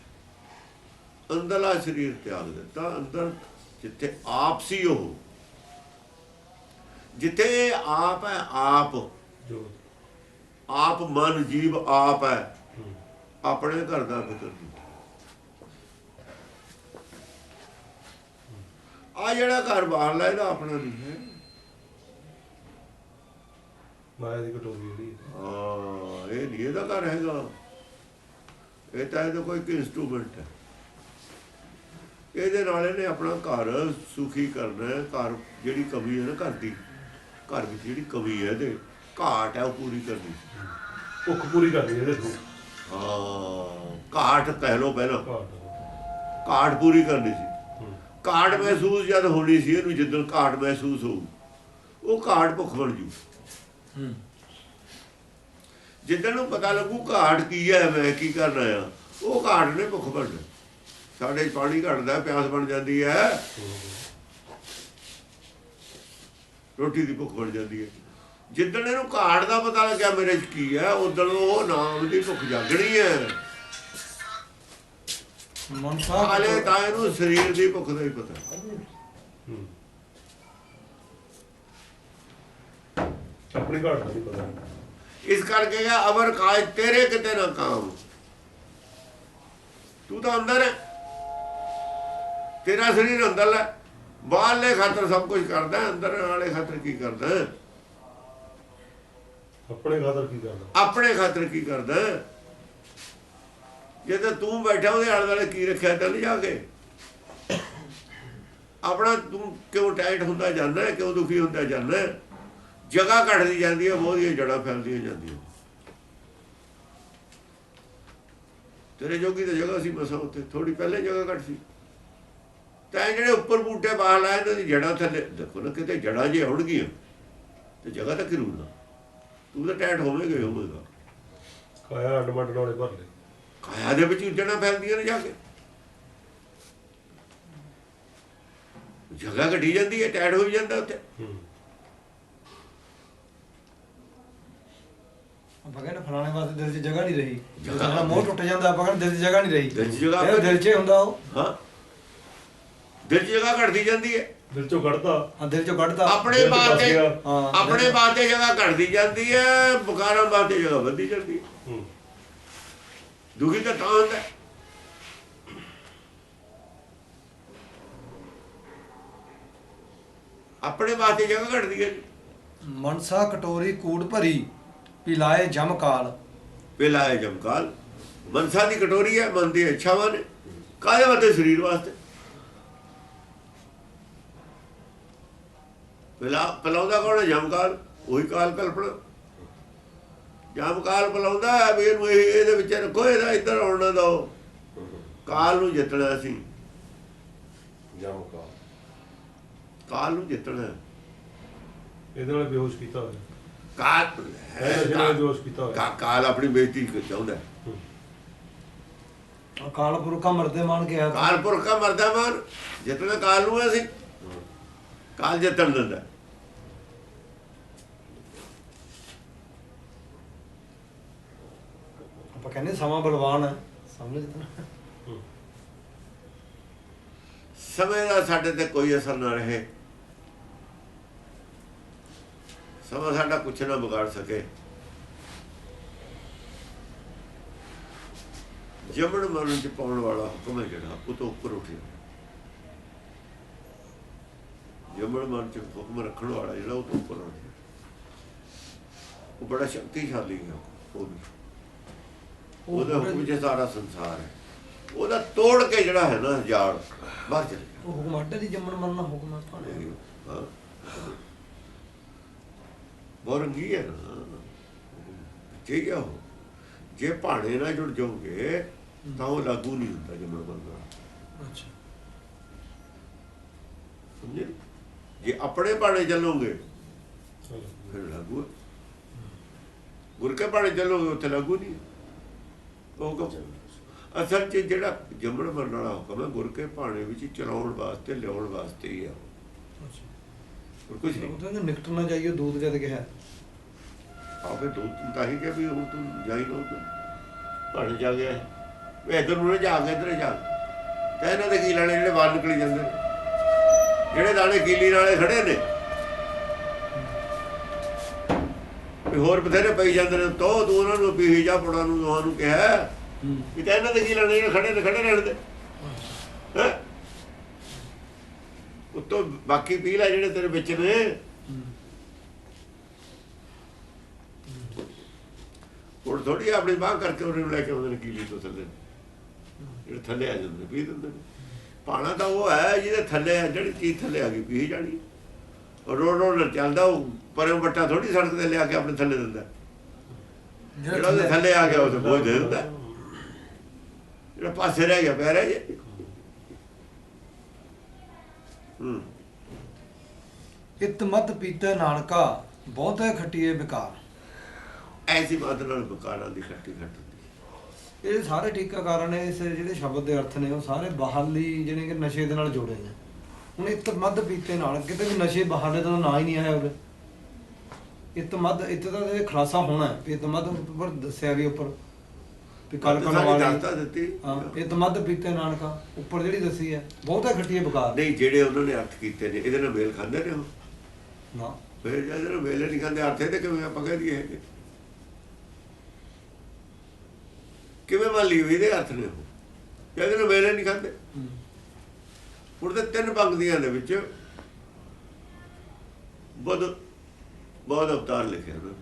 ਅੰਦਰਲਾ ਸਰੀਰ ਤਿਆਗ ਦਿੱਤਾ। ਅੰਦਰ ਜਿੱਥੇ ਆਪ ਸੀ, ਉਹ ਜਿੱਥੇ ਆਪ ਹੈ, ਆਪ ਜੋਤ। ਆਪ ਮਨ ਜੀਵ ਆਪ ਹੈ, ਆਪਣੇ ਘਰ ਦਾ ਫਿਕਰ ਨਹੀਂ। ਆ ਜਿਹੜਾ ਘਰ ਬਾਹਰਲਾ ਇਹਦਾ ਆਪਣਾ ਨਹੀਂ ਹੈ। ਮਾਇਆ ਦੀ ਕਟੋਰੀ ਜਿਹੜੀ ਹੈ। ਹਾਂ, ਇਹ ਨਹੀਂ ਇਹਦਾ ਘਰ ਹੈਗਾ, ਇਹ ਤਾਂ ਇਹਦਾ ਕੋਈ ਇੰਸਟਰੂਮੈਂਟ ਹੈ। ਇਹਦੇ ਨਾਲ ਇਹਨੇ ਆਪਣਾ ਘਰ ਸੁਖੀ ਕਰਨਾ ਹੈ। ਘਰ ਜਿਹੜੀ ਕਮੀ ਹੈ ਨਾ ਘਰ ਦੀ, ਘਰ ਵਿੱਚ ਜਿਹੜੀ ਕਮੀ ਹੈ ਇਹਦੇ ਘਾਟ ਹੈ, ਉਹ ਪੂਰੀ ਕਰਨੀ। ਭੁੱਖ ਪੂਰੀ ਕਰਨੀ ਇਹਦੇ ਥਰੂ। ਘਾਟ ਕਹਿ ਲੋ ਪਹਿਲਾਂ, ਘਾਟ ਘਾਟ ਪੂਰੀ ਕਰਨੀ ਸੀ। ਹੂੰ। ਘਾਟ ਮਹਿਸੂਸ ਜਦ ਹੋਣੀ ਸੀ ਇਹਨੂੰ, ਜਿੱਦਣ ਘਾਟ ਮਹਿਸੂਸ ਹੋਊ ਉਹ ਘਾਟ ਭੁੱਖ ਬਣ ਜੂ। ਹੂੰ ਜਿੱਦਣ ਨੂੰ ਪਤਾ ਲੱਗੂ ਘਾਟ ਕੀ ਹੈ, ਮੈਂ ਕੀ ਕਰਨਾ ਆ, ਉਹ ਘਾਟ ਨੇ ਭੁੱਖ ਬਣਨਾ। ਸਾਡੇ 'ਚ ਪਾਣੀ ਘਟਦਾ, ਪਿਆਸ ਬਣ ਜਾਂਦੀ ਹੈ, ਰੋਟੀ ਦੀ ਭੁੱਖ ਬਣ ਜਾਂਦੀ ਹੈ। ਜਿੱਦਣ ਇਹਨੂੰ ਘਾਟ ਦਾ ਪਤਾ ਲੱਗਿਆ ਮੇਰੇ 'ਚ ਕੀ ਹੈ, ਉਦੋਂ ਉਹ ਨਾਮ ਦੀ ਭੁੱਖ ਜਾਗਣੀ ਹੈ। ਮਨਸਾ ਹਾਲੇ ਤਾਂ ਇਹਨੂੰ ਸਰੀਰ ਦੀ ਭੁੱਖ ਦਾ ਹੀ ਪਤਾ। ਹੂੰ। ਆਪਣੀ ਘਾਟ ਦਾ ਨਹੀਂ ਪਤਾ। ਇਸ ਕਰਕੇ ਗਿਆ ਅਵਰ ਕਾਜ ਤੇਰੇ ਕਿਤੇ ਨਾ ਕਾਮ, ਤੂੰ ਤਾਂ ਅੰਦਰ ਹੈ, ਤੇਰਾ ਸਰੀਰ ਅੰਦਰ ਹੈ, ਬਾਹਰਲੇ ਖਾਤਰ ਸਭ ਕੁਝ ਕਰਦਾ, ਅੰਦਰ ਵਾਲੇ ਖਾਤਰ ਕੀ ਕਰਦਾ? ਆਪਣੇ ਖਾਤਰ ਕੀ ਕਰਦਾ? ਆਪਣੇ ਖਾਤਰ ਕੀ ਕਰਦਾ? ਜੇ ਤਾਂ ਤੂੰ ਬੈਠਾ ਉਹਦੇ ਆਲੇ ਦੁਆਲੇ ਕੀ ਰੱਖਿਆ ਤਾਂ ਨਹੀਂ ਜਾ ਕੇ ਆਪਣਾ ਤੂੰ ਕਿਉਂ ਟਾਈਟ ਹੁੰਦਾ ਜਾਂਦਾ, ਕਿਉਂ ਦੁਖੀ ਹੁੰਦਾ ਜਾਂਦਾ? ਜਗ੍ਹਾ ਘਟਦੀ ਜਾਂਦੀ ਹੈ, ਬਹੁਤੀਆਂ ਜੜ੍ਹਾਂ ਫੈਲਦੀਆਂ ਜਾਂਦੀਆਂ। ਤੇਰੇ ਜੋਗੀ ਤਾਂ ਜਗ੍ਹਾ ਸੀ ਮਸਾਂ ਉੱਥੇ, ਥੋੜੀ ਪਹਿਲੇ ਜਗ੍ਹਾ ਘੱਟ ਸੀ। ਤਾਂ ਜਿਹੜੇ ਉੱਪਰ ਬੂਟੇ ਬਾਹਰ ਲਾਏ ਇਹਨਾਂ ਦੀ ਜੜ੍ਹਾਂ ਥੱਲੇ ਦੇਖੋ ਨਾ, ਕਿਤੇ ਜੜ੍ਹਾਂ ਜੇ ਆਉਣਗੀਆਂ ਤੇ ਜਗ੍ਹਾ ਤਾਂ ਕਿਰੂ ਨਾ, ਤੂੰ ਤਾਂ ਟਾਈਟ ਹੋਵੇਗਾ। ਕਾਇਆ ਅੱਡ ਮੱਡ ਨਾਲੇ ਭਰ ਲੈ। ਕਾਇਆ ਦੇ ਵਿੱਚ ਜੜ੍ਹਾਂ ਫੈਲਦੀਆਂ ਨੇ, ਜਾ ਕੇ ਜਗ੍ਹਾ ਘਟੀ ਜਾਂਦੀ ਹੈ, ਟਾਈਟ ਹੋ ਜਾਂਦਾ ਉੱਥੇ। ਹੂੰ। ਆਪਾਂ ਕਹਿੰਦੇ ਫਲਾਣੇ ਵਾਸਤੇ ਦਿਲ 'ਚ ਜਗ੍ਹਾ ਨਹੀਂ ਰਹੀ, ਜਗ੍ਹਾ ਜਿਹੜਾ ਮੋਹ ਟੁੱਟ ਜਾਂਦਾ ਆਪਾਂ ਕਹਿੰਦੇ ਦਿਲ 'ਚ ਜਗ੍ਹਾ ਨਹੀਂ ਰਹੀ। ਦਿਲ 'ਚ ਜਗ੍ਹਾ ਇਹ ਦਿਲ 'ਚ ਹੀ ਹੁੰਦਾ ਉਹ। ਹਾਂ, ਦਿਲ 'ਚ ਜਗ੍ਹਾ ਘਟਦੀ ਜਾਂਦੀ ਹੈ। ਦਿਲ ਚੋਂ ਕੱਢਦਾ। ਹਾਂ ਦਿਲ 'ਚੋਂ ਕੱਢਦਾ। ਆਪਣੇ ਦਿਲ 'ਚ ਬਾਤ ਫਸ ਤੇ ਗਿਆ। ਹਾਂ ਆਪਣੇ ਬਾਤ ਤੇ ਜਗ੍ਹਾ ਘਟਦੀ ਜਾਂਦੀ ਹੈ, ਬੁਖਾਰਾਂ ਬਾਤ ਤੇ ਜਗ੍ਹਾ ਵੱਧਦੀ ਜਾਂਦੀ ਹੈ। ਹੂੰ। ਦੁਖੀ ਤਾਂ ਹੁੰਦਾ ਹੈ। ਆਪਣੇ ਬਾਤ ਤੇ ਜਗ੍ਹਾ ਘਟਦੀ ਹੈ। ਮਨਸਾ ਕਟੋਰੀ ਕੂੜ ਭਰੀ ਪਿਲਾਏ ਜਮ ਕਾਲ। ਪਿਲਾਏ ਜਮਕਾਲ, ਮਨਸਾ ਦੀ ਕਟੋਰੀ ਹੈ, ਮਨ ਦੀ ਇੱਛਾਵਾਂ ਨੇ। ਕਾਹਦੇ ਵਾਸਤੇ? ਸਰੀਰ ਵਾਸਤੇ। ਪਿਲਾਉਂਦਾ ਕੌਣ ਹੈ? ਜਮਕਾਲ, ਉਹੀ ਕਾਲ ਕਲਪਨਾ। ਜਮਕਾਲ ਪਿਲਾਉਂਦਾ ਵੀ ਇਹਨੂੰ ਇਹਦੇ ਵਿੱਚ ਰੱਖੋ, ਇਹਦਾ ਇੱਧਰ ਆਉਣ ਨਾ ਦਿਓ। ਕਾਲ ਨੂੰ ਜਿੱਤਣਾ ਸੀ, ਜਮਕਾ ਕਾਲ ਨੂੰ ਜਿੱਤਣਾ। ਇਹਦੇ ਨਾਲ ਬੇਹੋਸ਼ ਕੀਤਾ ਹੋਇਆ। ਕਾਲ ਇਹਦੇ ਨਾਲ ਬੇਹੋਸ਼ ਕੀਤਾ ਹੋਇਆ। ਕਾਲ ਆਪਣੀ ਬੇਇੱਜ਼ਤੀ ਚਾਹੁੰਦਾ। ਅਕਾਲ ਪੁਰਖਾ ਮਰਦੇ ਮਾਨ ਕਿਹਾ। ਕਾਲ ਪੁਰਖ ਦਾ ਮਰਦਾ ਮਾਨ, ਜਿੱਤਣਾ ਕਾਲ ਨੂੰ ਅਸੀਂ। ਕਾਲ ਜਿੱਤਣ ਦਿੰਦਾ। ਆਪਾਂ ਕਹਿੰਦੇ ਸਮਾਂ ਬਲਵਾਨ ਹੈ, ਸਮਝ ਸਮੇਂ ਦਾ ਸਾਡੇ ਤੇ ਕੋਈ ਅਸਰ ਨਾ ਰਹੇ, ਸਮਾਂ ਸਾਡਾ ਕੁਛ ਨਾ ਵਿਗਾੜ ਸਕੇ। ਜੰਮਣ ਮਰਨ ਚ ਪਾਉਣ ਵਾਲਾ ਹੁਕਮ ਹੈ ਜਿਹੜਾ, ਉਹ ਤੋਂ ਉੱਪਰ ਉੱਠਿਆ। ਜੰਮਣ ਮਰਨ ਚ ਹੁਕਮ ਰੱਖਣ ਵਾਲਾ ਜਿਹੜਾ, ਉਹ ਤੋਂ ਉੱਪਰ ਉੱਠਿਆ। ਉਹ ਬੜਾ ਸ਼ਕਤੀਸ਼ਾਲੀ ਹੈ। ਉਹ ਵੀ ਉਹਦੇ ਹੁਕਮ 'ਚ ਸਾਰਾ ਸੰਸਾਰ ਹੈ। ਉਹਦਾ ਤੋੜ ਕੇ ਜਿਹੜਾ ਹੈ ਨਾ ਜਾਲ ਬਾਹਰ ਚਲੇ ਗਿਆ। ਉਹ ਹੁਕਮ ਅੱਡੇ ਦੀ ਜੰਮਣ ਮਰਨਾ ਹੁਕਮ ਹੈ। ਹਾਂ, ਬੋਰੰਗੀ ਹੈ ਨਾ। ਠੀਕ ਹੈ, ਉਹ ਜੇ ਭਾਣੇ ਨਾਲ ਜੁੜ ਜਾਓਗੇ ਤਾਂ ਉਹ ਲਾਗੂ ਨਹੀਂ ਹੁੰਦਾ ਜੰਮਣ ਮਰਨਾ। ਅੱਛਾ, ਸਮਝੇ? ਜੇ ਆਪਣੇ ਭਾਣੇ ਚੱਲੋਗੇ ਫਿਰ ਲਾਗੂ ਹੈ। ਗੁਰ ਕੇ ਭਾਣੇ ਚੱਲੋਗੇ ਉੱਥੇ ਲਾਗੂ ਨਹੀਂ। ਉਹ ਅਸਲ 'ਚ ਜਿਹੜਾ ਜੰਮਣ ਮਰਨ ਵਾਲਾ ਹੁਕਮ ਹੈ, ਗੁਰ ਕੇ ਭਾਣੇ ਵਿੱਚ ਚਲਾਉਣ ਵਾਸਤੇ, ਲਿਆਉਣ ਵਾਸਤੇ ਹੀ ਆ। ਹੋਰ ਕੁਝ ਨਹੀਂ। ਉਹਦਾ ਨਿਕਟ ਨਾ ਜਾਈਏ ਦੂਤ ਜਦ ਕਿਹਾ। ਆਪੇ ਦੋ ਤਾਂ ਹੀ ਕਿ ਵੀ ਹੁਣ ਤੂੰ ਜਾਈ ਨਾ ਉੱਧਰ ਭਾਣੇ ਜਾ ਗਿਆ ਵੀ ਇੱਧਰ ਨੂੰ ਜਾ ਕੇ ਇੱਧਰ ਜਾ। ਤੇ ਇਹਨਾਂ ਦੇ ਕੀ ਲੈਣੇ ਜਿਹੜੇ ਬਾਹਰ ਨਿਕਲੀ ਜਾਂਦੇ ਨੇ, ਜਿਹੜੇ ਦਾਣੇ ਕੀਲੀ ਨਾਲੇ ਖੜੇ ਨੇ, ਵੀ ਹੋਰ ਬਥੇਰੇ ਪਈ ਜਾਂਦੇ ਨੇ। ਤੂੰ ਉਹਨਾਂ ਨੂੰ ਪੀਹੀ ਜਾ, ਪੜਾ ਨੂੰ ਦੋਹਾਂ ਨੂੰ ਕਿਹਾ ਵੀ ਤਾਂ ਇਹਨਾਂ ਦੇ ਕੀ ਲੈਣੇ, ਜਿਹੜੇ ਖੜੇ ਨੇ ਖੜੇ ਰਹਿਣ ਦੇ। ਹੈਂ? ਉੱਤੋਂ ਬਾਕੀ ਪੀ ਲੈ ਜਿਹੜੇ ਤੇਰੇ ਵਿੱਚ ਨੇ। ਹੁਣ ਥੋੜੀ ਆਪਣੀ ਬਾਂਹ ਕਰਕੇ ਉਹਨੂੰ ਲੈ ਕੇ ਆਉਂਦੇ ਨੇ ਕੀਲੀ ਤੋਂ ਥੱਲੇ, ਜਿਹੜੇ ਥੱਲੇ ਆ ਜਾਂਦੇ ਪੀ ਦਿੰਦੇ ਨੇ। ਪਾਣਾ ਤਾਂ ਉਹ ਹੈ ਜਿਹਦੇ ਥੱਲੇ ਆ, ਜਿਹੜੀ ਚੀਜ਼ ਥੱਲੇ ਆ ਗਈ ਪੀ ਜਾਣੀ। ਰੋਡ ਰੋਡ ਚੱਲਦਾ, ਉਹ ਪਰੇ ਬੱਟਾ ਥੋੜੀ ਸੜਕ ਤੇ ਲਿਆ ਕੇ ਆਪਣੇ ਥੱਲੇ ਦਿੰਦਾ। ਜਿਹੜਾ ਉਹਦੇ ਥੱਲੇ ਆ ਗਿਆ ਉਹ ਤੇ ਬੋਝ ਦੇ ਦਿੰਦਾ। ਜਿਹੜਾ ਪਾਸੇ ਰਹਿ ਗਿਆ ਪਿਆ ਰਹਿ ਜੇ। ਇਤ ਮਤ ਪੀਤੇ ਨਾਨਕਾ ਬਹੁਤੇ ਖੱਟੀਏ ਵਿਕਾਰ। ਐਸੀ ਬਾਤ ਨਾਲ ਬਕਾਰਾਂ ਦੀ ਖੱਟੀ ਖੱਟ ਹੁੰਦੀ। ਇਹ ਸਾਰੇ ਟੀਕਾਕਾਰਾਂ ਨੇ ਇਸ ਜਿਹੜੇ ਸ਼ਬਦ ਦੇ ਅਰਥ ਨੇ ਉਹ ਸਾਰੇ ਬਾਹਰਲੀ ਜਿਹੜੇ ਕਿ ਨਸ਼ੇ ਦੇ ਨਾਲ ਜੋੜੇ ਨੇ। ਹੁਣ ਇਤ ਮਦ ਪੀਤੇ ਨਾਲ ਕਿਤੇ ਵੀ ਨਸ਼ੇ ਬਾਹਰਲੇ ਦਾ ਨਾਂ ਹੀ ਨਹੀਂ ਆਇਆ ਉਹਦੇ। ਇਤ ਮਦ ਇਤ ਦਾ ਇਹ ਖੁਲਾਸਾ ਹੋਣਾ ਹੈ ਵੀ ਇਤ ਮਦ ਉੱਪਰ ਦੱਸਿਆ ਵੀ ਉੱਪਰ ਵੀ ਕੱਲ ਕਰਨ ਸਾਰੀ ਵਾਲੀ ਦਾਤਾ ਦਿੱਤੀ। ਹਾਂ ਇਤ ਮਦ ਪੀਤੇ ਨਾਨਕਾ ਉੱਪਰ ਜਿਹੜੀ ਦੱਸੀ ਹੈ ਬਹੁਤਾ ਖੱਟੀਏ ਵਿਕਾਰ। ਨਹੀਂ, ਜਿਹੜੇ ਉਹਨਾਂ ਨੇ ਅਰਥ ਕੀਤੇ ਨੇ ਇਹਦੇ ਨਾਲ ਮੇਲ ਖਾਂਦੇ ਨੇ ਉਹ। ਨਾ ਫਿਰ ਜਿਹਦੇ ਨਾਲ ਮੇਲ ਨਹੀਂ ਖਾਂਦੇ ਅਰਥ ਇਹਦੇ ਕਿਵੇਂ ਆਪਾਂ ਕਹਿ ਦਈਏ ਹੈਗੇ ਕਿਵੇਂ ਮੰਨ ਲਈ ਵੀ ਇਹਦੇ ਅਰਥ ਨੇ ਉਹ ਜਿਹਦੇ ਨਾਲ ਮੇਲ ਨਹੀਂ ਖਾਂਦੇ। ਹੁਣ ਤੇ 3 ਪੰਕਤੀਆਂ ਦੇ ਵਿੱਚ ਬਹੁਤ ਅਵਤਾਰ ਲਿਖਿਆ ਨਾ।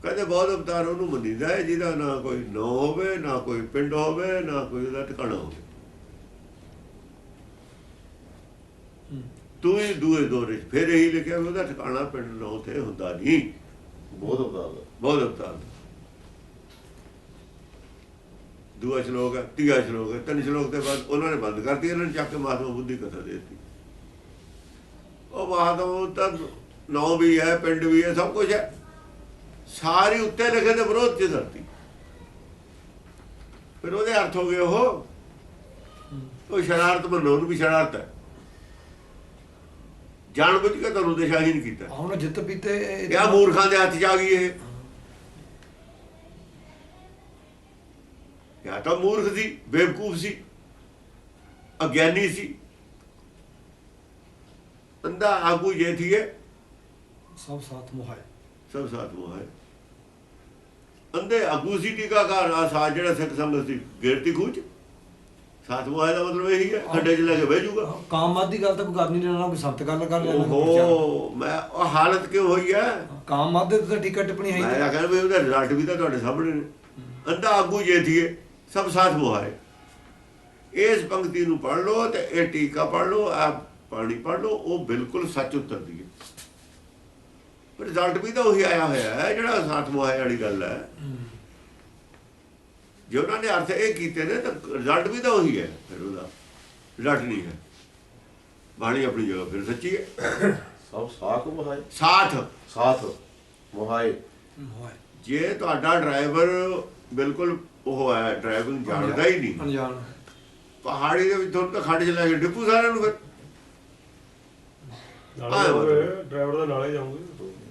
ਕਹਿੰਦੇ ਬਹੁਤ ਅਵਤਾਰ ਉਹਨੂੰ ਮੰਨੀਦਾ ਹੈ ਜਿਹਦਾ ਨਾ ਕੋਈ ਨਾਂ ਹੋਵੇ, ਨਾ ਕੋਈ ਪਿੰਡ ਹੋਵੇ, ਨਾ ਕੋਈ ਉਹਦਾ ਟਿਕਾਣਾ ਹੋਵੇ। ਤੂੰ ਹੀ ਦੂਏ ਦੌਰੇ 'ਚ ਫਿਰ ਇਹੀ ਲਿਖਿਆ ਵੀ ਉਹਦਾ ਟਿਕਾਣਾ ਪਿੰਡ ਨਾ ਉੱਥੇ ਹੁੰਦਾ ਨਹੀਂ। ਬਹੁਤ ਅਵਤਾਰ ਦਾ ਬਹੁਤ ਅਵਤਾਰ ਦਾ ਦੂਆ ਸ਼ਲੋਕ ਹੈ, ਤੀਆ ਸ਼ਲੋਕ ਹੈ, 3 ਸ਼ਲੋਕ ਦੇ ਬਾਅਦ ਉਹਨਾਂ ਨੇ ਬੰਦ ਕਰਤੀ। ਇਹਨਾਂ ਨੇ ਚੱਕ ਕੇ ਮਹਾਤਮਾ ਬੁੱਧੀ ਕਥਾ ਦੇ ਦਿੱਤੀ। ਉਹ ਮਹਾਤਮਾ ਤਾਂ ਨਾਂ ਵੀ ਹੈ, ਪਿੰਡ ਵੀ ਹੈ, ਸਭ ਕੁਝ ਹੈ, ਸਾਰੀ ਉੱਤੇ ਲਿਖੇ ਦੇ ਵਿਰੋਧ 'ਚ ਧਰਤੀ। ਫਿਰ ਉਹਦੇ ਅਰਥ ਹੋ ਗਏ ਉਹ ਸ਼ਰਾਰਤ ਮੰਨੋ, ਉਹਨੂੰ ਵੀ ਸ਼ਰਾਰਤ ਹੈ। ਜਾਣ ਬੁੱਝ ਕੇ ਤੁਹਾਨੂੰ ਦਿਸ਼ਾਹੀਨ ਕੀਤਾ। ਹੁਣ ਜਿੱਤ ਪੀਤੇ ਕਿਆ ਮੂਰਖਾਂ ਦੇ ਹੱਥ 'ਚ ਆ ਗਈ ਇਹ। ਜਾਂ ਤਾਂ ਮੂਰਖ ਸੀ, ਬੇਵਕੂਫ ਸੀ, ਅਗਿਆਨੀ ਸੀ, ਅੰਧਾ ਆਗੂ ਜੇ ਥੀਏ ਸਭ ਸਾਥ ਮੁਹਾਏ। ਸਭ ਸਾਥ ਮੁਹਾਏ। ਅੰਧੇ ਆਗੂ ਸੀ ਟੀਕਾਕਾਰ। ਆ ਸਾਥ ਜਿਹੜਾ ਸਿੱਖ ਸੰਗਤ ਸੀ ਗੇਰਤੀ ਖੂਚ ਸਾਥ ਮੁਹਾਏ ਦਾ ਮਤਲਬ ਇਹੀ ਹੈ ਖੱਡੇ 'ਚ ਲੈ ਕੇ ਬਹਿ ਜਾਊਗਾ। ਕਾਮਵਾਦ ਦੀ ਗੱਲ ਤਾਂ ਕੋਈ ਕਰਨੀ ਨਹੀਂ, ਨਾ ਕੋਈ ਸੰਤ ਗੱਲ ਕਰ ਲੈਣਾ। ਓਹੋ, ਮੈਂ ਉਹ ਹਾਲਤ ਕਿਉਂ ਹੋਈ ਹੈ? ਕਾਮਵਾਦ ਦੇ ਤਾਂ ਟਿਕਟ ਟਿੱਪਣੀ ਹੈ ਮੈਂ ਕਹਿੰਦਾ ਵੀ ਉਹਦਾ ਰਿਜ਼ਲਟ ਵੀ ਤਾਂ ਤੁਹਾਡੇ ਸਾਹਮਣੇ ਨੇ। ਅੰਧਾ ਆਗੂ ਜੇ ਥੀਏ ਸਭ ਸਾਥ ਮੁਹਾਏ। ਇਸ ਪੰਕਤੀ ਨੂੰ ਪੜ੍ਹ ਲਓ ਤੇ ਇਹ ਟੀਕਾ ਪੜ੍ਹ ਲਓ, ਆ ਪਾਣੀ ਪੜ੍ਹ ਲਓ, ਉਹ ਬਿਲਕੁਲ ਸੱਚ ਉਤਰਦੀ ਹੈ। ਰਿਜ਼ਲਟ ਵੀ ਤਾਂ ਉਹੀ ਆਇਆ ਹੋਇਆ ਹੈ ਜਿਹੜਾ ਸਾਥ ਮੁਹਾਏ ਵਾਲੀ ਗੱਲ ਹੈ। ਜੇ ਉਹਨਾਂ ਨੇ ਅਰਥ ਇਹ ਕੀਤੇ ਨੇ ਤਾਂ ਰਿਜ਼ਲਟ ਵੀ ਤਾਂ ਉਹੀ ਹੈ। ਫਿਰ ਉਹਦਾ ਰਿਜ਼ਲਟ ਨਹੀਂ ਹੈ। ਬਾਣੀ ਆਪਣੀ ਜਗ੍ਹਾ ਫਿਰ ਸੱਚੀ ਹੈ। ਸਭ ਸਾਖ ਮੁਹਾਏ ਸਾਥ ਮੁਹਾਏ। ਜੇ ਤੁਹਾਡਾ ਡਰਾਈਵਰ ਬਿਲਕੁਲ ਉਹ ਹੈ, ਡਰਾਈਵਿੰਗ ਜਾਣਦਾ ਹੀ ਨਹੀਂ, ਅਣਜਾਣ ਪਹਾੜੀ ਦੇ ਵਿੱਚ ਤੁਹਾਨੂੰ ਤਾਂ ਖੱਡ 'ਚ ਲੈ ਕੇ ਡਿੱਪੂ ਸਾਰਿਆਂ ਨੂੰ। ਫਿਰ ਡਰਾਈਵਰ ਦੇ ਨਾਲੇ ਜਾਊਂਗੇ।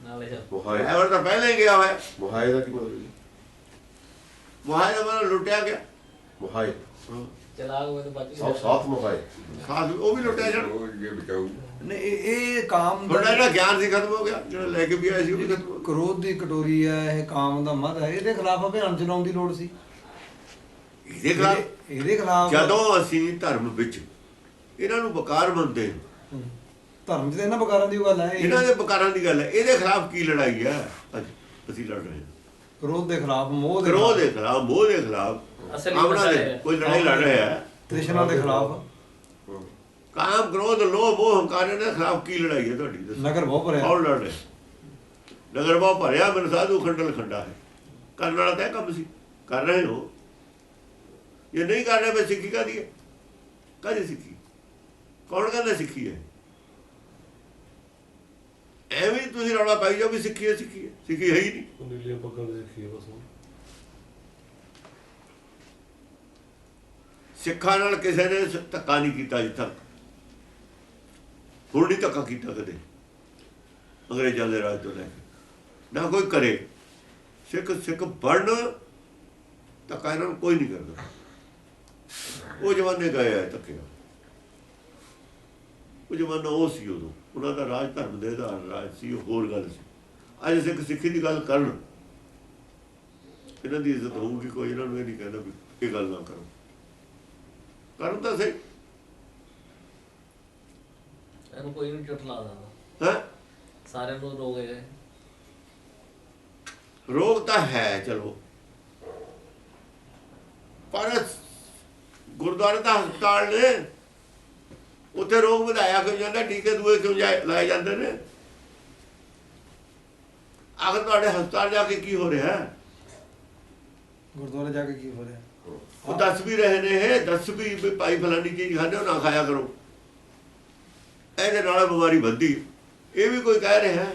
ਨਾਲੇ ਜਾ ਮੁਹਾਏ ਡਰਾਈਵਰ ਤਾਂ ਪਹਿਲਾਂ ਹੀ ਗਿਆ ਹੋਇਆ। ਮੁਹਾਏ ਦਾ ਕੀ ਮਤਲਬ ਹੈ? ਮੁਹਾਏ ਦਾ ਮਤਲਬ ਲੁੱਟਿਆ ਗਿਆ। ਮੁਹਾਏ ਚਲਾਕ ਹੋਏ ਤਾਂ ਬਚ ਸਭ ਸਾਥ ਮੁਹਾਏ। ਸਾਥ ਉਹ ਵੀ ਲੁੱਟਿਆ ਜਾਣ। ਨੇ ਇਹ ਕਾਮ ਤੁਹਾਡਾ ਜਿਹੜਾ ਗਿਆਨ ਸੀ ਖਤਮ ਹੋ ਗਿਆ, ਜਿਹੜਾ ਲੈ ਕੇ ਵੀ ਆਇਆ ਸੀ ਉਹ ਵੀ ਖਤਮ ਹੋ ਗਿਆ। ਕ੍ਰੋਧ ਦੀ ਕਟੋਰੀ ਹੈ, ਇਹ ਕਾਮ ਦਾ ਮਦ ਹੈ। ਇਹਦੇ ਖਿਲਾਫ ਅਭਿਆਨ ਚਲਾਉਣ ਦੀ ਲੋੜ ਸੀ। ਇਹਦੇ ਖਿਲਾਫ ਜਦੋਂ ਅਸੀਂ ਧਰਮ ਵਿੱਚ ਇਹਨਾਂ ਨੂੰ ਬਕਾਰ ਮੰਨਦੇ, ਧਰਮ 'ਚ ਤਾਂ ਇਹਨਾਂ ਬਕਾਰਾਂ ਦੀ ਗੱਲ ਹੈ। ਇਹਨਾਂ ਦੇ ਬਕਾਰਾਂ ਦੀ ਗੱਲ ਹੈ। ਇਹਦੇ ਖਿਲਾਫ ਕੀ ਲੜਾਈ ਹੈ? ਅੱਜ ਅਸੀਂ ਲੜ ਰਹੇ ਹਾਂ ਕ੍ਰੋਧ ਦੇ ਖਿਲਾਫ, ਮੋਹ ਦੇ ਕਰੋਧ ਦੇ ਖਿਲਾਫ, ਮੋਹ ਦੇ ਖਿਲਾਫ, ਅਸਲੀ ਕਾਮਨਾ ਮਸਲਾ ਦੇ ਹੈ। ਕੋਈ ਲੜਾਈ ਲੜ ਰਿਹਾ ਹੈ। ਤ੍ਰਿਸ਼ਨਾ ਦੇ ਖਿਲਾਫ। ਕਾਮ, ਕ੍ਰੋਧ, ਲੋਭ, ਮੋਹ, ਹੰਕਾਰ ਦੇ ਖਿਲਾਫ ਕੀ ਲੜਾਈ ਹੈ ਤੁਹਾਡੀ? ਦੱਸੋ। ਨਗਰ ਬਹੁਤ ਭਰਿਆ। ਕੌਣ ਲੜ ਰਿਹਾ? ਨਗਰ ਬਹੁਤ ਭਰਿਆ। ਮੈਨੂੰ ਸਾਧੂ ਖੰਡਲ ਖੰਡਾ ਹੈ। ਕਰਨ ਵਾਲਾ ਤਾਂ ਇਹ ਕੰਮ ਸੀ। ਕਰ ਰਹੇ ਹੋ। ਜੇ ਨਹੀਂ ਕਰ ਰਹੇ ਮੈਂ ਸਿੱਖੀ ਕਾਹਦੀ ਹੈ? ਕਾਹਦੀ ਸਿੱਖੀ? ਕੌਣ ਕਹਿੰਦਾ ਸਿੱਖੀ ਹੈ? ਐਵੇਂ ਤੁਸੀਂ ਰੌਲਾ ਪਾਈ ਜਾਓ ਵੀ ਸਿੱਖੀ ਹੈ, ਸਿੱਖੀ ਹੈ। ਸਿੱਖੀ ਹੈ ਹੀ ਨਹੀਂ। ਉਹ ਨੀਲੀਆਂ ਪੱਗਾਂ ਦੇ ਸਿੱਖੀ ਬਸ। ਸਿੱਖਾਂ ਨਾਲ ਕਿਸੇ ਨੇ ਧੱਕਾ ਨਹੀਂ ਕੀਤਾ ਅਜੇ ਤੱਕ। ਹੁਣ ਨਹੀਂ ਧੱਕਾ ਕੀਤਾ ਕਦੇ ਅੰਗਰੇਜ਼ਾਂ ਦੇ ਰਾਜ ਤੋਂ ਲੈ ਕੇ। ਨਾ ਕੋਈ ਕਰੇ। ਸਿੱਖ ਬਣਨ ਧੱਕਾ ਇਹਨਾਂ ਨੂੰ ਕੋਈ ਨਹੀਂ ਕਰਦਾ। ਉਹ ਜ਼ਮਾਨੇ ਗਏ ਆ ਧੱਕੇ। ਉਹ ਜ਼ਮਾਨਾ ਉਹ ਸੀ ਉਦੋਂ। ਉਹਨਾਂ ਦਾ ਰਾਜ ਧਰਮ ਦੇ ਆਧਾਰ ਰਾਜ ਸੀ, ਉਹ ਹੋਰ ਗੱਲ ਸੀ। ਅੱਜ ਸਿੱਖ ਸਿੱਖੀ ਦੀ ਗੱਲ ਕਰਨ, ਇਹਨਾਂ ਦੀ ਇੱਜ਼ਤ ਹੋਊਗੀ। ਕੋਈ ਇਹਨਾਂ ਨੂੰ ਇਹ ਨਹੀਂ ਕਹਿੰਦਾ ਵੀ ਇਹ ਗੱਲ ਨਾ ਕਰੋ। ਕਰਨ ਤਾਂ ਸਹੀ। ਇਹਨੂੰ ਕੋਈ ਨਹੀਂ ਚੁੱਟ ਲਾ ਦਿੰਦਾ। ਹੈ ਸਾਰਿਆਂ ਨੂੰ ਰੋਗ ਹੈ। ਰੋਗ ਤਾਂ ਹੈ ਚਲੋ, ਪਰ ਗੁਰਦੁਆਰੇ ਦਾ ਹਸਪਤਾਲ ਨੇ, ਉੱਥੇ ਰੋਗ ਵਧਾਇਆ ਕਿਉਂ ਜਾਂਦਾ? ਟੀਕੇ ਦੂਏ ਕਿਉਂ ਲਾਏ ਜਾਂਦੇ ਨੇ? ਆਖਰ ਤੁਹਾਡੇ ਹਸਪਤਾਲ ਜਾ ਕੇ ਕੀ ਹੋ ਰਿਹਾ? ਗੁਰਦੁਆਰੇ ਜਾ ਕੇ ਕੀ ਹੋ ਰਿਹਾ? ਉਹ ਦੱਸ ਵੀ ਰਹੇ ਨੇ, ਇਹ ਦੱਸ ਵੀ ਭਾਈ ਫਲਾਨੀ ਚੀਜ਼ ਖਾਂਦੇ ਹੋ ਨਾ ਖਾਇਆ ਕਰੋ, ਇਹਦੇ ਨਾਲ ਬਿਮਾਰੀ ਵੱਧਦੀ। ਇਹ ਵੀ ਕੋਈ ਕਹਿ ਰਿਹਾ ਹੈ?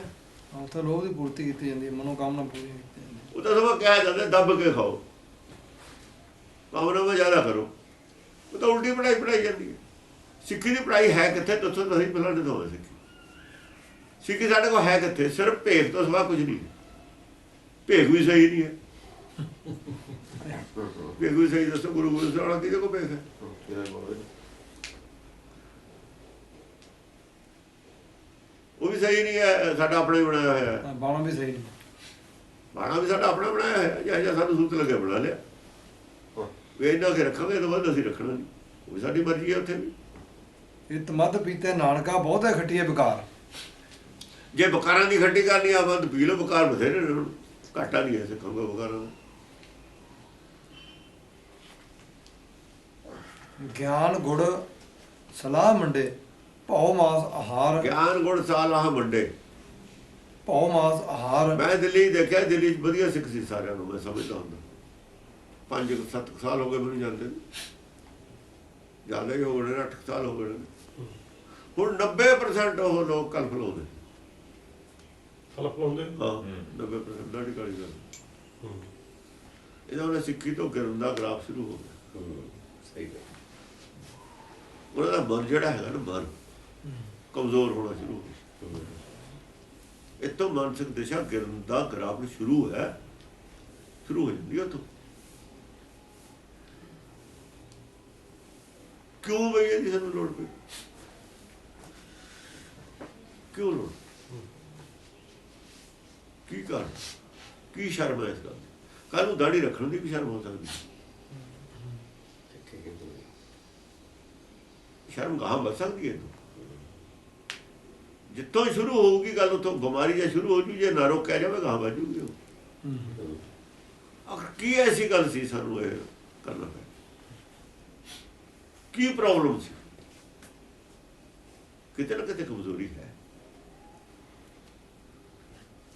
ਉੱਥੇ ਲੋਭ ਦੀ ਪੂਰਤੀ ਕੀਤੀ ਜਾਂਦੀ ਹੈ, ਮਨੋਕਾਮਨਾ ਪੂਰੀ ਕੀਤੀ ਜਾਂਦੀ ਹੈ। ਉਹ ਤਾਂ ਸਭ ਕਹਿ ਜਾਂਦੇ ਦੱਬ ਕੇ ਖਾਓ, ਕਾਮਨਾ ਜ਼ਿਆਦਾ ਕਰੋ। ਉਹ ਤਾਂ ਉਲਟੀ ਪੜਾਈ ਜਾਂਦੀ ਹੈ। ਸਿੱਖੀ ਦੀ ਪੜਾਈ ਹੈ ਕਿੱਥੇ? ਦੱਸੋ ਤੁਸੀਂ ਫਲਾਣੇ ਤੋਂ ਸਿੱਖੀ। ਸਿੱਖੀ ਸਾਡੇ ਕੋਲ ਹੈ ਕਿੱਥੇ? ਸਿਰਫ ਭੇਖ ਤੋਂ ਸਿਵਾ ਕੁਝ ਨਹੀਂ। ਭੇਖ ਵੀ ਸਹੀ ਨਹੀਂ ਹੈ। ਭੇਖ ਵੀ ਸਹੀ ਦੱਸੋ, ਗੁਰੂ ਗੋਬਿੰਦ ਸਿੰਘ ਵਾਲਾ ਕਿਹਦੇ ਕੋਲ ਭੇਖ ਹੈ? ਉਹ ਵੀ ਸਹੀ ਨਹੀਂ ਹੈ, ਸਾਡਾ ਆਪਣਾ ਹੀ ਬਣਾਇਆ ਹੋਇਆ ਹੈ। ਬਾਣਾ ਵੀ ਸਹੀ ਨਹੀਂ। ਬਾਣਾ ਵੀ ਸਾਡਾ ਆਪਣਾ ਬਣਾਇਆ ਹੋਇਆ, ਜਾਂ ਸਾਨੂੰ ਸੂਤ ਲੱਗਿਆ ਬਣਾ ਲਿਆ। ਵੀ ਇਹਨਾਂ ਕੇ ਰੱਖਾਂਗੇ, ਇਹ ਤੋਂ ਬਾਅਦ ਅਸੀਂ ਰੱਖਣਾ ਨਹੀਂ। ਉਹ ਵੀ ਸਾਡੀ ਮਰਜ਼ੀ ਹੈ। ਉੱਥੇ ਵੀ ਇਤ ਮੱਧ ਪੀਤੇ ਨਾਨਕਾ ਬਹੁਤੇ ਖੱਟੀਏ ਬਕਾਰ। ਜੇ ਬਕਾਰਾਂ ਦੀ ਖੱਟੀ ਕਰਨੀ ਆ ਬੰਦ ਪੀ ਲਓ, ਬਕਾਰ ਬਥੇਰੇ ਨੇ, ਹੁਣ ਘਾਟਾ ਨਹੀਂ ਹੈ ਸਿੱਖਾਂ ਦਾ ਬਕਾਰਾਂ ਦਾ। ਗਿਆਨ ਗੁੜ ਸਲਾਹ ਮੰਡੇ ਭਉ ਮਾਸ ਆਹਾਰ। ਗਿਆਨ ਗੁਣ ਸਾਲ ਆਹ ਮੰਡੇ। ਭਉ ਮਾਸ ਆਹਾਰ। ਮੈਂ ਦਿੱਲੀ ਦੇਖਿਆ, ਦਿੱਲੀ 'ਚ ਵਧੀਆ ਸਿੱਖ ਸੀ ਸਾਰਿਆਂ ਨੂੰ, ਮੈਂ ਸਮਝਦਾ ਹੁੰਦਾ। 5-7 ਸਾਲ ਹੋ ਗਏ ਮੈਨੂੰ ਜਾਂਦੇ ਨੂੰ, ਜ਼ਿਆਦਾ ਹੀ ਹੋ ਗਏ ਨੇ, 8 ਸਾਲ ਹੋ ਗਏ ਨੇ। ਹੁਣ 90% ਉਹ ਲੋਕ ਕਲਪ ਲਾਉਂਦੇ। ਕਲਪ ਲਾਉਂਦੇ? ਹਾਂ, 90% ਦਾੜੀ ਕਾਲੀ ਗੱਲ। ਇਹਦਾ ਉਹਨੇ ਸਿੱਖੀ ਤੋਂ ਗਿਰਨ ਦਾ ਗ੍ਰਾਫ ਸ਼ੁਰੂ ਹੋ ਗਿਆ। ਸਹੀ ਗੱਲ। ਉਹਨਾਂ ਦਾ ਮਨ ਜਿਹੜਾ ਹੈਗਾ ਨਾ, ਮਨ ਕਮਜ਼ੋਰ ਹੋਣਾ ਸ਼ੁਰੂ ਹੋ ਗਿਆ। ਇੱਥੋਂ ਮਾਨਸਿਕ ਦਿਸ਼ਾ ਗਿਰਨ ਦਾ ਗ੍ਰਾਫ ਸ਼ੁਰੂ ਹੋ ਜਾਂਦੀ ਉੱਥੋਂ। ਕਿਉਂ ਬਈ ਇਹਦੀ ਸਾਨੂੰ ਲੋੜ ਪਈ? ਕਿਉਂ ਲੋੜ? ਕੀ ਕਾਰਨ? ਕੀ ਸ਼ਰਮ ਹੈ ਇਸ ਗੱਲ ਦੀ? ਕੱਲ ਨੂੰ ਦਾੜੀ ਰੱਖਣ ਦੀ ਵੀ ਸ਼ਰਮ ਹੋ ਸਕਦੀ। ਸ਼ਰਮ ਗਾਹਾਂ ਵੱਧ ਸਕਦੀ ਹੈ। ਜਿੱਥੋਂ ਸ਼ੁਰੂ ਹੋਊਗੀ ਗੱਲ, ਉੱਥੋਂ ਬਿਮਾਰੀ ਜੇ ਸ਼ੁਰੂ ਹੋ ਜੂ, ਜੇ ਨਾ ਰੋਕਿਆ ਜਾਵੇ ਗਾਹਾਂ ਵੱਧ ਜੂਗੀ। ਆਖਰ ਕੀ ਐਸੀ ਗੱਲ ਸੀ ਸਾਨੂੰ ਇਹ ਕਰਨਾ ਪਿਆ? ਕੀ ਪ੍ਰੋਬਲਮ ਸੀ? ਕਿਤੇ ਨਾ ਕਿਤੇ ਕਮਜ਼ੋਰੀ ਹੈ।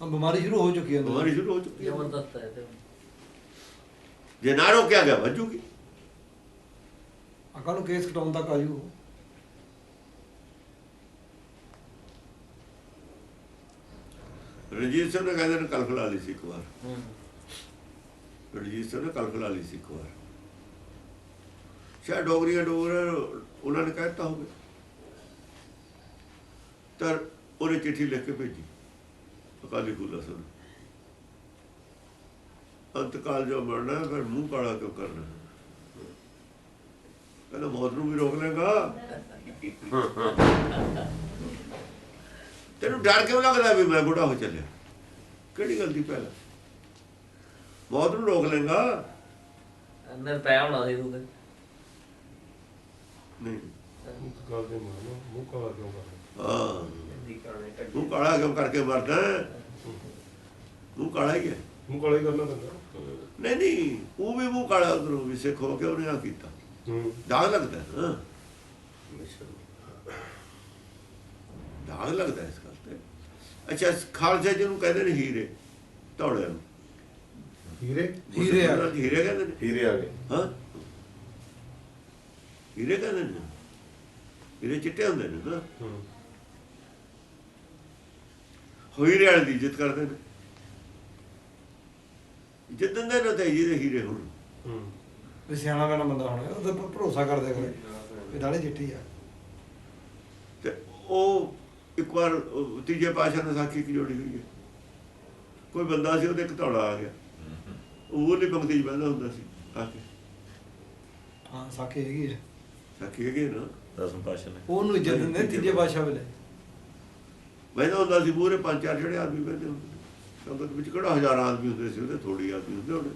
ਬਿਮਾਰੀ ਸ਼ੁਰੂ ਹੋ ਚੁੱਕੀ ਹੈ। ਬਿਮਾਰੀ ਸ਼ੁਰੂ ਹੋ ਚੁੱਕੀ ਹੈ। ਜ਼ਬਰਦਸਤ ਹੈ ਤੇ ਜੇ ਨਾ ਰੋਕਿਆ ਗਿਆ ਵੱਜੂਗੀ। ਅਕਾਲ ਨੂੰ ਕੇਸ ਕਟਾਉਣ ਤੱਕ ਆਜੂ। ਰਣਜੀਤ ਸਿੰਘ ਨੇ ਕਹਿੰਦੇ ਨੇ ਕਲਫ ਲਾ ਲਈ ਸੀ ਇੱਕ ਵਾਰ। ਰਣਜੀਤ ਸਿੰਘ ਨੇ ਕਲਫ ਲਾ ਲਈ ਸੀ ਇੱਕ ਵਾਰ। ਸ਼ਾਇਦ ਡੋਗਰੀਆਂ ਉਹਨਾਂ ਨੇ ਕਹਿਤਾ ਹੋਵੇ। ਤਾਂ ਉਹਨੇ ਚਿੱਠੀ ਲਿਖ ਕੇ ਭੇਜੀ ਅਕਾਲੀ ਫੂਲਾ ਸਿੰਘ। ਅੰਤਕਾਲ ਜੋ ਮਰਨਾ ਫਿਰ ਮੂੰਹ ਕਾਲਾ ਕਿਉਂ ਕਰਨਾ? ਕਹਿੰਦਾ ਮੌਤ ਨੂੰ ਵੀ ਰੋਕ ਲੇਗਾ। ਤੈਨੂੰ ਡਰ ਕਿਉਂ ਲੱਗਦਾ ਵੀ ਮੈਂ ਬੁੱਢਾ ਹੋ ਚੱਲਿਆ? ਕਿਹੜੀ ਗਲਤੀ ਪਹਿਲਾਂ? ਮੌਤ ਨੂੰ ਰੋਕ ਲੇਗਾ। ਅੰਦਰ ਪੈ ਹੋਣਾ ਸੀ ਤੂੰ ਤੇ। ਨਹੀਂ, ਗੱਲ ਦੇ ਮਾਰਨਾ, ਮੂੰਹ ਕਾਲਾ ਕਿਉਂ ਕਰਨਾ? ਹਾਂ, ਦੀ ਕਰਨੇ ਕੱਢੀ। ਮੂੰਹ ਕਾਲਾ ਕਿਉਂ ਕਰਕੇ ਮਰਦਾ? ਮੂੰਹ ਕਾਲਾ ਹੀ ਹੈ। ਮੂੰਹ ਕਾਲਾ ਹੀ ਕਰਨਾ ਪੈਂਦਾ। ਨਹੀਂ, ਉਹ ਵੀ ਮੂੰਹ ਕਾਲਾ ਉਧਰੋਂ ਵੀ ਸਿੱਖ ਹੋ ਕੇ ਉਹਨੇ ਆ ਕੀਤਾ। ਦਾਗ ਲੱਗਦਾ ਨਾ, ਦਾਗ ਲੱਗਦਾ ਇਸ ਗੱਲ ਤੇ। ਅੱਛਾ, ਖਾਲਸਾ ਜਿਹਨੂੰ ਕਹਿੰਦੇ ਨੇ ਹੀਰੇ ਧੌੜਿਆਂ ਨੂੰ, ਹੀਰੇ ਹੀਰੇ ਕਹਿੰਦੇ ਨੇ। ਹੀਰੇ ਆ ਗਏ। ਹਾਂ, ਹੀਰੇ ਕਹਿੰਦੇ ਨੇ। ਹੀਰੇ ਚਿੱਟੇ ਹੁੰਦੇ ਨੇ ਨਾ। ਹੀਰੇ ਵਾਲੇ ਦੀ ਇੱਜ਼ਤ ਕਰਦੇ ਨੇ। ਜਿੱਦਣ ਦੇ ਨਾ ਤੇ ਜਿਹਦੇ ਹੀਰੇ ਹੁਣ ਵੀ ਸਿਆਣਾ ਬਣਾ ਬੰਦਾ ਹੋਣਾ, ਉਹਦੇ ਪਰ ਭਰੋਸਾ ਕਰਦੇ ਕਰੇ ਇਹ ਦਾੜੀ ਚਿੱਟੀ ਆ। ਤੇ ਉਹ ਇੱਕ ਵਾਰ ਤੀਜੇ ਪਾਤਸ਼ਾਹ ਨੇ ਸਾਖੀ ਕੀ ਜੋੜੀ ਹੋਈ ਹੈ। ਕੋਈ ਬੰਦਾ ਸੀ, ਉਹਦੇ ਇੱਕ ਧੌਲਾ ਆ ਗਿਆ। ਉਹ ਉਹਦੀ ਪੰਕਤੀ 'ਚ ਬਹਿੰਦਾ ਹੁੰਦਾ ਸੀ ਆ ਕੇ। ਹਾਂ, ਸਾਖੀ ਹੈਗੀ ਹੈ। ਸਾਖੀ ਹੈਗੀ ਨਾ। 10ਵੇਂ ਪਾਤਸ਼ਾਹ ਨੇ ਉਹਨੂੰ ਇੱਜ਼ਤ ਦਿੰਦੇ ਤੀਜੇ ਬਾਦਸ਼ਾਹ ਵੇਲੇ। ਬਹਿੰਦਾ ਹੁੰਦਾ ਸੀ ਪੂਰੇ 5-4 ਜਿਹੜੇ ਆਦਮੀ ਬਹਿੰਦੇ ਹੁੰਦੇ। ਸੰਗਤ ਵਿੱਚ ਕਿਹੜਾ 1000 ਆਦਮੀ ਹੁੰਦੇ ਸੀ, ਉਹਦੇ ਥੋੜੀ ਆਦਮੀ ਹੁੰਦੇ ਉਹਨੇ।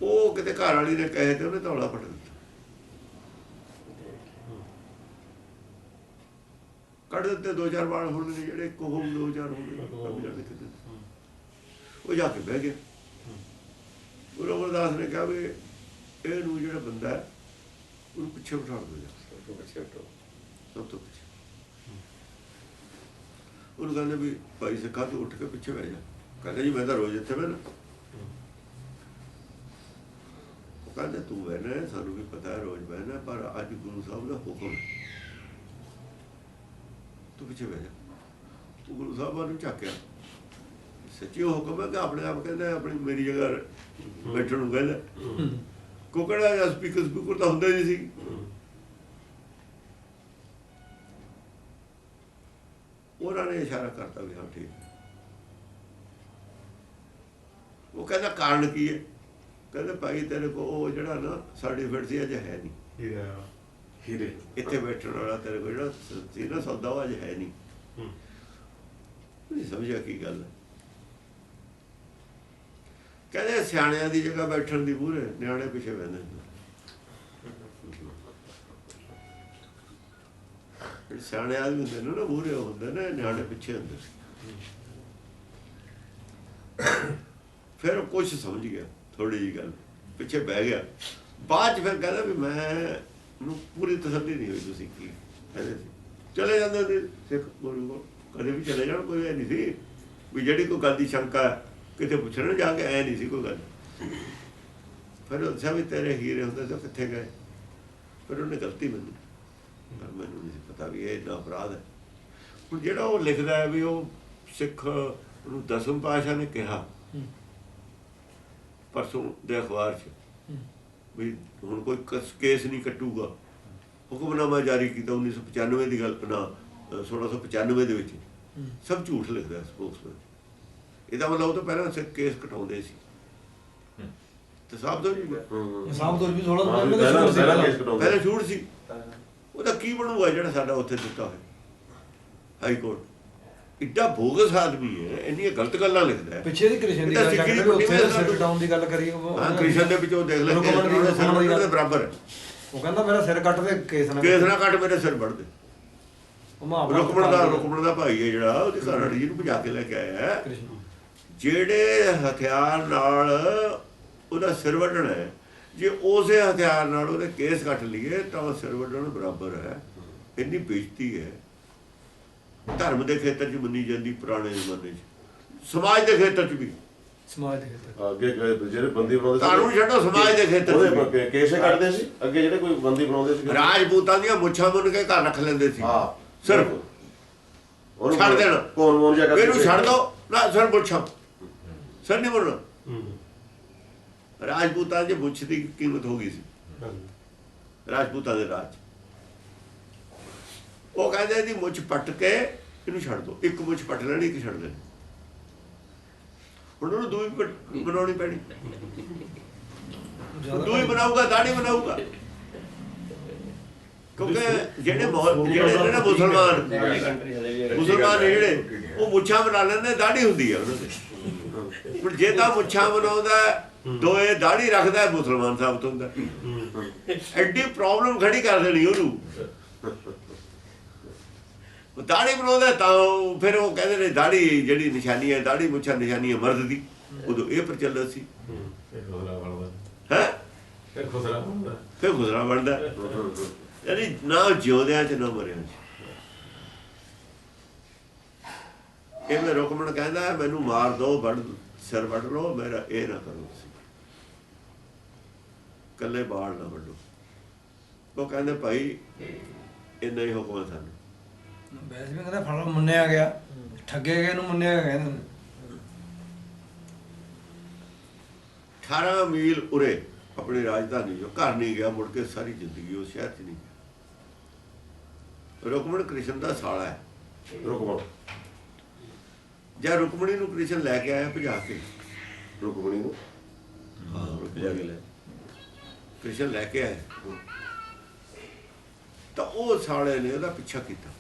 ਉਹ ਕਿਤੇ ਘਰ ਵਾਲੀ ਨੇ ਕਹੇ ਤੇ ਉਹਨੇ ਧੌਲਾ ਪਟ ਦਿੱਤਾ, ਕੱਢ ਦਿੱਤੇ। 2-4 ਵਾਲ ਹੋਣੇ ਨੇ ਜਿਹੜੇ, ਇੱਕ ਉਹ 2-4 ਹੋਣੇ। ਉਹ ਜਾ ਕੇ ਬਹਿ ਗਿਆ। ਗੁਰੂ ਅਮਰਦਾਸ ਨੇ ਕਿਹਾ ਵੀ ਇਹਨੂੰ ਜਿਹੜਾ ਬੰਦਾ ਹੈ ਉਹਨੂੰ ਪਿੱਛੇ ਬਿਠਾ ਦਿਓ। ਸਭ ਤੋਂ ਪਿੱਛੇ। ਉਹਨੂੰ ਕਹਿੰਦੇ ਵੀ ਭਾਈ ਸਿੱਖਾ ਤੂੰ ਉੱਠ ਕੇ ਪਿੱਛੇ ਬਹਿ ਜਾ। ਕਹਿੰਦਾ ਜੀ ਮੈਂ ਤਾਂ ਰੋਜ਼ ਇੱਥੇ ਬਹਿਣਾ। ਕਹਿੰਦੇ ਤੂੰ ਬਹਿਣਾ, ਸਾਨੂੰ ਵੀ ਪਤਾ ਹੈ ਰੋਜ਼ ਬਹਿਣਾ, ਪਰ ਅੱਜ ਗੁਰੂ ਸਾਹਿਬ ਦਾ ਹੁਕਮ ਹੈ, ਤੂੰ ਪਿੱਛੇ ਬਹਿ ਜਾ। ਤੂੰ ਗੁਰੂ ਸਾਹਿਬਾਂ ਨੂੰ ਝਾਕਿਆ, ਸੱਚੀ ਉਹ ਹੁਕਮ ਹੈ ਕਿ ਆਪਣੇ ਆਪ ਕਹਿੰਦਾ ਆਪਣੀ ਮੇਰੀ ਜਗ੍ਹਾ ਬੈਠਣ ਨੂੰ ਕਹਿੰਦਾ। ਕੋਕੜਾ ਜਾਂ ਸਪੀਕਰ ਤਾਂ ਹੁੰਦਾ ਹੀ ਨਹੀਂ ਸੀ। ਉਹਨਾਂ ਨੇ ਇਸ਼ਾਰਾ ਕਰਤਾ ਵੀ ਹਾਂ ਠੀਕ। ਉਹ ਕਹਿੰਦਾ ਕਾਰਨ ਕੀ ਹੈ? ਕਹਿੰਦੇ ਭਾਈ ਤੇਰੇ ਕੋਲ ਉਹ ਜਿਹੜਾ ਨਾ ਸਰਟੀਫਿਕੇਟ ਸੀ ਅਜੇ ਹੈ ਨਹੀਂ, ਹੀਰੇ ਇੱਥੇ ਬੈਠਣ ਵਾਲਾ ਤੇਰੇ ਕੋਲ ਜਿਹੜਾ ਸੀ ਨਾ ਸੌਦਾ ਉਹ ਅਜੇ ਹੈ ਨਹੀਂ। ਨਹੀਂ ਸਮਝਿਆ ਕੀ ਗੱਲ ਹੈ? ਕਹਿੰਦੇ ਸਿਆਣਿਆਂ ਦੀ ਜਗ੍ਹਾ ਬੈਠਣ ਦੀ ਮੂਹਰੇ ਨਿਆਣੇ ਪਿੱਛੇ ਬਹਿੰਦੇ ਨੇ। ਸਿਆਣੇ ਆਦਮੀ ਹੁੰਦੇ ਨੇ ਨਾ ਮੂਹਰੇ ਹੁੰਦੇ ਨੇ, ਨਿਆਣੇ ਪਿੱਛੇ ਹੁੰਦੇ। ਫਿਰ ਉਹ ਕੁਛ ਸਮਝ ਗਿਆ, ਥੋੜੀ ਜਿਹੀ ਗੱਲ ਪਿੱਛੇ ਬਹਿ ਗਿਆ। ਬਾਅਦ ਚ ਫਿਰ ਕਹਿੰਦਾ ਵੀ ਮੈਨੂੰ ਪੂਰੀ ਤਸੱਲੀ ਨਹੀਂ ਹੋਈ ਤੁਸੀਂ ਕੀ ਕਹਿੰਦੇ ਸੀ। ਚਲੇ ਜਾਂਦੇ ਨੇ ਸਿੱਖ ਗੁਰੂ ਕੋਲ, ਕਦੇ ਵੀ ਚਲੇ ਜਾਣ, ਕੋਈ ਇਹ ਨਹੀਂ ਸੀ ਵੀ ਜਿਹੜੀ ਕੋਈ ਗੱਲ ਦੀ ਸ਼ੰਕਾ ਕਿਤੇ ਪੁੱਛਣ ਜਾ ਕੇ ਐ ਨਹੀਂ ਸੀ ਕੋਈ ਗੱਲ। ਫਿਰ ਉਹ ਦੱਸਿਆ ਵੀ ਤੇਰੇ ਹੀਰੇ ਹੁੰਦੇ ਸੀ ਕਿੱਥੇ ਗਏ। ਫਿਰ ਉਹਨੇ ਗਲਤੀ ਮੈਨੂੰ ਨਹੀਂ ਸੀ ਪਤਾ ਵੀ ਇਹ ਇੰਨਾ ਅਪਰਾਧ ਹੈ। ਹੁਣ ਜਿਹੜਾ ਉਹ ਲਿਖਦਾ ਹੈ ਵੀ ਉਹ ਸਿੱਖ ਨੂੰ ਦਸਮ ਪਾਤਸ਼ਾਹ ਨੇ ਕਿਹਾ ਪਰਸੋਂ ਦੇ ਅਖਬਾਰ 'ਚ ਵੀ ਹੁਣ ਕੋਈ ਕੇਸ ਨਹੀਂ ਕੱਟੂਗਾ, ਹੁਕਮਨਾਮਾ ਜਾਰੀ ਕੀਤਾ 1995 ਦੀ ਗੱਲ ਨਾ 1695 ਦੇ ਵਿੱਚ। ਸਭ ਝੂਠ ਲਿਖਦਾ ਸਪੋਕਸਮੈਨ। ਇਹਦਾ ਮਤਲਬ ਉਹ ਤੋਂ ਪਹਿਲਾਂ ਸਿੱਖ ਕੇਸ ਕਟਾਉਂਦੇ ਸੀ ਤੇ ਸਾਬ ਤੋਂ ਸਾਬ ਤੋਂ ਵੀ 16 ਪਹਿਲਾਂ ਝੂਠ ਸੀ। ਉਹਦਾ ਕੀ ਬਣੂਗਾ ਜਿਹੜਾ ਸਾਡਾ ਉੱਥੇ ਦਿੱਤਾ ਹੋਇਆ ਹਾਈ ਕੋਰਟ? ਇੱਡਾ ਬੋਗਸ ਆਦਮੀ ਹੈ, ਇੰਨੀਆਂ ਗਲਤ ਗੱਲਾਂ ਲਿਖਦਾ ਹੈ। ਪਿੱਛੇ ਦੀ ਕ੍ਰਿਸ਼ਨ ਦੀ ਗੱਲ ਕਰਦੇ ਨੇ, ਉੱਥੇ ਸਿਰ ਕਟਾਉਣ ਦੀ ਗੱਲ ਕਰੀ। ਹਾਂ ਕ੍ਰਿਸ਼ਨ ਦੇ ਵਿੱਚੋਂ ਦੇਖ ਲੈ ਦੇ ਬਰਾਬਰ ਹੈ। ਉਹ ਕਹਿੰਦਾ ਮੇਰਾ ਸਿਰ ਕੱਟ ਦੇ, ਕੇਸ ਨਾ ਕੱਟ, ਮੇਰੇ ਸਿਰ ਵੱਢ ਦੇ। ਰੁਕਮਣ ਦਾ ਭਾਈ ਹੈ ਜਿਹੜਾ ਉਹਦੀ ਘਰ ਵਾਲੀ ਜੀ ਨੂੰ ਭਜਾ ਕੇ ਲੈ ਕੇ ਆਇਆ, ਜਿਹੜੇ ਹਥਿਆਰ ਨਾਲ ਉਹਦਾ ਸਿਰ ਵੱਢਣਾ ਹੈ, ਜੇ ਉਸੇ ਹਥਿਆਰ ਨਾਲ ਉਹਦੇ ਕੇਸ ਕੱਟ ਲਈਏ ਤਾਂ ਉਹ ਸਿਰ ਵੱਢਣ ਬਰਾਬਰ ਹੈ। ਇੰਨੀ ਬੇਇੱਜ਼ਤੀ ਹੈ ਧਰਮ ਦੇ ਖੇਤਰ 'ਚ ਮੰਨੀ ਜਾਂਦੀ, ਪੁਰਾਣੇ ਜ਼ਮਾਨੇ 'ਚ, ਸਮਾਜ ਦੇ ਖੇਤਰ 'ਚ ਵੀ। ਸਮਾਜ ਦੇ ਖੇਤਰ ਅੱਗੇ ਜਿਹੜੇ ਬੰਦੀ ਬਣਾਉਂਦੇ ਸੀ, ਕਾਨੂੰਨ ਛੱਡੋ, ਸਮਾਜ ਦੇ ਖੇਤਰ 'ਚ ਕੇਸੇ ਕੱਢਦੇ ਸੀ। ਅੱਗੇ ਜਿਹੜੇ ਕੋਈ ਬੰਦੀ ਬਣਾਉਂਦੇ ਸੀ, ਰਾਜਪੂਤਾਂ ਦੀਆਂ ਮੁੱਛਾਂ ਮੁੰਨ ਕੇ ਘਰ ਰੱਖ ਲੈਂਦੇ ਸੀ। ਹਾਂ ਸਿਰਫ ਛੱਡ ਦੇਣਾ, ਕੌਣ ਮੋਨ ਜਾ ਇਹਨੂੰ ਛੱਡ ਦੋ ਨਾ, ਸਿਰ ਮੁੱਛਾਂ ਸਿਰ ਨਹੀਂ ਮੁੰਨਣਾ। ਰਾਜਪੂਤਾਂ ਦੀ ਮੁੱਛ ਦੀ ਕੀਮਤ ਹੋ ਗਈ ਸੀ ਰਾਜਪੂਤਾਂ ਦੇ ਰਾਜ। ਉਹ ਕਹਿੰਦੇ ਇਹਦੀ ਮੁੱਛ ਪੱਟ ਕੇ ਇਹਨੂੰ ਛੱਡ ਦੋ, ਇੱਕ ਮੁੱਛ ਪੱਟ ਲੈਣੀ, ਇੱਕ ਛੱਡ ਦੇਣੀ। ਹੁਣ ਉਹਨੂੰ ਦੂਈ ਬਣਾਉਣੀ ਪੈਣੀ, ਦੂਈ ਬਣਾਊਗਾ ਦਾੜੀ ਬਣਾਊਗਾ। ਕਿਉਂਕਿ ਜਿਹੜੇ ਨਾ ਮੁਸਲਮਾਨ ਜਿਹੜੇ ਉਹ ਮੁੱਛਾਂ ਬਣਾ ਲੈਂਦੇ, ਦਾੜੀ ਹੁੰਦੀ ਹੈ ਉਹਨਾਂ ਦੇ। ਹੁਣ ਜੇ ਤਾਂ ਮੁੱਛਾਂ ਬਣਾਉਂਦਾ ਦੋਏ ਦਾੜੀ ਰੱਖਦਾ, ਮੁਸਲਮਾਨ ਸਾਬਤ ਹੁੰਦਾ। ਐਡੀ ਪ੍ਰੋਬਲਮ ਖੜੀ ਕਰ ਦੇਣੀ ਉਹਨੂੰ। ਦਾੜੀ ਬਣਾਉਂਦਾ ਤਾਂ ਫਿਰ ਉਹ ਕਹਿੰਦੇ ਨੇ ਦਾੜੀ ਜਿਹੜੀ ਨਿਸ਼ਾਨੀ ਹੈ, ਦਾੜੀ ਮੁੱਛਾਂ ਨਿਸ਼ਾਨੀ ਹੈ ਮਰਦ ਦੀ। ਉਦੋਂ ਇਹ ਪ੍ਰਚਲਿਤ ਸੀ ਹੈ, ਫਿਰ ਖੁਸਰਾ ਬਣਦਾ। ਯਾਨੀ ਨਾ ਜਿਉਂਦਿਆਂ 'ਚ ਨਾ ਮਰਿਆਂ 'ਚ। ਇਹ ਮੈਂ ਰੁਕਮਣ ਕਹਿੰਦਾ ਮੈਨੂੰ ਮਾਰ ਦੋ, ਸਿਰ ਵੱਢ ਲਓ, ਮੇਰਾ ਇਹ ਨਾ ਕਰੋ, ਇਕੱਲੇ ਬਾਲ ਨਾ ਵੱਢੋ। ਉਹ ਕਹਿੰਦੇ ਭਾਈ ਇੰਨਾ ਹੀ ਹੁਕਮ ਹੈ ਸਾਨੂੰ। ਵੈਸੇ ਵੀ ਕਹਿੰਦਾ ਫੜ ਮੰਨਿਆ ਗਿਆ, ਠੱਗੇ ਗਏ ਨੂੰ ਮੰਨਿਆ ਗਿਆ ਕਹਿੰਦੇ। 18 ਮੀਲ ਉਰੇ ਆਪਣੀ ਰਾਜਧਾਨੀ ਜੋ ਘਰ ਨਹੀਂ ਗਿਆ ਮੁੜ ਕੇ, ਸਾਰੀ ਜ਼ਿੰਦਗੀ ਉਸ ਸ਼ਹਿਰ 'ਚ ਨਹੀਂ ਗਿਆ। ਰੁਕਮਣ ਕ੍ਰਿਸ਼ਨ ਦਾ ਸਾਲਾ ਹੈ। ਰੁਕਮਣ ਜਾਂ ਰੁਕਮਣੀ ਨੂੰ ਕ੍ਰਿਸ਼ਨ ਲੈ ਕੇ ਆਇਆ ਭਜਾ ਕੇ, ਰੁਕਮਣੀ ਨੂੰ ਕ੍ਰਿਸ਼ਨ ਲੈ ਕੇ ਆਏ ਤਾਂ ਉਹ ਸਾਲੇ ਨੇ ਉਹਦਾ ਪਿੱਛਾ ਕੀਤਾ।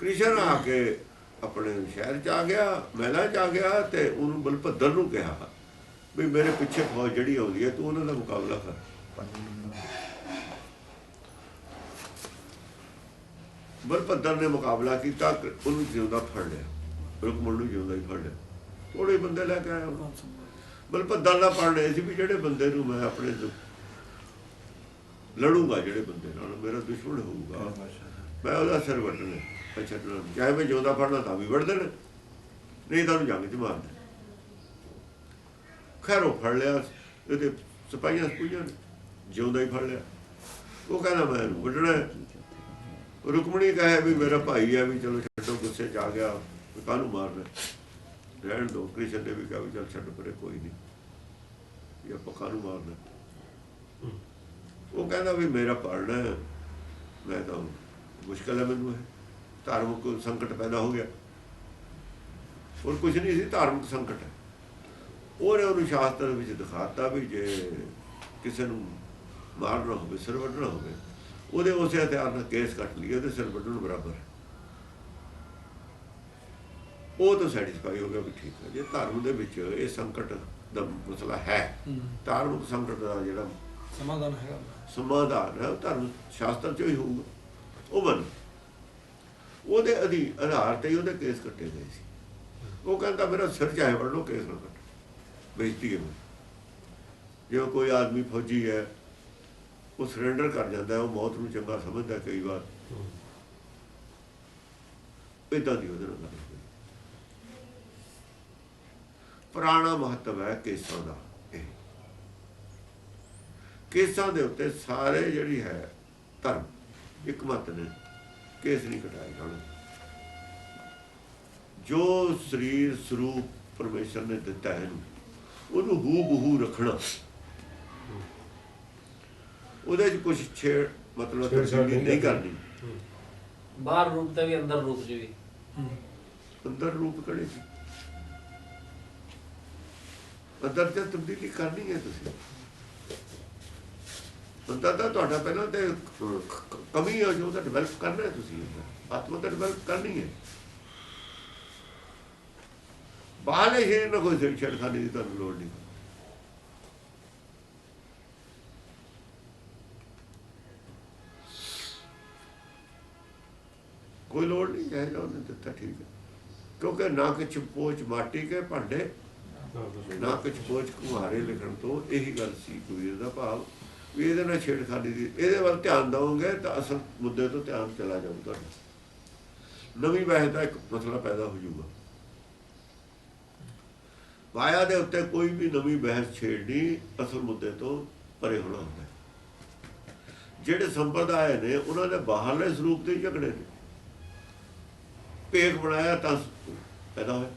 ਕ੍ਰਿਸ਼ਨ ਆ ਕੇ ਆਪਣੇ ਸ਼ਹਿਰ 'ਚ ਆ ਗਿਆ, ਮਹਿਲਾਂ 'ਚ ਆ ਗਿਆ, ਤੇ ਉਹਨੂੰ ਬਲਭੱਦਰ ਨੂੰ ਕਿਹਾ ਵੀ ਮੇਰੇ ਪਿੱਛੇ ਫੌਜ ਜਿਹੜੀ ਆਉਂਦੀ ਹੈ ਤੂੰ ਉਹਨਾਂ ਦਾ ਮੁਕਾਬਲਾ ਕਰ। ਬਲਭੱਦਰ ਨੇ ਮੁਕਾਬਲਾ ਕੀਤਾ, ਉਹਨੂੰ ਜਿਉਂਦਾ ਫੜ ਲਿਆ, ਰੁਕਮਣ ਨੂੰ ਜਿਉਂਦਾ ਹੀ ਫੜ ਲਿਆ। ਥੋੜੇ ਬੰਦੇ ਲੈ ਕੇ ਆਇਆ। ਬਲਭੱਦਰ ਦਾ ਪੜ੍ਹ ਇਹ ਸੀ ਵੀ ਜਿਹੜੇ ਬੰਦੇ ਨੂੰ ਮੈਂ ਆਪਣੇ ਲੜੂਗਾ, ਜਿਹੜੇ ਬੰਦੇ ਨਾਲ ਮੇਰਾ ਦੁਸ਼ਮਣ ਹੋਊਗਾ, ਮੈਂ ਉਹਦਾ ਸਿਰ ਵੱਢਣਾ, ਛੱਡਣਾ। ਚਾਹੇ ਮੈਂ ਜਿਉਂਦਾ ਫੜਨਾ ਤਾਂ ਵੀ ਵੱਢ ਦੇਣਾ, ਨਹੀਂ ਤਾਂ ਉਹਨੂੰ ਜੰਗ 'ਚ ਮਾਰ ਦੇਣਾ। ਖੈਰ ਉਹ ਫੜ ਲਿਆ, ਇਹਦੇ ਸਿਪਾਹੀਆਂ ਸਪੂਈਆਂ ਨੇ, ਜਿਉਂਦਾ ਹੀ ਫੜ ਲਿਆ। ਉਹ ਕਹਿੰਦਾ ਮੈਂ ਇਹਨੂੰ ਵੱਢਣਾ ਹੈ। ਰੁਕਮਣੀ ਕਹੇ ਵੀ ਮੇਰਾ ਭਾਈ ਹੈ, ਵੀ ਚਲੋ ਛੱਡੋ, ਗੁੱਸੇ 'ਚ ਆ ਗਿਆ, ਕਾਹਨੂੰ ਮਾਰਨਾ, ਰਹਿਣ ਦਿਓ। ਕ੍ਰਿਸ਼ਨ ਨੇ ਵੀ ਕਿਹਾ ਵੀ ਚੱਲ ਛੱਡ ਪਰੇ, ਕੋਈ ਨਹੀਂ, ਇਹ ਆਪਾਂ ਕਾਹਨੂੰ ਮਾਰਨਾ। ਉਹ ਕਹਿੰਦਾ ਵੀ ਮੇਰਾ ਪਾਲਣਾ ਹੈ, ਮੈਂ ਤਾਂ ਮੁਸ਼ਕਿਲ ਹੈ ਮੈਨੂੰ, ਇਹ ਧਾਰਮਿਕ ਸੰਕਟ ਪੈਦਾ ਹੋ ਗਿਆ। ਹੋਰ ਕੁਝ ਨਹੀਂ ਸੀ, ਧਾਰਮਿਕ ਸੰਕਟ ਹੈ। ਉਹਨੇ ਉਹਨੂੰ ਸ਼ਾਸਤਰ ਵਿੱਚ ਦਿਖਾਤਾ ਵੀ ਜੇ ਕਿਸੇ ਨੂੰ ਮਾਰਨਾ ਹੋਵੇ, ਸਿਰ ਵੱਢਣਾ ਹੋਵੇ, ਉਹਦੇ ਉਸੇ ਹਥਿਆਰ ਨਾਲ ਕੇਸ ਕੱਟ ਲਈਏ, ਉਹਦੇ ਸਿਰ ਵੱਢਣ ਨੂੰ ਬਰਾਬਰ ਹੈ। ਉਹ ਤਾਂ ਸੈਟੀਸਫਾਈ ਹੋ ਗਿਆ ਵੀ ਠੀਕ ਹੈ। ਜੇ ਧਰਮ ਦੇ ਵਿੱਚ ਇਹ ਸੰਕਟ ਦਾ ਮਸਲਾ ਹੈ, ਧਾਰਮਿਕ ਸੰਕਟ ਦਾ ਜਿਹੜਾ ਸਮਾਧਾਨ ਹੈਗਾ, ਸਮਾਧਾਨ ਹੈ, ਉਹ ਧਰਮ ਸ਼ਾਸਤਰ 'ਚੋਂ ਹੀ ਹੋਊਗਾ। ਉਹ ਬਣ ਉਹਦੇ ਆਧਾਰ ਤੇ ਹੀ ਉਹਦੇ ਕੇਸ ਕੱਟੇ ਗਏ ਸੀ। ਉਹ ਕਹਿੰਦਾ ਮੇਰਾ ਸਿਰ ਚਾਹੇ ਵੱਢ ਲਓ, ਕੇਸ ਨਾ ਕੱਟੋ, ਬੇਇੱਜ਼ਤੀ ਹੈ। ਜੇ ਕੋਈ ਆਦਮੀ ਫੌਜੀ ਹੈ, ਉਹ ਸਰੈਂਡਰ ਕਰ ਜਾਂਦਾ, ਉਹ ਮੌਤ ਨੂੰ ਚੰਗਾ ਸਮਝਦਾ ਕਈ ਵਾਰ, ਇੱਦਾਂ ਦੀ ਉਹਦੇ ਨਾਲ ਗੱਲ ਹੋਈ। ਪੁਰਾਣਾ ਮਹੱਤਵ ਹੈ ਕੇਸਾਂ ਦਾ। ਇਹ ਕੇਸਾਂ ਦੇ ਉੱਤੇ ਸਾਰੇ ਜਿਹੜੀ ਹੈ ਧਰਮ ਇੱਕ ਮਤ ਨੇ, ਕੇਸ ਨਹੀਂ ਕਟਾਏ ਜਾਣੇ। ਜੋ ਸਰੀਰ ਸਰੂਪ ਪਰਮੇਸ਼ਰ ਨੇ ਦਿੱਤਾ ਹੈ, ਉਹਨੂੰ ਹੂ ਬਹੂ ਰੱਖਣਾ, ਉਹਦੇ 'ਚ ਕੁਛ ਮਤਲਬ ਤਬਦੀਲੀ ਨਹੀਂ ਕਰਨੀ। ਬਾਹਰ ਰੂਪ ਤੇ ਵੀ ਅੰਦਰ ਰੂਪ 'ਚ ਵੀ। ਅੰਦਰ ਰੂਪ ਕਿਹੜੇ ਸੀ? ਅੰਦਰ ਤੇ ਤਬਦੀਲੀ ਕਰਨੀ ਹੈ ਤੁਸੀਂ। ਅੰਦਰ ਤਾਂ ਤੁਹਾਡਾ ਪਹਿਲਾਂ ਤੇ ਕਮੀ ਹੈ, ਜੋ ਤਾਂ ਡਿਵੈਲਪ ਕਰਨਾ ਹੈ ਤੁਸੀਂ। ਆਤਮਾ ਤਾਂ ਡਿਵੈਲਪ ਕਰਨੀ ਹੈ। ਬਾਹਰਲੇ ਸ਼ਰੀਰ ਨਾਲ ਕੋਈ ਛੇੜਖਾਨੀ ਦੀ ਤੁਹਾਨੂੰ ਲੋੜ ਨਹੀਂ। ਕੋਈ ਲੋੜ ਨਹੀਂ, ਚਾਹੀਦਾ ਉਹਨੇ ਦਿੱਤਾ ਠੀਕ ਹੈ। ਕਿਉਂਕਿ ਨਾ ਕਿ ਪੋਚ ਮਾਟੀ ਕੇ ਭਾਂਡੇ, ਨਾ ਕੁਛ ਪੋਚ ਕੁਹਾਰੇ ਲਿਖਣ ਤੋਂ। ਇਹੀ ਗੱਲ ਸੀ ਕਬੀਰ ਦਾ ਭਾਵ ਵੀ ਇਹਦੇ ਨਾਲ ਛੇੜਖਾਨੀ ਦੀ, ਇਹਦੇ ਵੱਲ ਧਿਆਨ ਦੇਵੋਗੇ ਤਾਂ ਅਸਲ ਮੁੱਦੇ ਤੋਂ ਧਿਆਨ ਚਲਾ ਜਾਊ ਤੁਹਾਡਾ। ਨਵੀਂ ਬਹਿਸ ਦਾ ਇੱਕ ਮਸਲਾ ਪੈਦਾ ਹੋ ਜਾਊਗਾ। ਮਾਇਆ ਦੇ ਉੱਤੇ ਕੋਈ ਵੀ ਨਵੀਂ ਬਹਿਸ ਛੇੜਨੀ ਅਸਲ ਮੁੱਦੇ ਤੋਂ ਪਰੇ ਹੋਣਾ ਹੁੰਦਾ। ਜਿਹੜੇ ਸੰਪਰਦਾਇ ਨੇ ਉਹਨਾਂ ਦੇ ਬਾਹਰਲੇ ਸਰੂਪ ਦੇ ਝਗੜੇ ਨੇ। ਭੇਖ ਬਣਾਇਆ ਤਾਂ ਪੈਦਾ ਹੋਇਆ,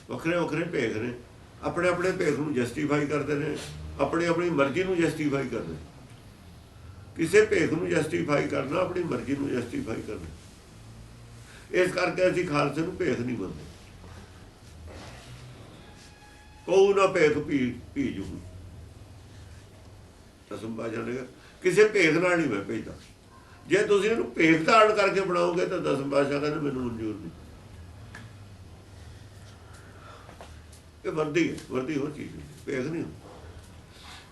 ਵੱਖਰੇ ਵੱਖਰੇ ਭੇਖ ਨੇ, ਆਪਣੇ ਆਪਣੇ ਭੇਖ ਨੂੰ ਜਸਟੀਫਾਈ ਕਰਦੇ ਨੇ, ਆਪਣੀ ਆਪਣੀ ਮਰਜ਼ੀ ਨੂੰ ਜਸਟੀਫਾਈ ਕਰਦੇ। ਕਿਸੇ ਭੇਖ ਨੂੰ ਜਸਟੀਫਾਈ ਕਰਨਾ ਆਪਣੀ ਮਰਜ਼ੀ ਨੂੰ ਜਸਟੀਫਾਈ ਕਰਨਾ। ਇਸ ਕਰਕੇ ਅਸੀਂ ਖਾਲਸੇ ਨੂੰ ਭੇਖ ਨਹੀਂ ਮੰਨਦੇ। ਕਹੂ ਨਾ ਭੇਖ ਭੀ ਜੂ ਰਸਮ ਬਾਜਾ ਨੇ ਕਿਸੇ ਭੇਖ ਨਾਲ ਨਹੀਂ ਮੈਂ ਭੇਜਦਾ। ਜੇ ਤੁਸੀਂ ਇਹਨੂੰ ਭੇਖ ਧਾਰਨ ਕਰਕੇ ਬਣਾਓਗੇ ਤਾਂ ਦਸਮ ਪਾਤਸ਼ਾਹ ਕਹਿੰਦੇ ਮੈਨੂੰ ਮਨਜ਼ੂਰ ਨਹੀਂ। ਇਹ ਵਰਦੀ ਹੈ, ਵਰਦੀ ਹੋਰ ਚੀਜ਼ ਨਹੀਂ, ਭੇਖ ਨਹੀਂ।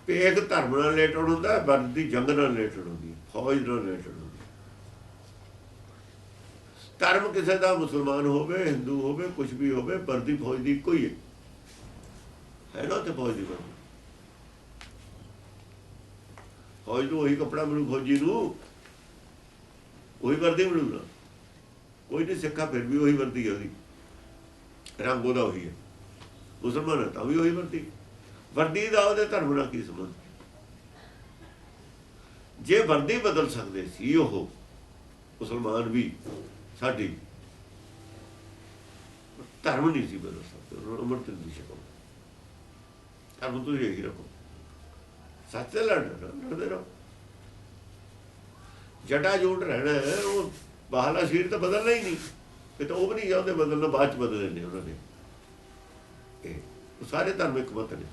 ਭੇਖ ਧਰਮ ਨਾਲ ਰਿਲੇਟਡ ਹੁੰਦਾ, ਵਰਦੀ ਜੰਗ ਨਾਲ ਰਿਲੇਟਡ ਹੁੰਦੀ ਹੈ, ਫੌਜ ਨਾਲ ਰਿਲੇਟਡ ਹੁੰਦੀ ਹੈ। ਧਰਮ ਕਿਸੇ ਦਾ ਮੁਸਲਮਾਨ ਹੋਵੇ, ਹਿੰਦੂ ਹੋਵੇ, ਕੁਛ ਵੀ ਹੋਵੇ, ਵਰਦੀ ਫੌਜ ਦੀ ਇੱਕੋ ਹੀ ਹੈ ਨਾ। ਤੇ ਫੌਜ ਦੀ ਵਰਦੀ, ਫੌਜ ਨੂੰ ਉਹੀ ਕੱਪੜਾ ਮਿਲੂ, ਫੌਜੀ ਨੂੰ ਉਹੀ ਵਰਦੀ ਮਿਲੂਗਾ। ਕੋਈ ਨਹੀਂ ਸਿੱਖਾ ਫਿਰ ਵੀ ਉਹੀ ਵਰਦੀ ਹੈ, ਉਹਦੀ ਰੰਗ ਉਹਦਾ ਉਹੀ ਹੈ। ਮੁਸਲਮਾਨ ਹੈ ਤਾਂ ਵੀ ਉਹੀ ਵਰਦੀ। ਵਰਦੀ ਦਾ ਉਹਦੇ ਧਰਮ ਨਾਲ ਕੀ ਸੰਬੰਧ? ਜੇ ਵਰਦੀ ਬਦਲ ਸਕਦੇ ਸੀ ਉਹ ਮੁਸਲਮਾਨ ਵੀ, ਸਾਡੀ ਧਰਮ ਨਹੀਂ ਸੀ ਬਦਲ ਸਕਦੇ। ਅਮਰਤ ਦੀ ਸ਼ਕਲ ਧਰਮ ਤੁਸੀਂ ਇਹੀ ਰੱਖੋ, ਸੱਚ ਲੜਦੇ ਰਹੋ। ਜਟਾ ਜੂਟ ਰਹਿਣਾ ਹੈ, ਉਹ ਬਾਹਰਲਾ ਸਰੀਰ ਤਾਂ ਬਦਲਣਾ ਹੀ ਨਹੀਂ। ਇਹ ਤਾਂ ਉਹ ਵੀ ਨਹੀਂ ਚਾਹੁੰਦੇ ਬਦਲਣਾ, ਬਾਅਦ ਚ ਬਦਲ ਲੈਂਦੇ ਉਹਨਾਂ ਨੇ। ਇਹ ਸਾਰੇ ਧਰਮ ਇੱਕ ਮਤ ਨੇ,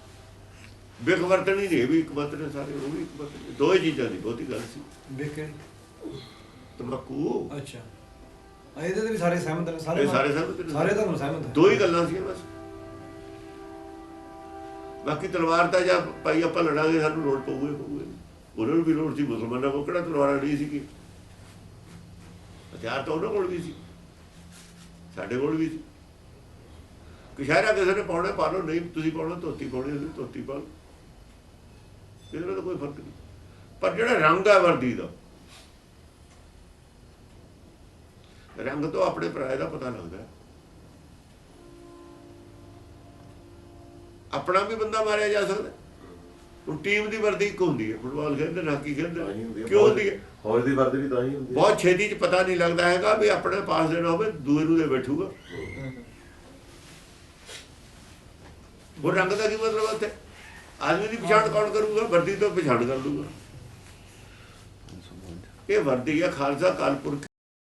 ਬਿਖ ਵਰਤਣੀ ਨਹੀਂ, ਇਹ ਵੀ ਇੱਕ ਮਤ ਨੇ, ਸਾਰੇ ਉਹ ਵੀ ਇੱਕ ਮਤ ਨੇ। ਦੋ ਹੀ ਚੀਜ਼ਾਂ ਦੀ ਬਹੁਤੀ ਗੱਲ ਸੀ। ਬਿਕ ਤੰਬਾਕੂ, ਅੱਛਾ, ਇਹਦੇ ਤੇ ਵੀ ਸਾਰੇ ਸਹਿਮਤ ਨੇ, ਸਾਰੇ ਸਾਰੇ ਸਹਿਮਤ ਨੇ, ਸਾਰੇ ਧਰਮ ਸਹਿਮਤ ਨੇ। ਦੋ ਹੀ ਗੱਲਾਂ ਸੀ ਬਸ। ਬਾਕੀ ਤਲਵਾਰ ਤਾਂ ਜਾਂ ਭਾਈ ਆਪਾਂ ਲੜਾਂਗੇ ਸਾਨੂੰ ਲੋੜ ਪਊਗੀ। ਉਹਨਾਂ ਨੂੰ ਵੀ ਲੋੜ ਸੀ, ਮੁਸਲਮਾਨਾਂ ਕੋਲ ਕਿਹੜਾ ਤਲਵਾਰਾਂ ਨਹੀਂ ਸੀਗੀ, ਹਥਿਆਰ ਤਾਂ ਉਹਨਾਂ ਕੋਲ ਵੀ ਸੀ, ਸਾਡੇ ਕੋਲ ਵੀ ਸੀ। ਕਸ਼ਹਿਰਾ ਕਿਸੇ ਨੇ ਪਾਉਣਾ ਪਾ ਲਓ, ਨਹੀਂ ਤੁਸੀਂ ਪਾਉਣਾ ਧੋਤੀ ਪਾਉਣੀ, ਤੁਸੀਂ ਧੋਤੀ ਪਾ ਲਓ, ਇਹਦੇ ਨਾਲ ਤਾਂ ਕੋਈ ਫਰਕ ਨਹੀਂ। ਪਰ ਜਿਹੜਾ ਰੰਗ ਹੈ ਵਰਦੀ ਦਾ, ਰੰਗ ਤੋਂ ਆਪਣੇ ਪਰਾਏ ਦਾ ਪਤਾ ਲੱਗਦਾ। ਆਪਣਾ ਵੀ ਬੰਦਾ ਮਾਰਿਆ ਜਾ ਸਕਦਾ। ਹੁਣ ਟੀਮ ਦੀ ਵਰਦੀ ਇੱਕ ਹੁੰਦੀ ਹੈ, ਫੁੱਟਬਾਲ ਖੇਡਦੇ ਨੇ, ਹਾਕੀ ਖੇਡਦੇ ਤਾਂ ਹੀ ਹੁੰਦੀ ਨੇ, ਹੈ। ਕਿਉਂ ਹੁੰਦੀ ਹੈ? ਫੌਜ ਦੀ ਵਰਦੀ ਵੀ ਤਾਂ ਹੀ ਹੁੰਦੀ ਹੈ। ਬਹੁਤ ਛੇਤੀ ਚ ਪਤਾ ਨਹੀਂ ਲੱਗਦਾ ਹੈਗਾ ਵੀ ਆਪਣੇ ਪਾਸ ਦੇਣਾ ਹੋਵੇ ਦੂਏ ਨੂੰ ਦੇ ਬੈਠੂਗਾ। ਉਹ ਰੰਗ ਦਾ ਕੀ ਮਤਲਬ ਹੈ ਉੱਥੇ? ਆਦਮੀ ਦੀ ਪਛਾਣ ਕੌਣ ਕਰੂਗਾ? ਵਰਦੀ ਤੋਂ ਪਛਾਣ ਕਰ ਲੂਗਾ। ਇਹ ਵਰਦੀ ਹੈ ਖਾਲਸਾ ਕਾਲ ਪੁਰਖ